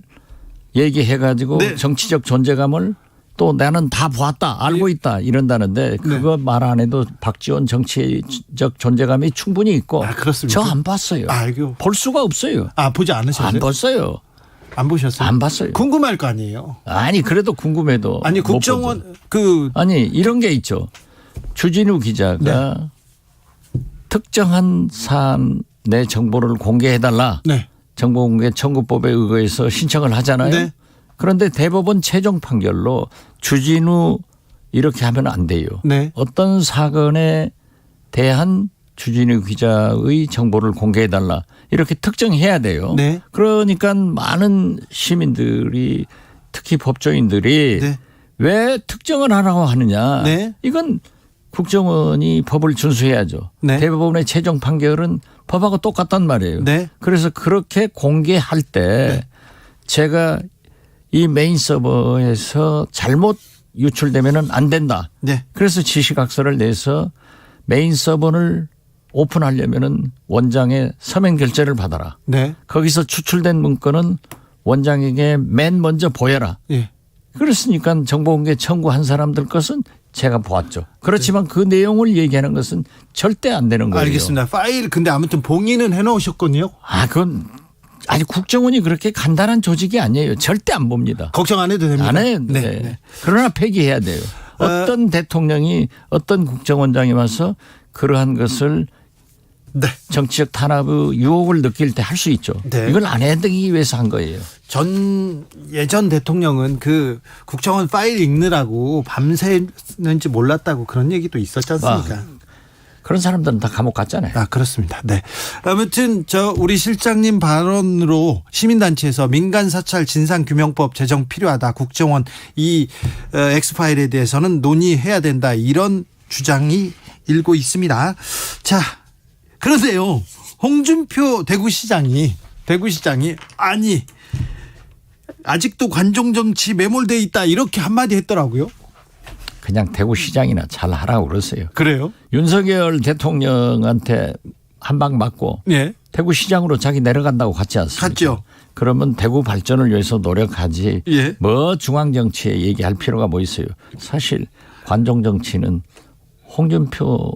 얘기해 가지고 네. 정치적 존재감을 또 나는 다 보았다 알고 있다 이런다는데 그거 말 안 해도 박지원 정치적 존재감이 충분히 있고 아, 그렇습니까? 저 안 봤어요. 아이고. 볼 수가 없어요. 아, 보지 않으셨어요? 안 봤어요. 안 보셨어요? 안 봤어요. 궁금할 거 아니에요. 아니 그래도 궁금해도 아니 못 보죠. 국정원 그 아니 이런 게 있죠. 주진우 기자가 특정한 사안의 정보를 공개해달라. 네. 정보공개 청구법에 의거해서 신청을 하잖아요. 네. 그런데 대법원 최종 판결로 주진우 이렇게 하면 안 돼요. 네. 어떤 사건에 대한 주진우 기자의 정보를 공개해달라 이렇게 특정해야 돼요. 네. 그러니까 많은 시민들이 특히 법조인들이 네. 왜 특정을 하라고 하느냐. 네. 이건 국정원이 법을 준수해야죠. 네. 대법원의 최종 판결은 법하고 똑같단 말이에요. 네. 그래서 그렇게 공개할 때 네. 제가 이 메인 서버에서 잘못 유출되면 안 된다. 네. 그래서 지시각서를 내서 메인 서버를 오픈하려면은 원장의 서명 결재를 받아라. 네. 거기서 추출된 문건은 원장에게 맨 먼저 보여라. 예. 그렇으니까 정보공개 청구한 사람들 것은 제가 보았죠. 그렇지만 그 내용을 얘기하는 것은 절대 안 되는 거예요. 알겠습니다. 파일 근데 아무튼 봉인은 해 놓으셨군요. 아, 그건 아니 국정원이 그렇게 간단한 조직이 아니에요. 절대 안 봅니다. 걱정 안 해도 됩니다. 안 해요. 네. 네. 그러나 폐기해야 돼요. 어떤 대통령이 어떤 국정원장이 와서 그러한 것을 네. 정치적 탄압의 유혹을 느낄 때 할 수 있죠. 네. 이걸 안 해드리기 위해서 한 거예요. 예전 대통령은 그 국정원 파일 읽느라고 밤새는지 몰랐다고 그런 얘기도 있었지 않습니까? 그런 사람들은 다 감옥 갔잖아요. 아, 그렇습니다. 네. 아무튼 우리 실장님 발언으로 시민단체에서 민간 사찰 진상규명법 제정 필요하다. 국정원 이 엑스파일에 대해서는 논의해야 된다. 이런 주장이 일고 있습니다. 자, 그런데요. 홍준표 대구시장이 아니 아직도 관종 정치 매몰돼 있다 이렇게 한마디 했더라고요. 그냥 대구시장이나 잘 하라고 그러세요. 그래요? 윤석열 대통령한테 한 방 맞고 예. 대구시장으로 자기 내려간다고 갔지 않습니까? 갔죠. 그러면 대구 발전을 위해서 노력하지. 예. 뭐 중앙정치에 얘기할 필요가 뭐 있어요. 사실 관종정치는 홍준표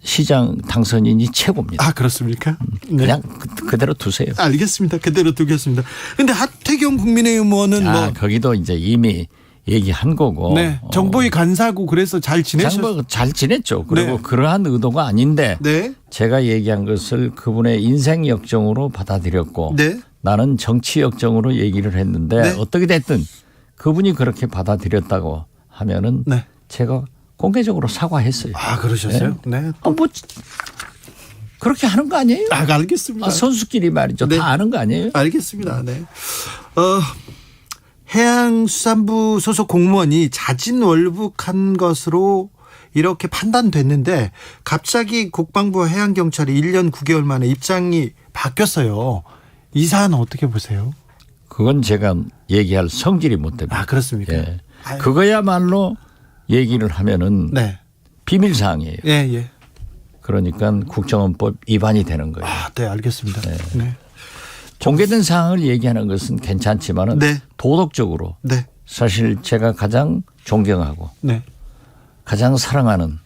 시장 당선인이 최고입니다. 아, 그렇습니까? 네. 그냥 그대로 두세요. 알겠습니다. 그대로 두겠습니다. 근데 하태경 국민의힘 의원은 거기도 이제 이미 얘기한 거고. 네. 정보위 간사고 그래서 잘 지내셨어요. 잘 지냈죠. 그리고 네. 그러한 의도가 아닌데 네. 제가 얘기한 것을 그분의 인생 역정으로 받아들였고 네. 나는 정치 역정으로 얘기를 했는데 네. 어떻게 됐든 그분이 그렇게 받아들였다고 하면은 네. 제가 공개적으로 사과했어요. 아, 그러셨어요? 네. 뭐 그렇게 하는 거 아니에요? 아, 알겠습니다. 선수끼리 말이죠. 네. 다 아는 거 아니에요? 알겠습니다. 네. 해양수산부 소속 공무원이 자진월북한 것으로 이렇게 판단됐는데 갑자기 국방부 해양경찰이 1년 9개월 만에 입장이 바뀌었어요. 이 사안 어떻게 보세요? 그건 제가 얘기할 성질이 못 됩니다. 아, 그렇습니까? 예. 그거야말로 얘기를 하면은 네. 비밀 사항이에요. 예, 예. 그러니까 국정원법 위반이 되는 거예요. 아, 네, 알겠습니다. 네. 네. 공개된 사항을 얘기하는 것은 괜찮지만은 네. 도덕적으로 네. 사실 제가 가장 존경하고 네. 가장 사랑하는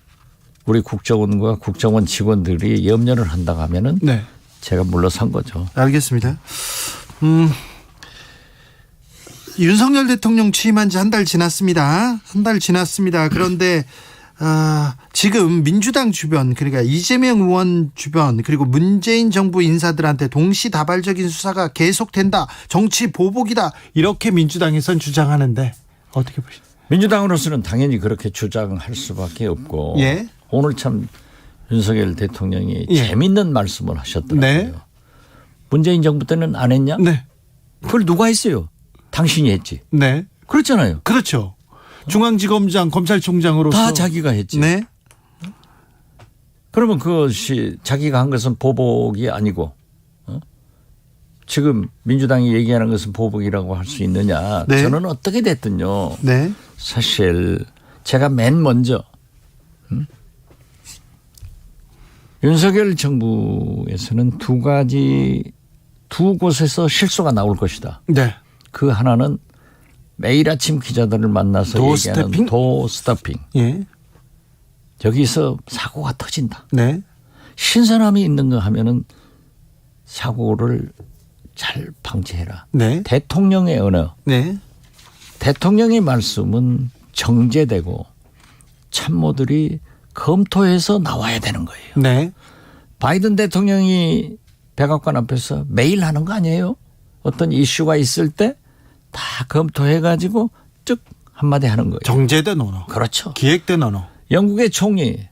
우리 국정원과 국정원 직원들이 염려를 한다고 하면은 네. 제가 물러선 거죠. 알겠습니다. 윤석열 대통령 취임한 지 한 달 지났습니다. 그런데 지금 민주당 주변 그러니까 이재명 의원 주변 그리고 문재인 정부 인사들한테 동시다발적인 수사가 계속된다. 정치 보복이다. 이렇게 민주당에선 주장하는데 어떻게 보십니까? 민주당으로서는 당연히 그렇게 주장할 수밖에 없고 예. 오늘 참 윤석열 대통령이 예. 재밌는 말씀을 하셨더라고요. 네. 문재인 정부 때는 안 했냐? 네. 그걸 누가 했어요? 당신이 했지. 네. 그렇잖아요. 그렇죠. 중앙지검장 검찰총장으로서 다 자기가 했지. 네. 그러면 그것이 자기가 한 것은 보복이 아니고 지금 민주당이 얘기하는 것은 보복이라고 할 수 있느냐. 네. 저는 어떻게 됐든요. 네. 사실 제가 맨 먼저 윤석열 정부에서는 두 곳에서 실수가 나올 것이다. 네. 그 하나는 매일 아침 기자들을 만나서 얘기하는 도스태핑. 예. 여기서 사고가 터진다. 네. 신선함이 있는 거 하면은 사고를 잘 방지해라. 네. 대통령의 언어. 네. 대통령의 말씀은 정제되고 참모들이 검토해서 나와야 되는 거예요. 네. 바이든 대통령이 백악관 앞에서 매일 하는 거 아니에요? 어떤 이슈가 있을 때 다 검토해가지고 쭉 한마디 하는 거예요. 정제된 언어. 그렇죠. 기획된 언어. 영국의 총리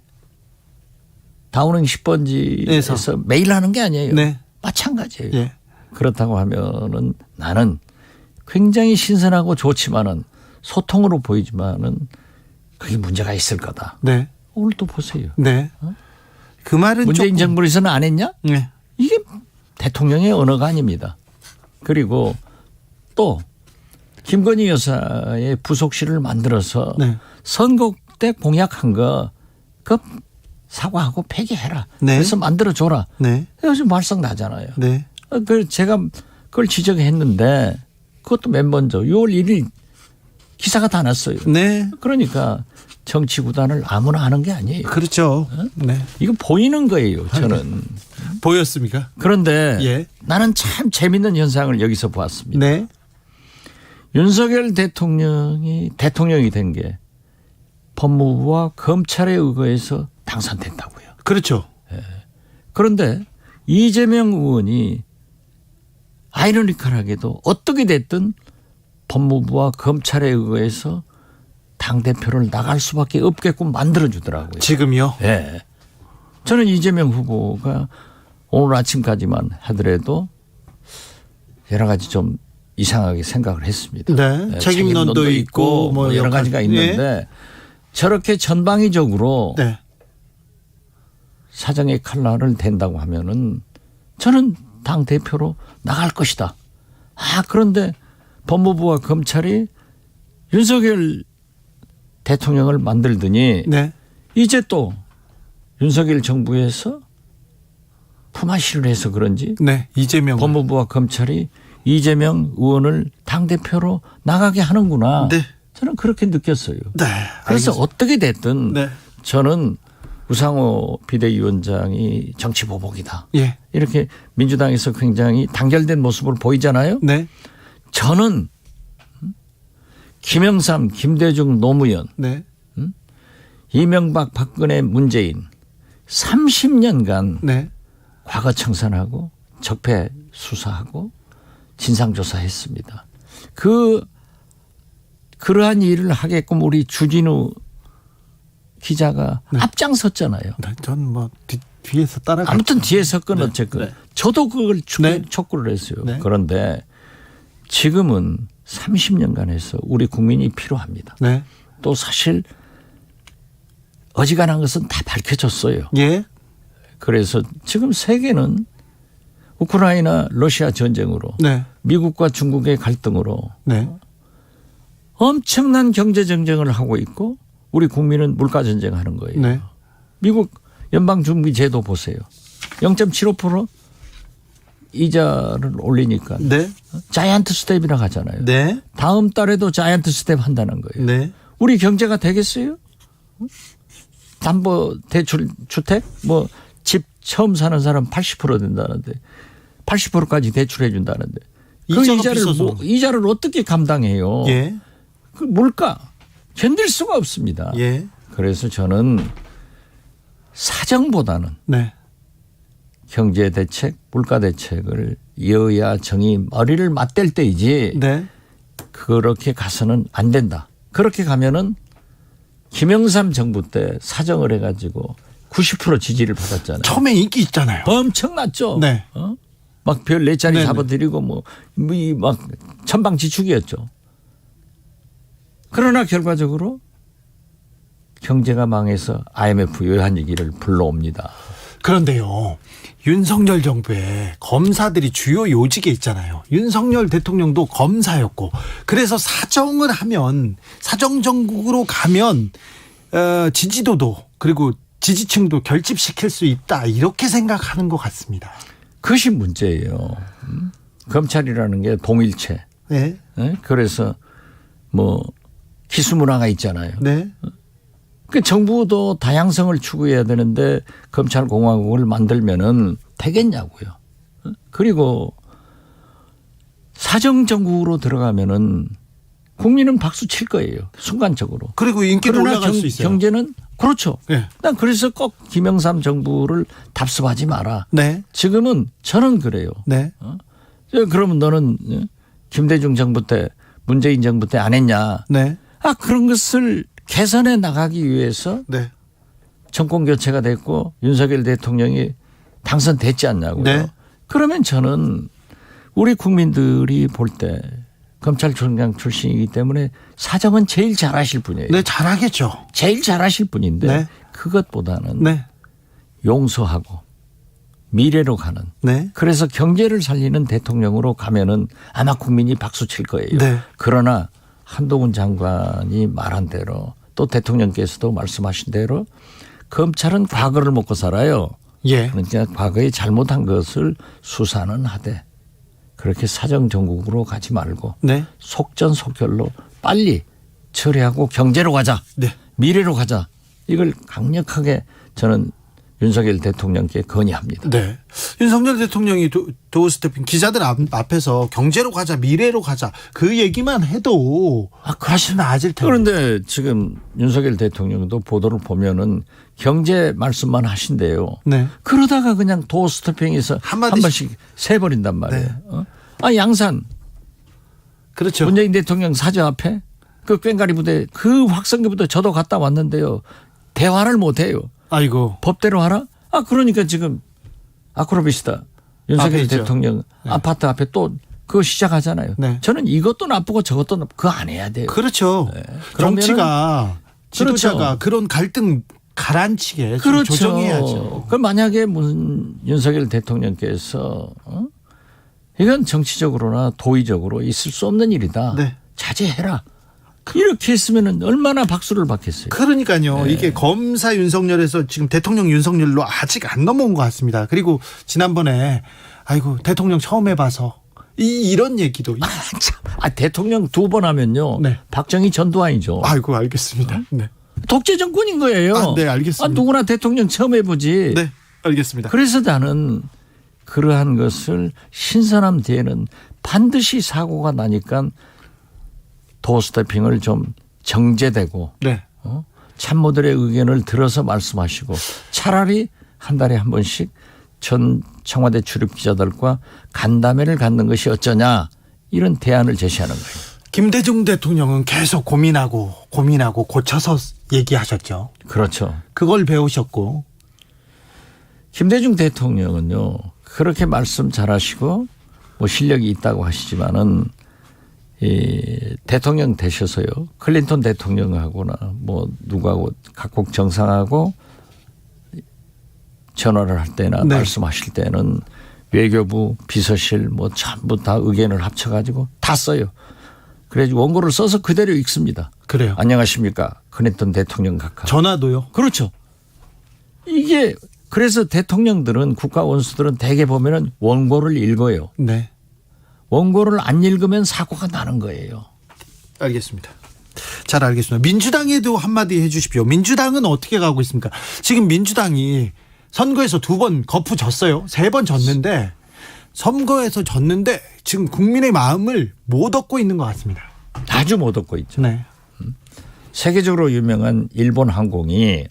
다우닝 10번지에서 매일 하는 게 아니에요. 네. 마찬가지예요. 예. 그렇다고 하면은 나는 굉장히 신선하고 좋지만은 소통으로 보이지만은 그게 문제가 있을 거다. 네. 오늘 또 보세요. 네. 그 말은 문재인 정부에서는 안 했냐? 네. 이게 대통령의 언어가 아닙니다. 그리고 또 김건희 여사의 부속실을 만들어서 네. 선거 때 공약한 거 그 사과하고 폐기해라. 네. 그래서 만들어줘라. 네. 요즘 말썽 나잖아요. 네. 그 제가 그걸 지적했는데 그것도 맨 먼저 6월 1일 기사가 다 났어요. 네. 그러니까 정치 구단을 아무나 하는 게 아니에요. 그렇죠. 네. 이거 보이는 거예요. 저는. 보였습니까? 그런데 예. 나는 참 재밌는 현상을 여기서 보았습니다. 네. 윤석열 대통령이 된 게 법무부와 검찰에 의거해서 당선됐다고요. 그렇죠. 그런데 이재명 의원이 아이러니컬하게도 어떻게 됐든 법무부와 검찰에 의거해서 당대표를 나갈 수밖에 없게끔 만들어주더라고요. 지금요? 네. 저는 이재명 후보가 오늘 아침까지만 하더라도 여러 가지 좀 이상하게 생각을 했습니다. 네. 책임론도 있고 뭐 여러 가지가 있는데 저렇게 전방위적으로 네. 사정의 칼날을 댄다고 하면은 저는 당 대표로 나갈 것이다. 그런데 법무부와 검찰이 윤석열 대통령을 만들더니 네. 이제 또 윤석열 정부에서 품앗이를 해서 그런지 네. 이재명 법무부와 검찰이 이재명 의원을 당대표로 나가게 하는구나. 네. 저는 그렇게 느꼈어요. 네. 그래서 알겠습니다. 어떻게 됐든 네. 저는 우상호 비대위원장이 정치보복이다. 예. 이렇게 민주당에서 굉장히 단결된 모습을 보이잖아요. 네. 저는 김영삼, 김대중, 노무현, 네. 이명박, 박근혜, 문재인 30년간 네. 과거 청산하고 적폐 수사하고 진상조사했습니다. 그러한 일을 하게끔 우리 주진우 기자가 네. 앞장섰잖아요. 네. 전 뭐 뒤에서 따라가. 아무튼 뒤에서 건 어쨌건 네. 저도 그걸 네. 촉구를 했어요. 네. 그런데 지금은 30년간 해서 우리 국민이 필요합니다. 네. 또 사실 어지간한 것은 다 밝혀졌어요. 예. 그래서 지금 세계는 우크라이나 러시아 전쟁으로 네. 미국과 중국의 갈등으로 네. 엄청난 경제 전쟁을 하고 있고 우리 국민은 물가 전쟁하는 거예요. 네. 미국 연방준비제도 보세요. 0.75% 이자를 올리니까 네. 자이언트 스텝이라고 하잖아요. 네. 다음 달에도 자이언트 스텝 한다는 거예요. 네. 우리 경제가 되겠어요? 담보 대출 주택 뭐 집 처음 사는 사람 80% 된다는데 80%까지 대출해 준다는데 그 이자를 어떻게 감당해요? 예. 그 물가 견딜 수가 없습니다. 예. 그래서 저는 사정보다는 네. 경제 대책, 물가 대책을 여야 정의 머리를 맞댈 때이지 네. 그렇게 가서는 안 된다. 그렇게 가면은 김영삼 정부 때 사정을 해가지고 90% 지지를 받았잖아요. 처음에 인기 있잖아요. 엄청났죠. 네. 막 별 4자리 네네. 잡아드리고 막 천방지축이었죠. 그러나 결과적으로 경제가 망해서 IMF 요한위기를 불러옵니다. 그런데요. 윤석열 정부에 검사들이 주요 요직에 있잖아요. 윤석열 대통령도 검사였고 그래서 사정을 하면 사정정국으로 가면 지지도도 그리고 지지층도 결집시킬 수 있다 이렇게 생각하는 것 같습니다. 그것이 문제예요. 검찰이라는 게 동일체. 네. 네? 그래서 뭐 기수 문화가 있잖아요. 네. 그 정부도 다양성을 추구해야 되는데 검찰공화국을 만들면은 되겠냐고요. 그리고 사정정국으로 들어가면은 국민은 박수 칠 거예요. 순간적으로. 그리고 인기도 올라갈 수 있어요. 경제는 그렇죠. 네. 난 그래서 꼭 김영삼 정부를 답습하지 마라. 네. 지금은 저는 그래요. 네. 그러면 너는 김대중 정부 때 문재인 정부 때 안 했냐. 네. 그런 것을 개선해 나가기 위해서 네. 정권 교체가 됐고 윤석열 대통령이 당선됐지 않냐고요. 네. 그러면 저는 우리 국민들이 볼 때 검찰총장 출신이기 때문에 사정은 제일 잘하실 분이에요. 네, 잘하겠죠. 제일 잘하실 분인데 네. 그것보다는 네. 용서하고 미래로 가는. 네. 그래서 경제를 살리는 대통령으로 가면은 아마 국민이 박수 칠 거예요. 네. 그러나 한동훈 장관이 말한 대로 또 대통령께서도 말씀하신 대로 검찰은 과거를 먹고 살아요. 예. 그러니까 과거에 잘못한 것을 수사는 하되 그렇게 사정정국으로 가지 말고 네. 속전속결로 빨리 처리하고 경제로 가자. 네. 미래로 가자. 이걸 강력하게 저는 윤석열 대통령께 건의합니다. 네. 윤석열 대통령이 도어스태핑 기자들 앞에서 경제로 가자, 미래로 가자 그 얘기만 해도 훨씬 나아질 텐데. 그런데 지금 윤석열 대통령도 보도를 보면은 경제 말씀만 하신대요. 네. 그러다가 그냥 도어스태핑에서 한 번씩 세버린단 말이에요. 네. 양산. 그렇죠. 문재인 대통령 사저 앞에 그 꽹가리 부대 그 확성기 부대 저도 갔다 왔는데요. 대화를 못 해요. 아이고. 법대로 하라? 그러니까 지금 아크로비스타 윤석열 대통령 네. 아파트 앞에 또 그거 시작하잖아요. 네. 저는 이것도 나쁘고 저것도 나쁘고 그거 안 해야 돼요. 그렇죠. 네. 정치가 지도자가 그렇죠. 그런 갈등 가라앉히게 그렇죠. 조정해야죠. 그 만약에 윤석열 대통령께서 이건 정치적으로나 도의적으로 있을 수 없는 일이다. 네. 자제해라. 이렇게 했으면 얼마나 박수를 받겠어요. 그러니까요. 네. 이게 검사 윤석열에서 지금 대통령 윤석열로 아직 안 넘어온 것 같습니다. 그리고 지난번에 아이고 대통령 처음 해봐서 이런 얘기도. 대통령 2번 하면요. 네. 박정희 전두환이죠. 아이고 알겠습니다. 네. 독재 정권인 거예요. 네 알겠습니다. 누구나 대통령 처음 해보지. 네 알겠습니다. 그래서 나는 그러한 것을 신선함 뒤에는 반드시 사고가 나니까 도어스태핑을 좀 정제되고 네. 참모들의 의견을 들어서 말씀하시고 차라리 한 달에 한 번씩 전 청와대 출입 기자들과 간담회를 갖는 것이 어쩌냐 이런 대안을 제시하는 거예요. 김대중 대통령은 계속 고민하고 고쳐서 얘기하셨죠. 그렇죠. 그걸 배우셨고. 김대중 대통령은요. 그렇게 말씀 잘하시고 뭐 실력이 있다고 하시지만은 대통령 되셔서요. 클린턴 대통령하고나 뭐 누구하고 각국 정상하고 전화를 할 때나 네. 말씀하실 때는 외교부 비서실 뭐 전부 다 의견을 합쳐가지고 다 써요. 그래가지고 원고를 써서 그대로 읽습니다. 그래요. 안녕하십니까. 클린턴 대통령 각하. 전화도요. 그렇죠. 이게 그래서 대통령들은 국가 원수들은 대개 보면은 원고를 읽어요. 네. 원고를 안 읽으면 사고가 나는 거예요. 알겠습니다. 잘 알겠습니다. 민주당에도 한마디 해 주십시오. 민주당은 어떻게 가고 있습니까? 지금 민주당이 선거에서 2번 거푸 졌어요. 3번 졌는데 선거에서 졌는데 지금 국민의 마음을 못 얻고 있는 것 같습니다. 아주 못 얻고 있죠. 네. 세계적으로 유명한 일본 항공이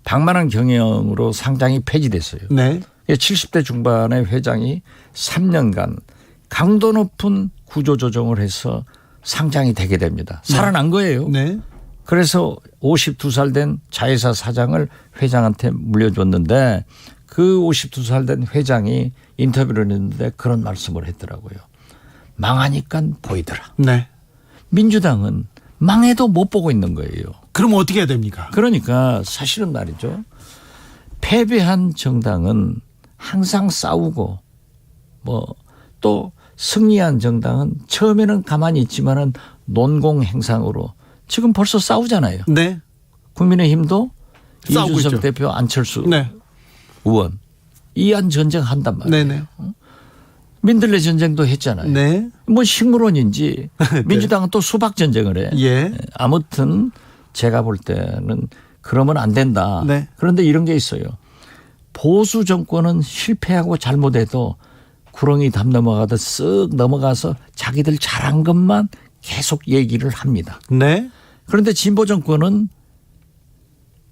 방만한 경영으로 상장이 폐지됐어요. 네. 70대 중반의 회장이 3년간 강도 높은 구조조정을 해서 상장이 되게 됩니다. 살아난 거예요. 네. 그래서 52살 된 자회사 사장을 회장한테 물려줬는데 그 52살 된 회장이 인터뷰를 했는데 그런 말씀을 했더라고요. 망하니까 보이더라. 네. 민주당은 망해도 못 보고 있는 거예요. 그럼 어떻게 해야 됩니까? 그러니까 사실은 말이죠. 패배한 정당은 항상 싸우고 또 승리한 정당은 처음에는 가만히 있지만은 논공행상으로 지금 벌써 싸우잖아요. 네. 국민의힘도 싸우고 이준석 있죠. 대표 안철수 네. 의원 이안 전쟁 한단 말이에요. 네네. 민들레 전쟁도 했잖아요. 네. 뭐 식물원인지 민주당은 또 수박 전쟁을 해. 예. 아무튼 제가 볼 때는 그러면 안 된다. 네. 그런데 이런 게 있어요. 보수 정권은 실패하고 잘못해도 구렁이 담 넘어가듯 쓱 넘어가서 자기들 잘한 것만 계속 얘기를 합니다. 네. 그런데 진보 정권은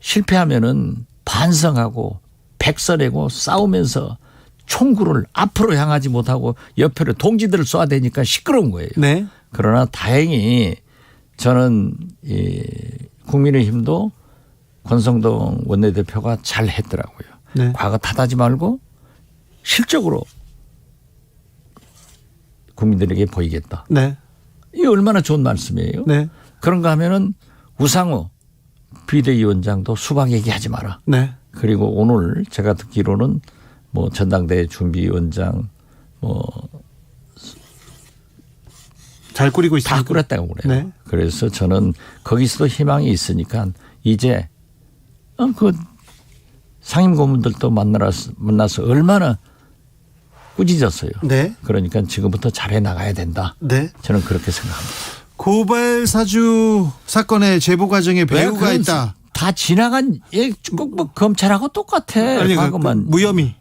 실패하면은 반성하고 백서내고 싸우면서 총구를 앞으로 향하지 못하고 옆으로 동지들을 쏴야 되니까 시끄러운 거예요. 네. 그러나 다행히 저는 국민의힘도 권성동 원내대표가 잘 했더라고요. 네. 과거 탓하지 말고 실적으로 국민들에게 보이겠다. 네. 이게 얼마나 좋은 말씀이에요. 네. 그런가 하면은 우상호 비대위원장도 수박 얘기하지 마라. 네. 그리고 오늘 제가 듣기로는 뭐 전당대회 준비위원장 잘 꾸리고 있습니다. 다 꾸렸다고 그래요. 네. 그래서 저는 거기서도 희망이 있으니까 이제 그 상임 고문들도 만나서 얼마나 꾸짖었어요. 네. 그러니까 지금부터 잘해 나가야 된다. 네. 저는 그렇게 생각합니다. 고발 사주 사건의 제보 과정에 배우가 있다. 다 지나간 뭐 검찰하고 똑같아. 아니, 과거만 무혐의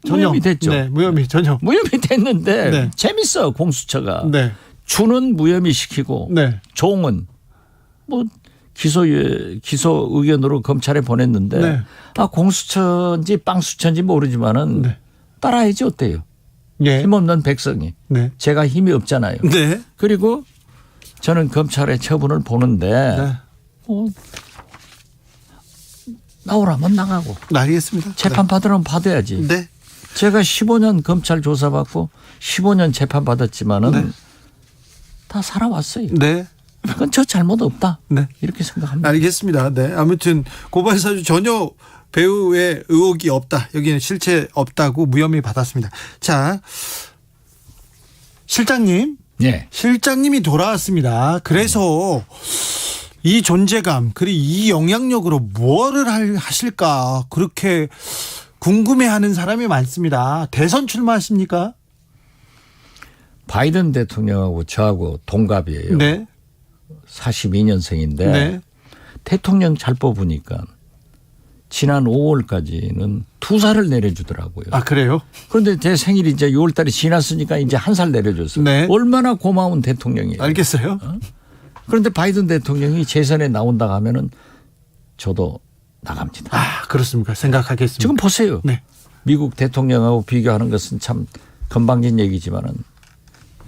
전혀. 무혐의 됐죠. 네, 무혐의 전혀. 무혐의 됐는데 네. 재밌어 공수처가. 네. 주는 무혐의 시키고 네. 종은 뭐 기소 의견으로 검찰에 보냈는데 네. 공수처인지 빵수처인지 모르지만은 네. 따라야지 어때요? 예. 힘없는 백성이. 네. 제가 힘이 없잖아요. 네. 그리고 저는 검찰의 처분을 보는데 네. 나오라면 나가고 알겠습니다. 재판 받으라면 받아야지. 네. 제가 15년 검찰 조사받고 15년 재판 받았지만은 네. 다 살아왔어요. 네. 그건 저 잘못 없다. 네. 이렇게 생각합니다. 알겠습니다. 네. 아무튼 고발 사주 전혀 배우의 의혹이 없다. 여기는 실체 없다고 무혐의 받았습니다. 자, 실장님. 네. 실장님이 돌아왔습니다. 그래서 이 존재감 그리고 이 영향력으로 뭐를 하실까 그렇게 궁금해하는 사람이 많습니다. 대선 출마하십니까? 바이든 대통령하고 저하고 동갑이에요. 네. 42년생인데 네. 대통령 잘 뽑으니까 지난 5월까지는 2살을 내려주더라고요. 아, 그래요? 그런데 제 생일이 이제 6월 달에 지났으니까 이제 1살 내려줬어요. 네. 얼마나 고마운 대통령이에요. 알겠어요. 그런데 바이든 대통령이 재선에 나온다고 하면은 저도 나갑니다. 아, 그렇습니까? 생각하겠습니다. 지금 보세요. 네. 미국 대통령하고 비교하는 것은 참 건방진 얘기지만은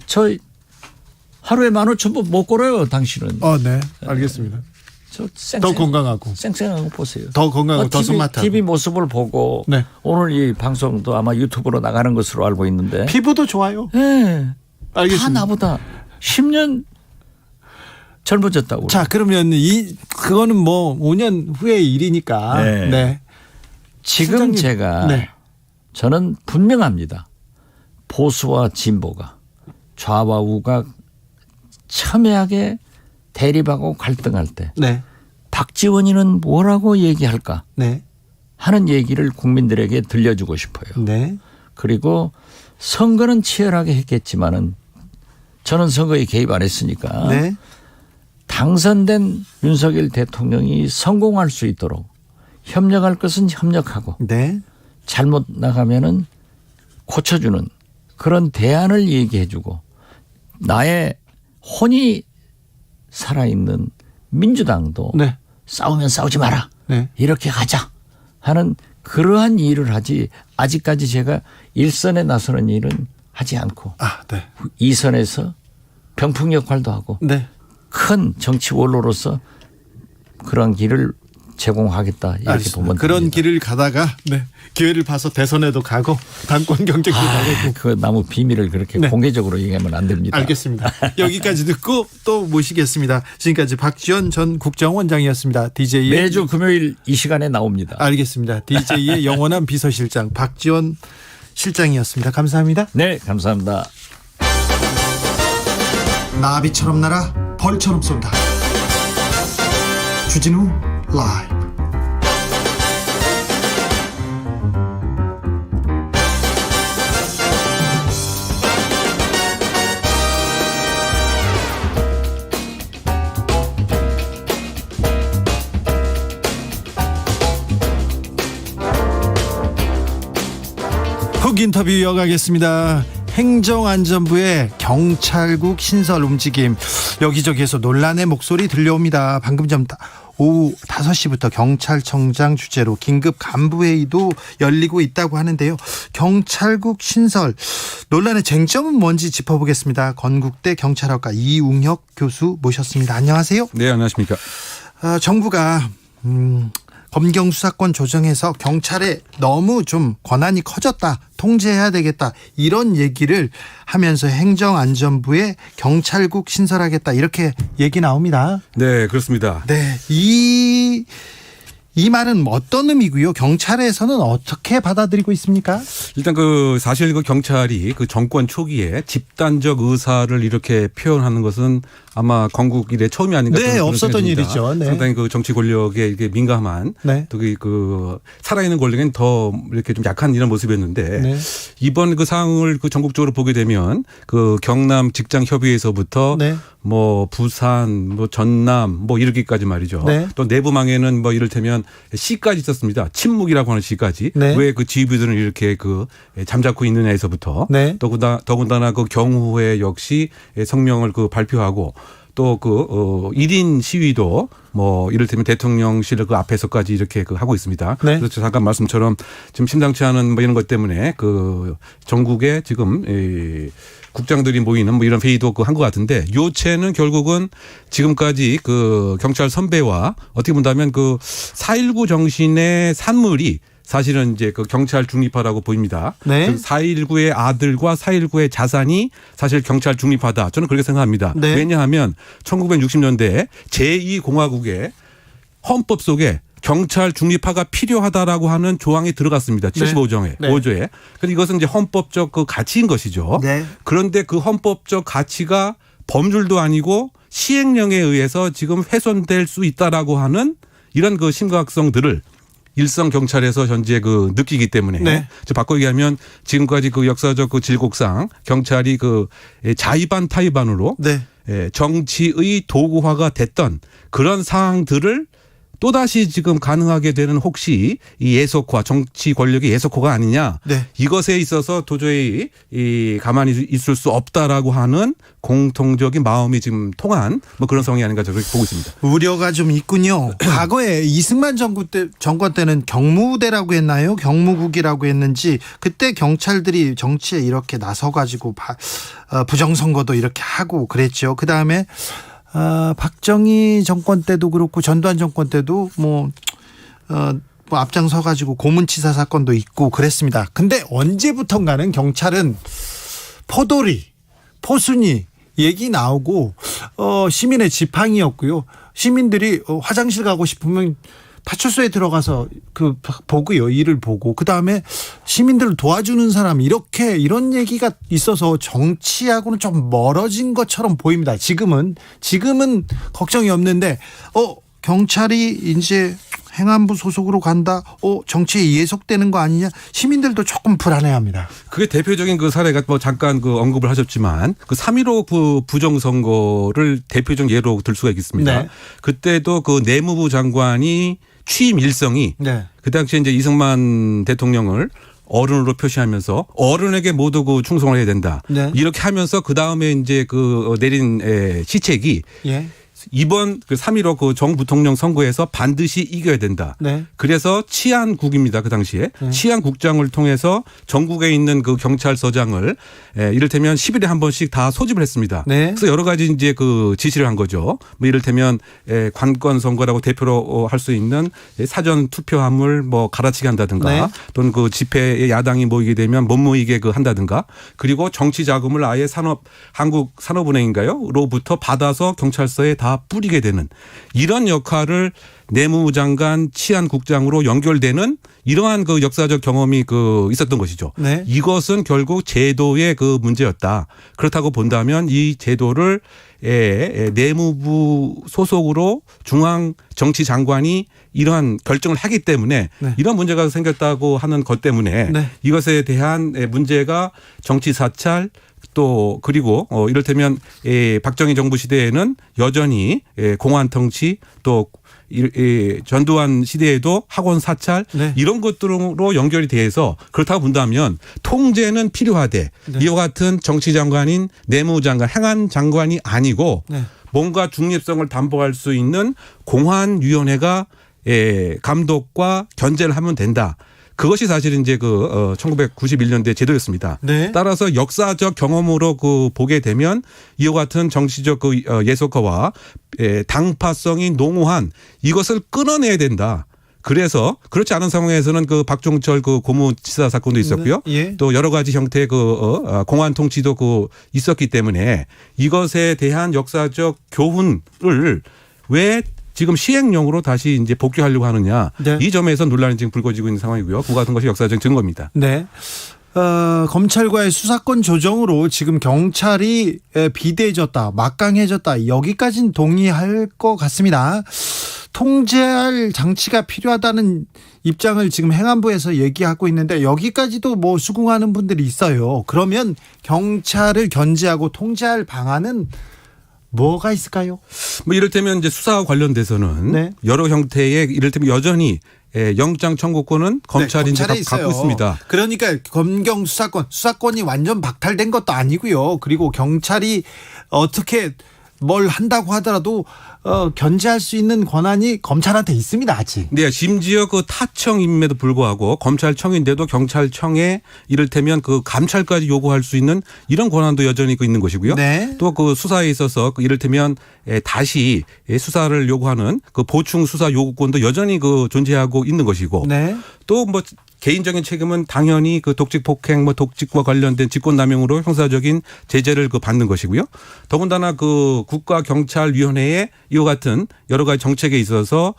저 하루에 15,000보 못 걸어요, 당신은. 네. 알겠습니다. 더 건강하고. 쌩쌩하고 보세요. 더 건강하고 더 스마트하고. TV 모습을 보고 네. 오늘 이 방송도 아마 유튜브로 나가는 것으로 알고 있는데. 피부도 좋아요. 네. 알겠습니다. 다 나보다 10년 젊어졌다고. 자, 그러면 그거는 뭐 5년 후의 일이니까. 네. 네. 지금 실장님. 제가 네. 저는 분명합니다. 보수와 진보가 좌와 우가 첨예하게 대립하고 갈등할 때 네. 박지원이는 뭐라고 얘기할까 네. 하는 얘기를 국민들에게 들려주고 싶어요. 네. 그리고 선거는 치열하게 했겠지만은 저는 선거에 개입 안 했으니까 네. 당선된 윤석열 대통령이 성공할 수 있도록 협력할 것은 협력하고 네. 잘못 나가면은 고쳐주는 그런 대안을 얘기해주고 나의 혼이 살아있는 민주당도 네. 싸우면 싸우지 마라. 네. 이렇게 하자 하는 그러한 일을 하지 아직까지 제가 일선에 나서는 일은 하지 않고 네. 2선에서 병풍 역할도 하고 네. 큰 정치 원로로서 그런 길을 제공하겠다 이렇게 알겠습니다. 보면 그런 됩니다. 길을 가다가 기회를 봐서 대선에도 가고 당권 경쟁도 가고. 그 나무 비밀을 그렇게 네. 공개적으로 얘기하면 안 됩니다. 알겠습니다. 여기까지 듣고 또 모시겠습니다. 지금까지 박지원 전 국정원장이었습니다. DJ의 매주 금요일 이 시간에 나옵니다. 알겠습니다. DJ의 영원한 비서실장 박지원 실장이었습니다. 감사합니다. 네, 감사합니다. 나비처럼 날아 벌처럼 쏜다. 주진우 라이브. 훅 인터뷰 이어가겠습니다. 행정안전부의 경찰국 신설 움직임 여기저기에서 논란의 목소리 들려옵니다. 방금 전 오후 5시부터 경찰청장 주재로 긴급 간부회의도 열리고 있다고 하는데요. 경찰국 신설 논란의 쟁점은 뭔지 짚어보겠습니다. 건국대 경찰학과 이웅혁 교수 모셨습니다. 안녕하세요. 네, 안녕하십니까. 정부가 검경 수사권 조정해서 경찰에 너무 좀 권한이 커졌다, 통제해야 되겠다 이런 얘기를 하면서 행정안전부에 경찰국 신설하겠다 이렇게 얘기 나옵니다. 네, 그렇습니다. 네, 이 말은 어떤 의미고요? 경찰에서는 어떻게 받아들이고 있습니까? 일단 사실 경찰이 정권 초기에 집단적 의사를 이렇게 표현하는 것은 아마 건국 이래 처음이 아닌가. 네, 없었던 일이죠. 네. 상당히 그 정치 권력에 이게 민감한 네. 또 그 살아있는 권력엔 더 이렇게 좀 약한 이런 모습이었는데 네. 이번 그 상황을 그 전국적으로 보게 되면 그 경남 직장협의회에서부터 네. 뭐 부산, 뭐 전남, 뭐 이렇게까지 말이죠. 네. 또 내부망에는 뭐 이를테면 시까지 있었습니다. 침묵이라고 하는 시까지. 네. 왜 그 지휘부들은 이렇게 그 잠자코 있느냐에서부터. 네. 더군다나 그 경호회 역시 성명을 그 발표하고 또 그 1인 시위도 뭐 이를테면 대통령실 그 앞에서까지 이렇게 그 하고 있습니다. 네. 그래서 잠깐 말씀처럼 지금 심상치 않은 뭐 이런 것 때문에 그 전국에 지금 국장들이 모이는 뭐 이런 회의도 그 한 것 같은데 요체는 결국은 지금까지 그 경찰 선배와 어떻게 본다면 그 4.19 정신의 산물이 사실은 이제 그 경찰 중립화라고 보입니다. 네. 4.19의 아들과 4.19의 자산이 사실 경찰 중립화다. 저는 그렇게 생각합니다. 네. 왜냐하면 1960년대에 제2공화국의 헌법 속에 경찰 중립화가 필요하다라고 하는 조항이 들어갔습니다. 75조에. 네. 5조에. 그런데 이것은 이제 헌법적 그 가치인 것이죠. 네. 그런데 그 헌법적 가치가 범줄도 아니고 시행령에 의해서 지금 훼손될 수 있다라고 하는 이런 그 심각성들을 일선 경찰에서 현재 그 느끼기 때문에 네. 바꿔 얘기하면 지금까지 그 역사적 그 질곡상 경찰이 그 자의반 타의반으로 네. 정치의 도구화가 됐던 그런 상황들을 또다시 지금 가능하게 되는 혹시 이 예속화, 정치 권력의 예속화가 아니냐. 네. 이것에 있어서 도저히 이 가만히 있을 수 없다라고 하는 공통적인 마음이 지금 통한 뭐 그런 상황이 아닌가 저렇게 보고 있습니다. 우려가 좀 있군요. 과거에 이승만 정권 때는 경무대라고 했나요? 경무국이라고 했는지 그때 경찰들이 정치에 이렇게 나서가지고 부정선거도 이렇게 하고 그랬죠. 그다음에 박정희 정권 때도 그렇고 전두환 정권 때도 뭐 앞장서 가지고 고문치사 사건도 있고 그랬습니다. 근데 언제부턴가는 경찰은 포도리, 포순이 얘기 나오고 시민의 지팡이였고요. 시민들이 화장실 가고 싶으면 파출소에 들어가서 그 보고요. 일을 보고 그다음에 시민들을 도와주는 사람 이런 얘기가 있어서 정치하고는 좀 멀어진 것처럼 보입니다. 지금은 걱정이 없는데 경찰이 이제 행안부 소속으로 간다. 정치에 예속되는 거 아니냐? 시민들도 조금 불안해합니다. 그게 대표적인 그 사례가 뭐 잠깐 그 언급을 하셨지만 그 3.15 그 부정선거를 대표적 예로 들 수가 있겠습니다. 네. 그때도 그 내무부 장관이 취임 일성이 네. 그 당시에 이제 이승만 대통령을 어른으로 표시하면서 어른에게 모두 그 충성을 해야 된다. 네. 이렇게 하면서 그 다음에 이제 그 내린 시책이 예. 이번 그 3.15 그 정부통령 선거에서 반드시 이겨야 된다. 네. 그래서 치안국입니다. 그 당시에. 네. 치안국장을 통해서 전국에 있는 그 경찰서장을 이를테면 10일에 한 번씩 다 소집을 했습니다. 네. 그래서 여러 가지 이제 그 지시를 한 거죠. 뭐 이를테면 관건 선거라고 대표로 할 수 있는 사전 투표함을 뭐 갈아치기 한다든가 네. 또는 그 집회에 야당이 모이게 되면 못 모이게 그 한다든가 그리고 정치 자금을 아예 한국산업은행인가요? 로부터 받아서 경찰서에 다 뿌리게 되는 이런 역할을 내무부 장관 치안국장으로 연결되는 이러한 그 역사적 경험이 그 있었던 것이죠. 네. 이것은 결국 제도의 그 문제였다. 그렇다고 본다면 이 제도를 내무부 소속으로 중앙 정치 장관이 이러한 결정을 하기 때문에 네. 이런 문제가 생겼다고 하는 것 때문에 네. 이것에 대한 문제가 정치 사찰 또 그리고 이를테면 박정희 정부 시대에는 여전히 공안 통치 또 전두환 시대에도 학원 사찰 네. 이런 것들로 연결이 돼서 그렇다고 본다면 통제는 필요하되 네. 이와 같은 정치장관인 내무장관 행안장관이 아니고 네. 뭔가 중립성을 담보할 수 있는 공안위원회가 감독과 견제를 하면 된다. 그것이 사실은 이제 그 1991년대 제도였습니다. 네. 따라서 역사적 경험으로 그 보게 되면 이와 같은 정치적 그 예속화와 당파성이 농후한 이것을 끊어내야 된다. 그래서 그렇지 않은 상황에서는 그 박종철 그 고무치사 사건도 있었고요. 네. 예. 또 여러 가지 형태의 그 공안 통치도 그 있었기 때문에 이것에 대한 역사적 교훈을 왜 지금 시행령으로 다시 이제 복귀하려고 하느냐. 네. 이 점에서 논란이 지금 불거지고 있는 상황이고요. 그 같은 것이 역사적 증거입니다. 네. 검찰과의 수사권 조정으로 지금 경찰이 비대해졌다, 막강해졌다, 여기까지는 동의할 것 같습니다. 통제할 장치가 필요하다는 입장을 지금 행안부에서 얘기하고 있는데 여기까지도 뭐 수긍하는 분들이 있어요. 그러면 경찰을 견제하고 통제할 방안은 뭐가 있을까요? 뭐 이를테면 이제 수사와 관련돼서는 네. 여러 형태의 이를테면 여전히 영장 청구권은 검찰이 이제 갖고 있습니다. 그러니까 검경 수사권이 완전 박탈된 것도 아니고요. 그리고 경찰이 어떻게 뭘 한다고 하더라도 견제할 수 있는 권한이 검찰한테 있습니다, 아직. 네, 심지어 그 타청임에도 불구하고 검찰청인데도 경찰청에 이를테면 그 감찰까지 요구할 수 있는 이런 권한도 여전히 있는 것이고요. 네. 또 그 수사에 있어서 그 이를테면 다시 수사를 요구하는 그 보충 수사 요구권도 여전히 그 존재하고 있는 것이고. 네. 또 뭐 개인적인 책임은 당연히 그 독직 폭행, 뭐 독직과 관련된 직권남용으로 형사적인 제재를 그 받는 것이고요. 더군다나 그 국가경찰위원회에 이와 같은 여러 가지 정책에 있어서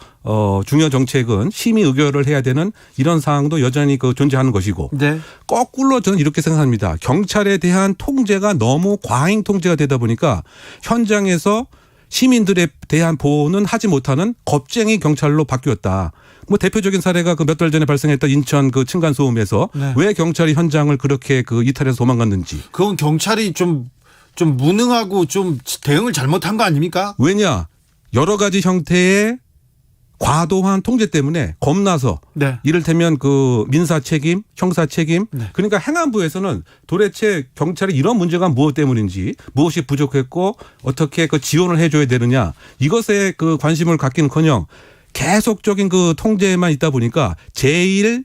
중요 정책은 심의 의결을 해야 되는 이런 사항도 여전히 그 존재하는 것이고. 네. 거꾸로 저는 이렇게 생각합니다. 경찰에 대한 통제가 너무 과잉 통제가 되다 보니까 현장에서 시민들에 대한 보호는 하지 못하는 겁쟁이 경찰로 바뀌었다. 뭐 대표적인 사례가 그 몇 달 전에 발생했던 인천 그 층간 소음에서 네. 왜 경찰이 현장을 그렇게 그 이탈해서 도망갔는지. 그건 경찰이 좀 무능하고 좀 대응을 잘못한 거 아닙니까? 왜냐? 여러 가지 형태의 과도한 통제 때문에 겁나서 네. 이를테면 그 민사 책임, 형사 책임. 네. 그러니까 행안부에서는 도대체 경찰이 이런 문제가 무엇 때문인지, 무엇이 부족했고 어떻게 그 지원을 해줘야 되느냐, 이것에 그 관심을 갖기는커녕 계속적인 그 통제만 있다 보니까 제일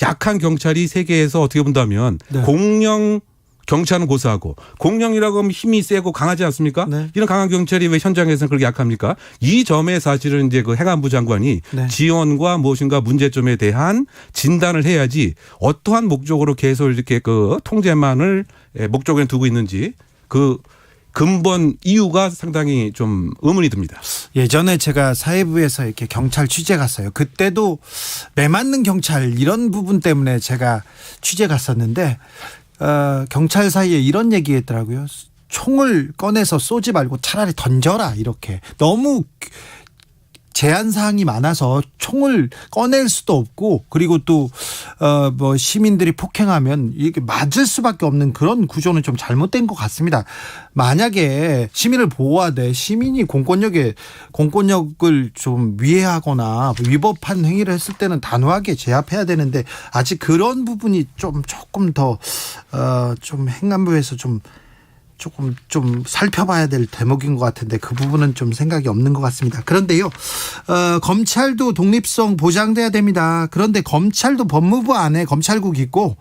약한 경찰이 세계에서 어떻게 본다면 네. 공영 경찰은 고사하고 공영이라고 하면 힘이 세고 강하지 않습니까? 네. 이런 강한 경찰이 왜 현장에서는 그렇게 약합니까? 이 점에 사실은 이제 그 행안부 장관이 네. 지원과 무엇인가 문제점에 대한 진단을 해야지 어떠한 목적으로 계속 이렇게 그 통제만을 목적에 두고 있는지 그 근본 이유가 상당히 좀 의문이 듭니다. 예전에 제가 사회부에서 이렇게 경찰 취재 갔어요. 그때도 매맞는 경찰 이런 부분 때문에 제가 취재 갔었는데 경찰 사이에 이런 얘기했더라고요. 총을 꺼내서 쏘지 말고 차라리 던져라, 이렇게. 너무 제한 사항이 많아서 총을 꺼낼 수도 없고, 그리고 또 뭐 시민들이 폭행하면 이게 맞을 수밖에 없는 그런 구조는 좀 잘못된 것 같습니다. 만약에 시민을 보호하되 시민이 공권력을 좀 위해하거나 위법한 행위를 했을 때는 단호하게 제압해야 되는데 아직 그런 부분이 조금 더 좀 행안부에서 조금 살펴봐야 될 대목인 것 같은데 그 부분은 좀 생각이 없는 것 같습니다. 그런데요, 검찰도 독립성 보장돼야 됩니다. 그런데 검찰도 법무부 안에 검찰국 있고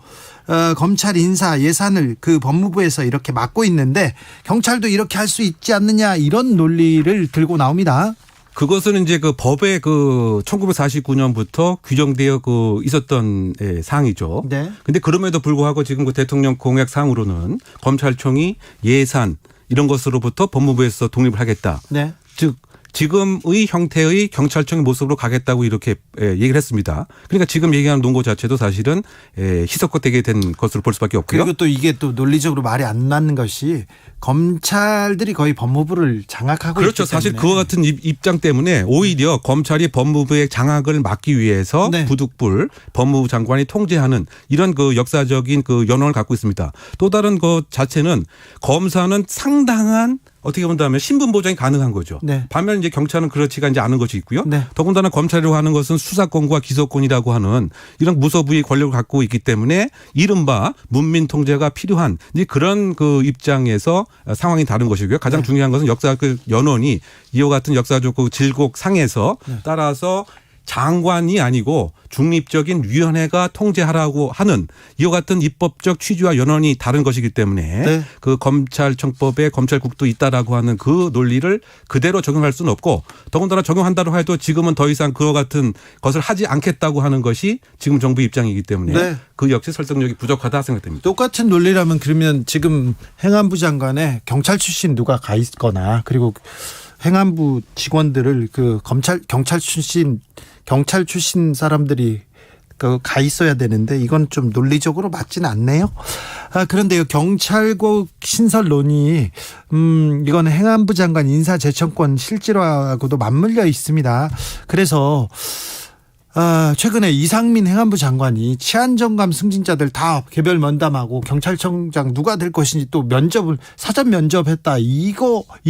검찰 인사 예산을 그 법무부에서 이렇게 맡고 있는데 경찰도 이렇게 할 수 있지 않느냐, 이런 논리를 들고 나옵니다. 그것은 이제 그 법에 그 1949년부터 규정되어 그 있었던 사항이죠. 네. 근데 그럼에도 불구하고 지금 그 대통령 공약 사항으로는 검찰청이 예산 이런 것으로부터 법무부에서 독립을 하겠다. 네. 즉 지금의 형태의 경찰청의 모습으로 가겠다고 이렇게 얘기를 했습니다. 그러니까 지금 얘기하는 논거 자체도 사실은 희석되게 된 것으로 볼 수밖에 없고요. 그리고 또 이게 또 논리적으로 말이 안 맞는 것이 검찰들이 거의 법무부를 장악하고 그렇죠. 있기 때문에. 사실 그와 같은 입장 때문에 오히려 검찰이 법무부의 장악을 막기 위해서 네. 부득불 법무부 장관이 통제하는 이런 그 역사적인 그 연원을 갖고 있습니다. 또 다른 것 자체는 검사는 상당한 어떻게 본다면 신분 보장이 가능한 거죠. 네. 반면 이제 경찰은 그렇지가 이제 않은 것이 있고요. 네. 더군다나 검찰이라고 하는 것은 수사권과 기소권이라고 하는 이런 무소부의 권력을 갖고 있기 때문에 이른바 문민 통제가 필요한 이제 그런 그 입장에서 상황이 다른 것이고요. 가장 네. 중요한 것은 역사 그 연원이 이와 같은 역사적 그 질곡 상에서 네. 따라서 장관이 아니고 중립적인 위원회가 통제하라고 하는 이와 같은 입법적 취지와 연원이 다른 것이기 때문에 네. 그 검찰청법에 검찰국도 있다라고 하는 그 논리를 그대로 적용할 수는 없고 더군다나 적용한다고 해도 지금은 더 이상 그와 같은 것을 하지 않겠다고 하는 것이 지금 정부 입장이기 때문에 네. 그 역시 설득력이 부족하다 생각됩니다. 똑같은 논리라면 그러면 지금 행안부 장관에 경찰 출신 누가 가 있거나 그리고 행안부 직원들을 그 경찰 출신 사람들이 가 있어야 되는데 이건 좀 논리적으로 맞지는 않네요. 그런데요, 경찰국 신설론이 이건 행안부 장관 인사재청권 실질화하고도 맞물려 있습니다. 그래서 최근에 이상민 행안부 장관이 치안정감 승진자들 다 개별 면담하고 경찰청장 누가 될 것인지 또 사전 면접했다. 이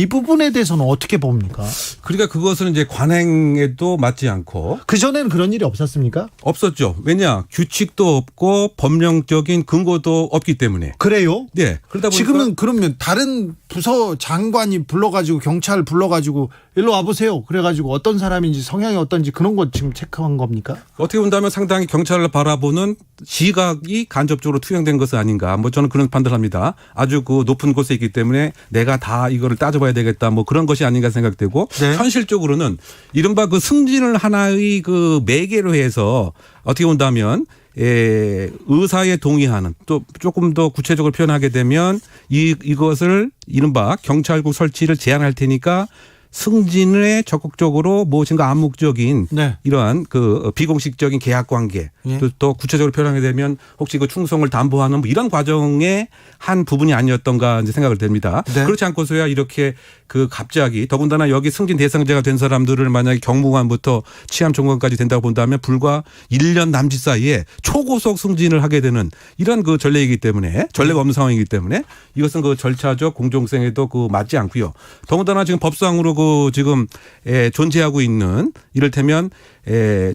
부분에 대해서는 어떻게 봅니까? 그러니까 그것은 이제 관행에도 맞지 않고. 그전에는 그런 일이 없었습니까? 없었죠. 왜냐? 규칙도 없고 법령적인 근거도 없기 때문에. 그래요? 네. 그러다 보니까 지금은 그러면 다른 부서 장관이 불러가지고 경찰 불러가지고 일로 와보세요. 그래가지고 어떤 사람인지 성향이 어떤지 그런 거 지금 체크한 겁니까? 어떻게 본다면 상당히 경찰을 바라보는 시각이 간접적으로 투영된 것은 아닌가. 저는 그런 판단을 합니다. 아주 그 높은 곳에 있기 때문에 내가 다 이거를 따져봐야 되겠다. 그런 것이 아닌가 생각되고 네. 현실적으로는 이른바 그 승진을 하나의 그 매개로 해서 어떻게 본다면 의사에 동의하는 또 조금 더 구체적으로 표현하게 되면 이것을 이른바 경찰국 설치를 제한할 테니까 승진에 적극적으로 무엇인가 암묵적인 네. 이러한 그 비공식적인 계약 관계 예. 또 구체적으로 표현하게 되면 혹시 그 충성을 담보하는 이런 과정의 한 부분이 아니었던가 이제 생각을 됩니다. 네. 그렇지 않고서야 이렇게 그 갑자기 더군다나 여기 승진 대상자가 된 사람들을 만약에 경무관부터 치안총관까지 된다고 본다면 불과 1년 남짓 사이에 초고속 승진을 하게 되는 이런 그 전례이기 때문에 전례가 없는 상황이기 때문에 이것은 그 절차적 공정성에도 그 맞지 않고요. 더군다나 지금 법상으로 그 지금 존재하고 있는 이를테면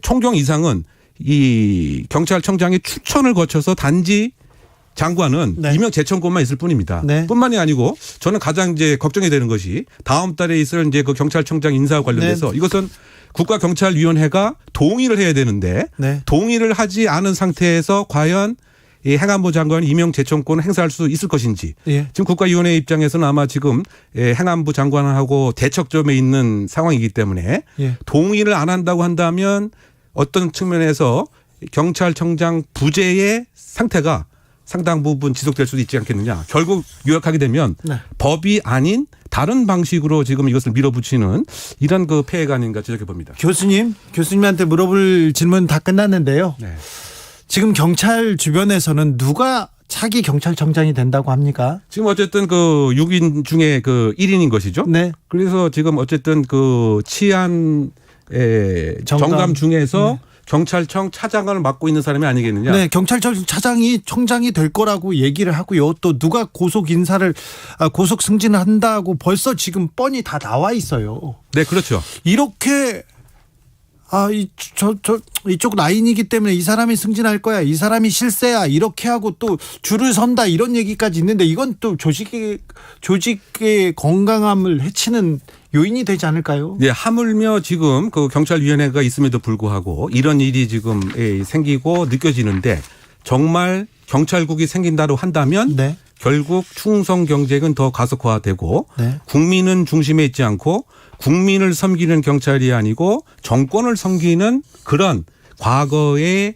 총경 이상은 이 경찰청장의 추천을 거쳐서 단지 장관은 네. 임명 재청권만 있을 뿐입니다. 네. 뿐만이 아니고 저는 가장 이제 걱정이 되는 것이 다음 달에 있을 이제 그 경찰청장 인사와 관련해서 네. 이것은 국가경찰위원회가 동의를 해야 되는데 네. 동의를 하지 않은 상태에서 과연 이 행안부 장관이 임명 재청권을 행사할 수 있을 것인지 예. 지금 국가위원회 입장에서는 아마 지금 행안부 장관하고 대척점에 있는 상황이기 때문에 예. 동의를 안 한다고 한다면 어떤 측면에서 경찰청장 부재의 상태가 상당 부분 지속될 수도 있지 않겠느냐. 결국 요약하게 되면 네. 법이 아닌 다른 방식으로 지금 이것을 밀어붙이는 이런 그 폐해가 아닌가 지적해 봅니다. 교수님한테 물어볼 질문 다 끝났는데요. 네. 지금 경찰 주변에서는 누가 차기 경찰청장이 된다고 합니까? 지금 어쨌든 그 6인 중에 그 1인인 것이죠. 네. 그래서 지금 어쨌든 그 치안 정감 중에서 네. 경찰청 차장을 맡고 있는 사람이 아니겠느냐. 네, 경찰청 차장이 청장이 될 거라고 얘기를 하고요. 또 누가 고속 승진을 한다고 벌써 지금 뻔히 다 나와 있어요. 네, 그렇죠. 이렇게 이쪽 라인이기 때문에 이 사람이 승진할 거야. 이 사람이 실세야. 이렇게 하고 또 줄을 선다. 이런 얘기까지 있는데 이건 또 조직의 건강함을 해치는 요인이 되지 않을까요? 네, 하물며 지금 그 경찰위원회가 있음에도 불구하고 이런 일이 지금 생기고 느껴지는데 정말 경찰국이 생긴다고 한다면 네. 결국 충성 경쟁은 더 가속화되고 네. 국민은 중심에 있지 않고 국민을 섬기는 경찰이 아니고 정권을 섬기는 그런 과거의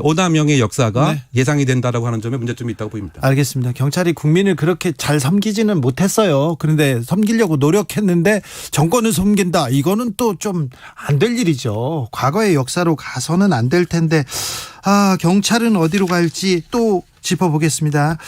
오남용의 역사가 네. 예상이 된다라고 하는 점에 문제점이 있다고 보입니다. 알겠습니다. 경찰이 국민을 그렇게 잘 섬기지는 못했어요. 그런데 섬기려고 노력했는데 정권을 섬긴다. 이거는 또 좀 안 될 일이죠. 과거의 역사로 가서는 안 될 텐데 경찰은 어디로 갈지 또 짚어보겠습니다.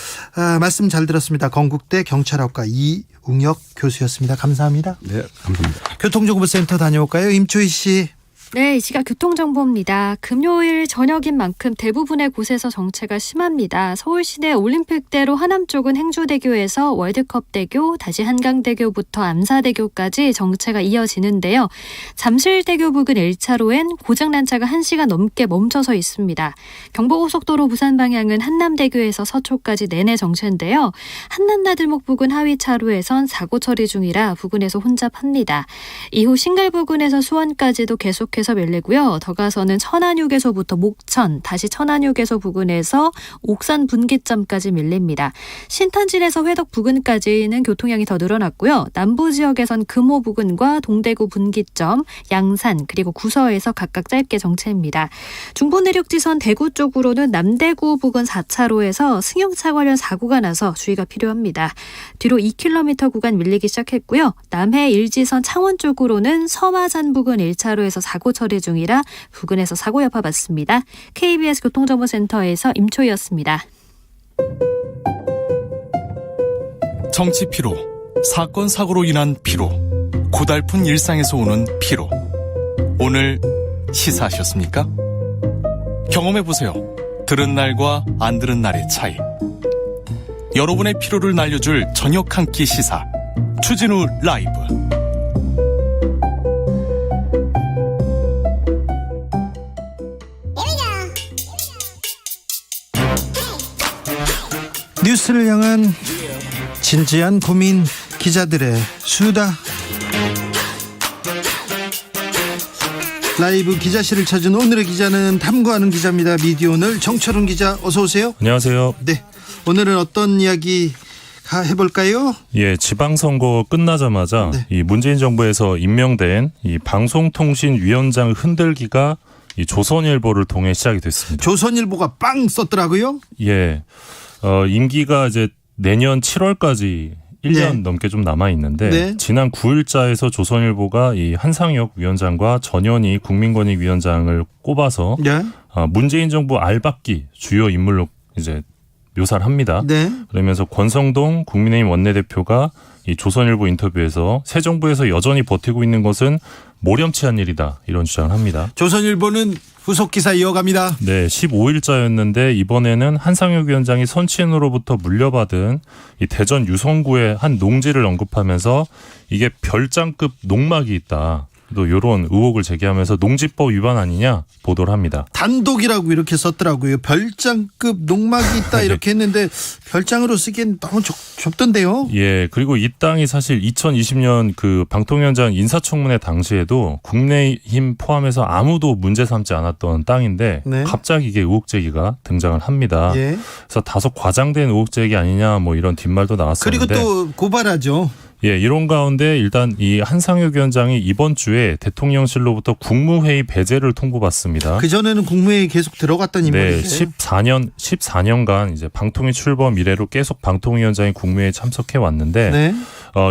말씀 잘 들었습니다. 건국대 경찰학과 이웅혁 교수였습니다. 감사합니다. 네, 감사합니다. 교통정보센터 다녀올까요? 임초희 씨. 네, 이 시각 교통정보입니다. 금요일 저녁인 만큼 대부분의 곳에서 정체가 심합니다. 서울 시내 올림픽대로 하남 쪽은 행주대교에서 월드컵대교, 다시 한강대교부터 암사대교까지 정체가 이어지는데요. 잠실대교 부근 1차로엔 고장난 차가 1시간 넘게 멈춰서 있습니다. 경부고속도로 부산 방향은 한남대교에서 서초까지 내내 정체인데요. 한남나들목 부근 하위차로에선 사고 처리 중이라 부근에서 혼잡합니다. 이후 신갈 부근에서 수원까지도 계속해서 밀리고요. 더 가서는 천안휴게소부터 목천, 다시 천안휴게소 부근에서 옥산 분기점까지 밀립니다. 신탄진에서 회덕 부근까지는 교통량이 더 늘어났고요. 남부 지역에선 금호 부근과 동대구 분기점, 양산 그리고 구서에서 각각 짧게 정체입니다. 중부내륙지선 대구 쪽으로는 남대구 부근 4차로에서 승용차 관련 사고가 나서 주의가 필요합니다. 뒤로 2km 구간 밀리기 시작했고요. 남해 일지선 창원 쪽으로는 서마산 부근 1차로에서 사고 사고 처리 중이라 부근에서 사고 여파 받습니다. KBS 교통정보센터에서 임초희였습니다. 정치 피로, 사건 사고로 인한 피로, 고달픈 일상에서 오는 피로. 오늘 시사하셨습니까? 경험해보세요. 들은 날과 안 들은 날의 차이. 여러분의 피로를 날려줄 저녁 한 끼 시사. 추진우 라이브. 뉴스를 향한 진지한 고민, 기자들의 수다. 라이브 기자실을 찾은 오늘의 기자는 탐구하는 기자입니다. 미디어오늘 정철훈 기자, 어서 오세요. 안녕하세요. 네, 오늘은 어떤 이야기 해볼까요? 예, 지방선거 끝나자마자 이 문재인 정부에서 임명된 이 방송통신위원장 흔들기가 이 조선일보를 통해 시작이 됐습니다. 조선일보가 빵 썼더라고요. 예, 임기가 이제 내년 7월까지 1년 넘게 좀 남아 있는데 지난 9일자에서 조선일보가 이 한상혁 위원장과 전현희 국민권익위원장을 꼽아서 문재인 정부 알박기 주요 인물로 이제 묘사를 합니다. 그러면서 권성동 국민의힘 원내대표가 이 조선일보 인터뷰에서 새 정부에서 여전히 버티고 있는 것은 모렴치한 일이다, 이런 주장을 합니다. 조선일보는 후속 기사 이어갑니다. 네, 15일자였는데 이번에는 한상혁 위원장이 선친으로부터 물려받은 이 대전 유성구의 한 농지를 언급하면서 이게 별장급 농막이 있다, 또 이런 의혹을 제기하면서 농지법 위반 아니냐 보도를 합니다. 단독이라고 이렇게 썼더라고요. 별장급 농막이 있다 이렇게 했는데 별장으로 쓰기엔 너무 좁던데요. 예, 그리고 이 땅이 사실 2020년 그 방통위원장 인사청문회 당시에도 국민의힘 포함해서 아무도 문제 삼지 않았던 땅인데 갑자기 이게 의혹 제기가 등장을 합니다. 그래서 다소 과장된 의혹 제기 아니냐 뭐 이런 뒷말도 나왔었는데. 그리고 또 고발하죠. 예, 이런 가운데 일단 이 한상혁 위원장이 이번 주에 대통령실로부터 국무회의 배제를 통보받습니다. 그전에는 국무회의 계속 들어갔던 인물이에요. 14년간 이제 방통위 출범 이래로 계속 방통위원장이 국무회의에 참석해 왔는데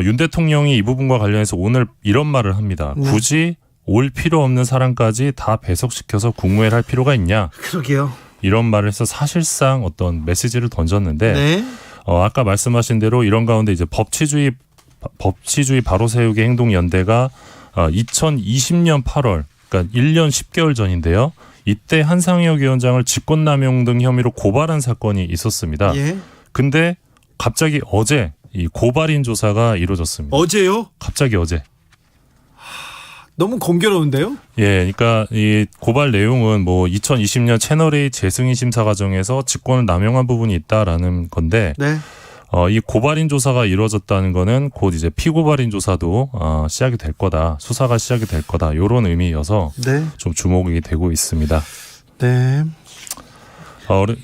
윤 대통령이 이 부분과 관련해서 오늘 이런 말을 합니다. 굳이 올 필요 없는 사람까지 다 배석시켜서 국무회의를 할 필요가 있냐. 그러게요. 이런 말을 해서 사실상 어떤 메시지를 던졌는데 아까 말씀하신 대로 이런 가운데 이제 법치주의 바로 세우기 행동연대가 2020년 8월, 그러니까 1년 10개월 전인데요. 이때 한상혁 위원장을 직권남용 등 혐의로 고발한 사건이 있었습니다. 근데 갑자기 어제 이 고발인 조사가 이루어졌습니다. 어제요? 갑자기 어제. 너무 공교로운데요? 예, 그러니까 이 고발 내용은 뭐 2020년 채널A 재승인 심사 과정에서 직권을 남용한 부분이 있다라는 건데 이 고발인 조사가 이루어졌다는 거는 곧 이제 피고발인 조사도 시작이 될 거다, 수사가 시작이 될 거다, 이런 의미여서 좀 주목이 되고 있습니다. 네.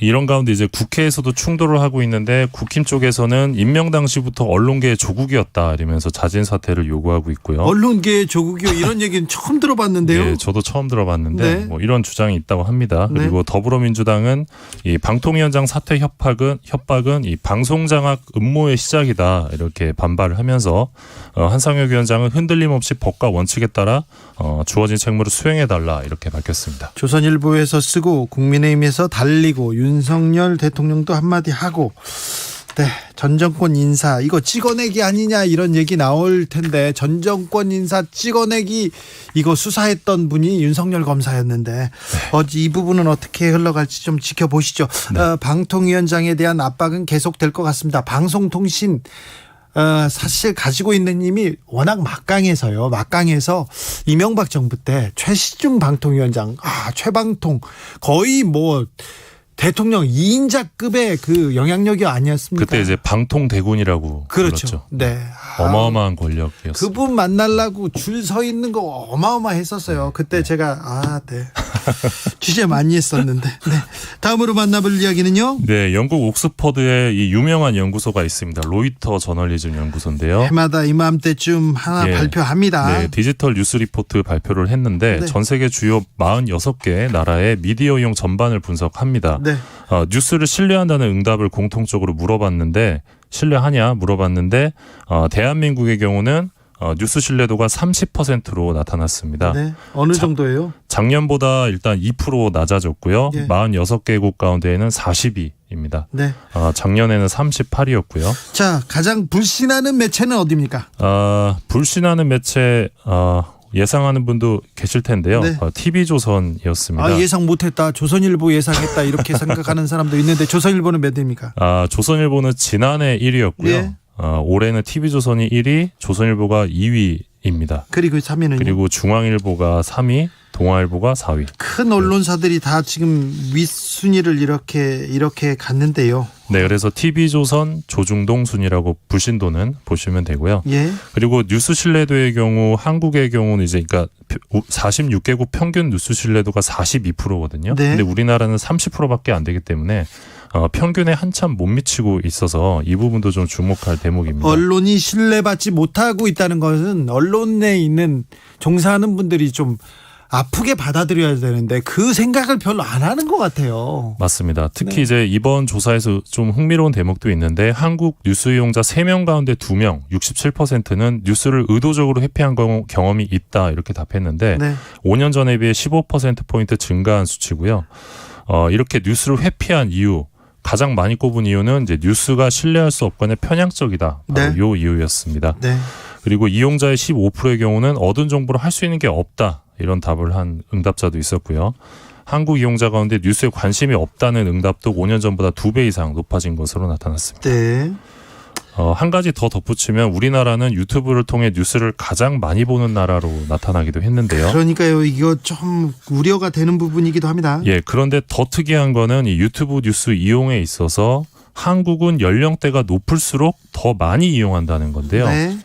이런 가운데 이제 국회에서도 충돌을 하고 있는데 국힘 쪽에서는 임명 당시부터 언론계의 조국이었다 이러면서 자진 사퇴를 요구하고 있고요. 언론계의 조국이요, 이런 얘기는 처음 들어봤는데요. 네, 저도 처음 들어봤는데 뭐 이런 주장이 있다고 합니다. 그리고 더불어민주당은 이 방통위원장 사퇴 협박은 이 방송장악 음모의 시작이다, 이렇게 반발을 하면서 한상혁 위원장은 흔들림 없이 법과 원칙에 따라 주어진 책무를 수행해달라, 이렇게 밝혔습니다. 조선일보에서 쓰고 국민의힘에서 달리고 윤석열 대통령도 한마디 하고, 전 정권 인사 이거 찍어내기 아니냐 이런 얘기 나올 텐데, 전 정권 인사 찍어내기 이거 수사했던 분이 윤석열 검사였는데 이 부분은 어떻게 흘러갈지 좀 지켜보시죠. 방통위원장에 대한 압박은 계속될 것 같습니다. 방송통신 사실 가지고 있는 힘이 워낙 막강해서 이명박 정부 때 최시중 방통위원장, 최방통 거의 뭐 대통령 2인자급의 그 영향력이 아니었습니까? 그때 이제 방통대군이라고 불렀죠. 네. 어마어마한 권력이었어요. 그분 만나려고 줄 서 있는 거 어마어마했었어요. 그때 제가 취재 많이 했었는데. 다음으로 만나볼 이야기는요. 네, 영국 옥스퍼드에 이 유명한 연구소가 있습니다. 로이터 저널리즘 연구소인데요. 해마다 이맘때쯤 하나 발표합니다. 네, 디지털 뉴스 리포트 발표를 했는데 전 세계 주요 46개 나라의 미디어용 전반을 분석합니다. 뉴스를 신뢰한다는 응답을 공통적으로 물어봤는데, 신뢰하냐 물어봤는데 대한민국의 경우는 뉴스 신뢰도가 30%로 나타났습니다. 네. 어느 정도예요? 작년보다 일단 2% 낮아졌고요. 예. 46개국 가운데에는 40위입니다. 네. 작년에는 38위였고요. 자, 가장 불신하는 매체는 어디입니까? 불신하는 매체 예상하는 분도 계실 텐데요. 네. TV조선이었습니다. 예상 못했다. 조선일보 예상했다. 이렇게 생각하는 사람도 있는데 조선일보는 몇 위입니까? 조선일보는 지난해 1위였고요. 예. 올해는 TV조선이 1위, 조선일보가 2위입니다. 그리고 3위는요? 그리고 중앙일보가 3위, 동아일보가 4위. 큰 언론사들이 다 지금 윗순위를 이렇게 갔는데요. 네, 그래서 TV조선, 조중동 순위라고 불신도는 보시면 되고요. 예. 그리고 뉴스 신뢰도의 경우 한국의 경우는 이제 그러니까 46개국 평균 뉴스 신뢰도가 42%거든요. 네. 근데 우리나라는 30%밖에 안 되기 때문에 평균에 한참 못 미치고 있어서 이 부분도 좀 주목할 대목입니다. 언론이 신뢰받지 못하고 있다는 것은 언론에 있는 종사하는 분들이 좀 아프게 받아들여야 되는데 그 생각을 별로 안 하는 것 같아요. 맞습니다. 특히 네. 이제 이번 조사에서 좀 흥미로운 대목도 있는데 한국 뉴스 이용자 3명 가운데 2명, 67%는 뉴스를 의도적으로 회피한 경험이 있다 이렇게 답했는데 네. 5년 전에 비해 15%포인트 증가한 수치고요. 이렇게 뉴스를 회피한 이유 가장 많이 꼽은 이유는 이제 뉴스가 신뢰할 수 없거나 편향적이다. 바로 네. 요 이유였습니다. 네. 그리고 이용자의 15%의 경우는 얻은 정보로 할 수 있는 게 없다. 이런 답을 한 응답자도 있었고요. 한국 이용자 가운데 뉴스에 관심이 없다는 응답도 5년 전보다 2배 이상 높아진 것으로 나타났습니다. 네. 한 가지 더 덧붙이면 우리나라는 유튜브를 통해 뉴스를 가장 많이 보는 나라로 나타나기도 했는데요. 그러니까요. 이거 좀 우려가 되는 부분이기도 합니다. 예, 그런데 더 특이한 거는 이 유튜브 뉴스 이용에 있어서 한국은 연령대가 높을수록 더 많이 이용한다는 건데요. 네.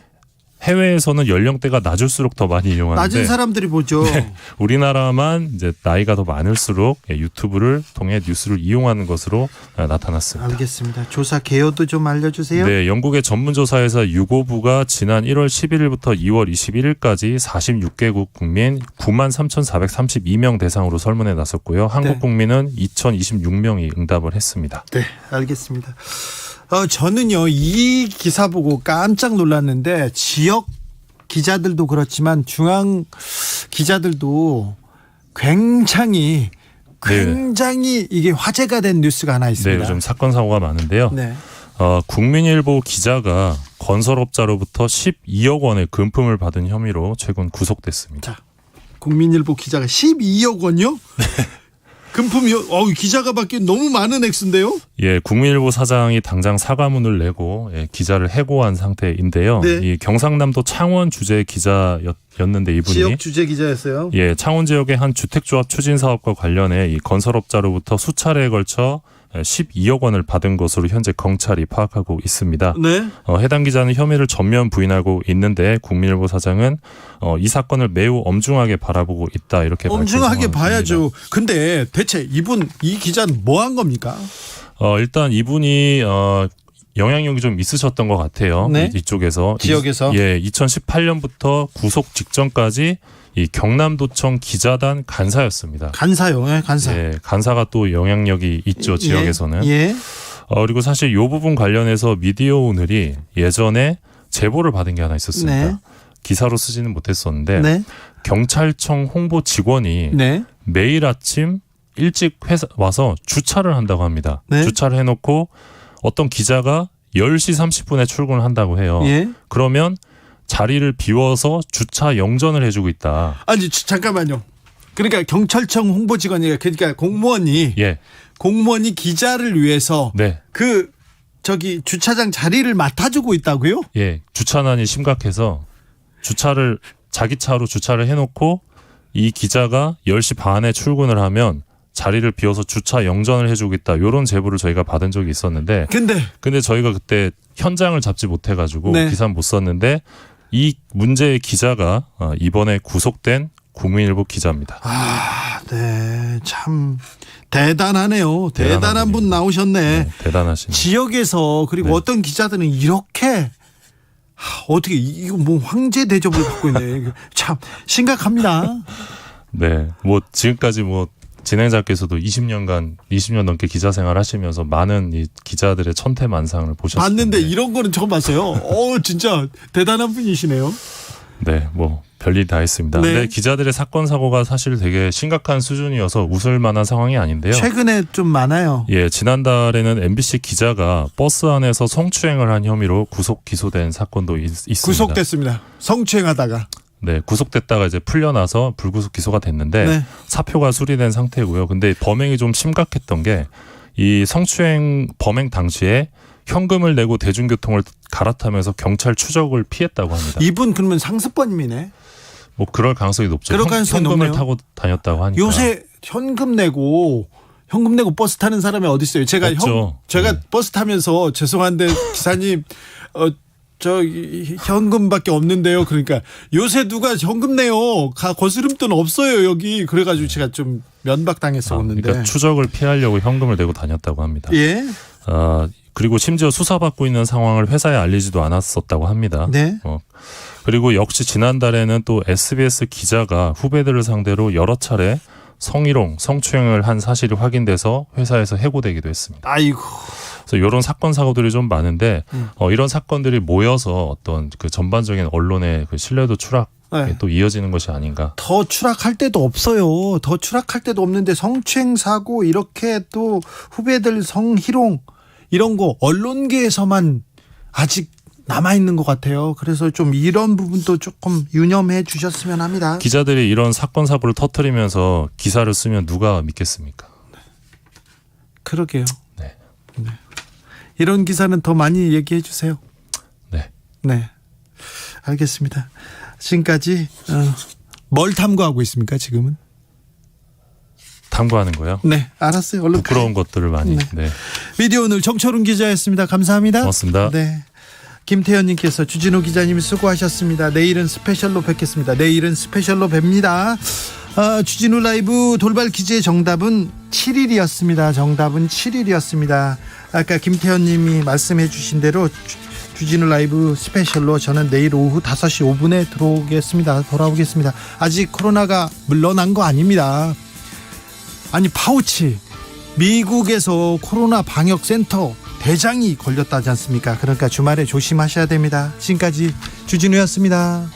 해외에서는 연령대가 낮을수록 더 많이 이용하는데 낮은 사람들이 보죠. 네, 우리나라만 이제 나이가 더 많을수록 유튜브를 통해 뉴스를 이용하는 것으로 나타났습니다. 알겠습니다. 조사 개요도 좀 알려주세요. 네, 영국의 전문조사회사 유고부가 지난 1월 11일부터 2월 21일까지 46개국 국민 93,432명 대상으로 설문에 나섰고요. 한국 네. 국민은 2,026명이 응답을 했습니다. 네, 알겠습니다. 저는요, 이 기사 보고 깜짝 놀랐는데, 지역 기자들도 그렇지만 중앙 기자들도 굉장히 이게 화제가 된 뉴스가 하나 있습니다. 네, 요즘 사건 사고가 많은데요. 네. 국민일보 기자가 건설업자로부터 12억 원의 금품을 받은 혐의로 최근 구속됐습니다. 자, 국민일보 기자가 12억 원요? 네. 금품이 기자가 받기엔 너무 많은 액수인데요? 예, 국민일보 사장이 당장 사과문을 내고 기자를 해고한 상태인데요. 네. 이 경상남도 창원 주재 기자였는데 이분이 지역 주재 기자였어요. 예, 창원 지역의 한 주택조합 추진 사업과 관련해 이 건설업자로부터 수차례에 걸쳐 12억 원을 받은 것으로 현재 경찰이 파악하고 있습니다. 네. 해당 기자는 혐의를 전면 부인하고 있는데 국민일보 사장은 이 사건을 매우 엄중하게 바라보고 있다 이렇게 엄중하게 봐야죠. 근데 대체 이 기자는 뭐 한 겁니까? 일단 이분이 영향력이 좀 있으셨던 것 같아요. 네. 이쪽에서 지역에서 2018년부터 구속 직전까지 이 경남도청 기자단 간사였습니다. 간사요, 네, 간사. 네, 간사가 또 영향력이 있죠, 지역에서는. 예. 그리고 사실 이 부분 관련해서 미디어 오늘이 예전에 제보를 받은 게 하나 있었습니다. 네. 기사로 쓰지는 못했었는데 네. 경찰청 홍보 직원이 네. 매일 아침 일찍 와서 주차를 한다고 합니다. 네. 주차를 해놓고 어떤 기자가 10시 30분에 출근을 한다고 해요. 예. 그러면 자리를 비워서 주차 영전을 해주고 있다. 아니 잠깐만요. 그러니까 경찰청 홍보직원이 그러니까 공무원이 기자를 위해서 네. 주차장 자리를 맡아주고 있다고요? 예, 주차난이 심각해서 자기 차로 주차를 해놓고 이 기자가 10시 반에 출근을 하면 자리를 비워서 주차 영전을 해주겠다. 이런 제보를 저희가 받은 적이 있었는데 근데 저희가 그때 현장을 잡지 못해가지고 네. 기사는 못 썼는데 이 문제의 기자가 이번에 구속된 국민일보 기자입니다. 네, 참 대단하네요. 대단한 분 나오셨네. 네, 대단하신. 지역에서 그리고 어떤 기자들은 이렇게 어떻게 이거 뭐 황제 대접을 받고 있네. 참 심각합니다. 네, 뭐 지금까지 진행자께서도 20년 넘게 기자 생활하시면서 많은 이 기자들의 천태만상을 보셨습니다. 봤는데 이런 거는 처음 봤어요. 진짜 대단한 분이시네요. 네, 뭐 별일 다 했습니다. 네. 근데 기자들의 사건 사고가 사실 되게 심각한 수준이어서 웃을 만한 상황이 아닌데요. 최근에 좀 많아요. 예, 지난달에는 MBC 기자가 버스 안에서 성추행을 한 혐의로 구속 기소된 사건도 있습니다. 구속됐습니다. 성추행하다가. 네, 구속됐다가 이제 풀려나서 불구속 기소가 됐는데 네. 사표가 수리된 상태고요. 근데 범행이 좀 심각했던 게 이 성추행 범행 당시에 현금을 내고 대중교통을 갈아타면서 경찰 추적을 피했다고 합니다. 이분 그러면 상습범이네. 뭐 그럴 가능성이 높죠. 그럴 가능성이 현금을 높네요. 타고 다녔다고 하니까. 요새 현금 내고 버스 타는 사람이 어디 있어요? 제가 없죠. 버스 타면서 죄송한데 기사님 저 현금밖에 없는데요. 그러니까 요새 누가 현금 내요? 거스름돈 없어요 여기. 그래가지고 제가 좀 면박당했었는데. 그러니까 추적을 피하려고 현금을 내고 다녔다고 합니다. 예. 그리고 심지어 수사받고 있는 상황을 회사에 알리지도 않았었다고 합니다. 네. 그리고 역시 지난달에는 또 SBS 기자가 후배들을 상대로 여러 차례 성희롱, 성추행을 한 사실이 확인돼서 회사에서 해고되기도 했습니다. 아이고. 그래서 이런 사건 사고들이 좀 많은데 이런 사건들이 모여서 어떤 그 전반적인 언론의 그 신뢰도 추락. 네. 또 이어지는 것이 아닌가. 더 추락할 때도 없어요. 더 추락할 때도 없는데 성추행 사고 이렇게 또 후배들 성희롱 이런 거 언론계에서만 아직 남아있는 것 같아요. 그래서 좀 이런 부분도 조금 유념해 주셨으면 합니다. 기자들이 이런 사건 사고를 터뜨리면서 기사를 쓰면 누가 믿겠습니까? 그러게요. 네. 이런 기사는 더 많이 얘기해 주세요. 네. 네. 알겠습니다. 지금까지 뭘 탐구하고 있습니까 지금은? 탐구하는 거요? 네, 알았어요. 얼른 부끄러운 것들을 많이. 네. 네. 미디어 오늘 정철훈 기자였습니다. 감사합니다. 고맙습니다. 네. 김태현님께서 주진우 기자님 수고하셨습니다. 내일은 스페셜로 뵙겠습니다. 내일은 스페셜로 뵙니다. 주진우 라이브 돌발 퀴즈의 정답은 7일이었습니다. 정답은 7일이었습니다. 아까 김태현님이 말씀해 주신 대로 주진우 라이브 스페셜로 저는 내일 오후 5시 5분에 돌아오겠습니다. 아직 코로나가 물러난 거 아닙니다. 아니 파우치 미국에서 코로나 방역센터 대장이 걸렸다지 않습니까? 그러니까 주말에 조심하셔야 됩니다. 지금까지 주진우였습니다.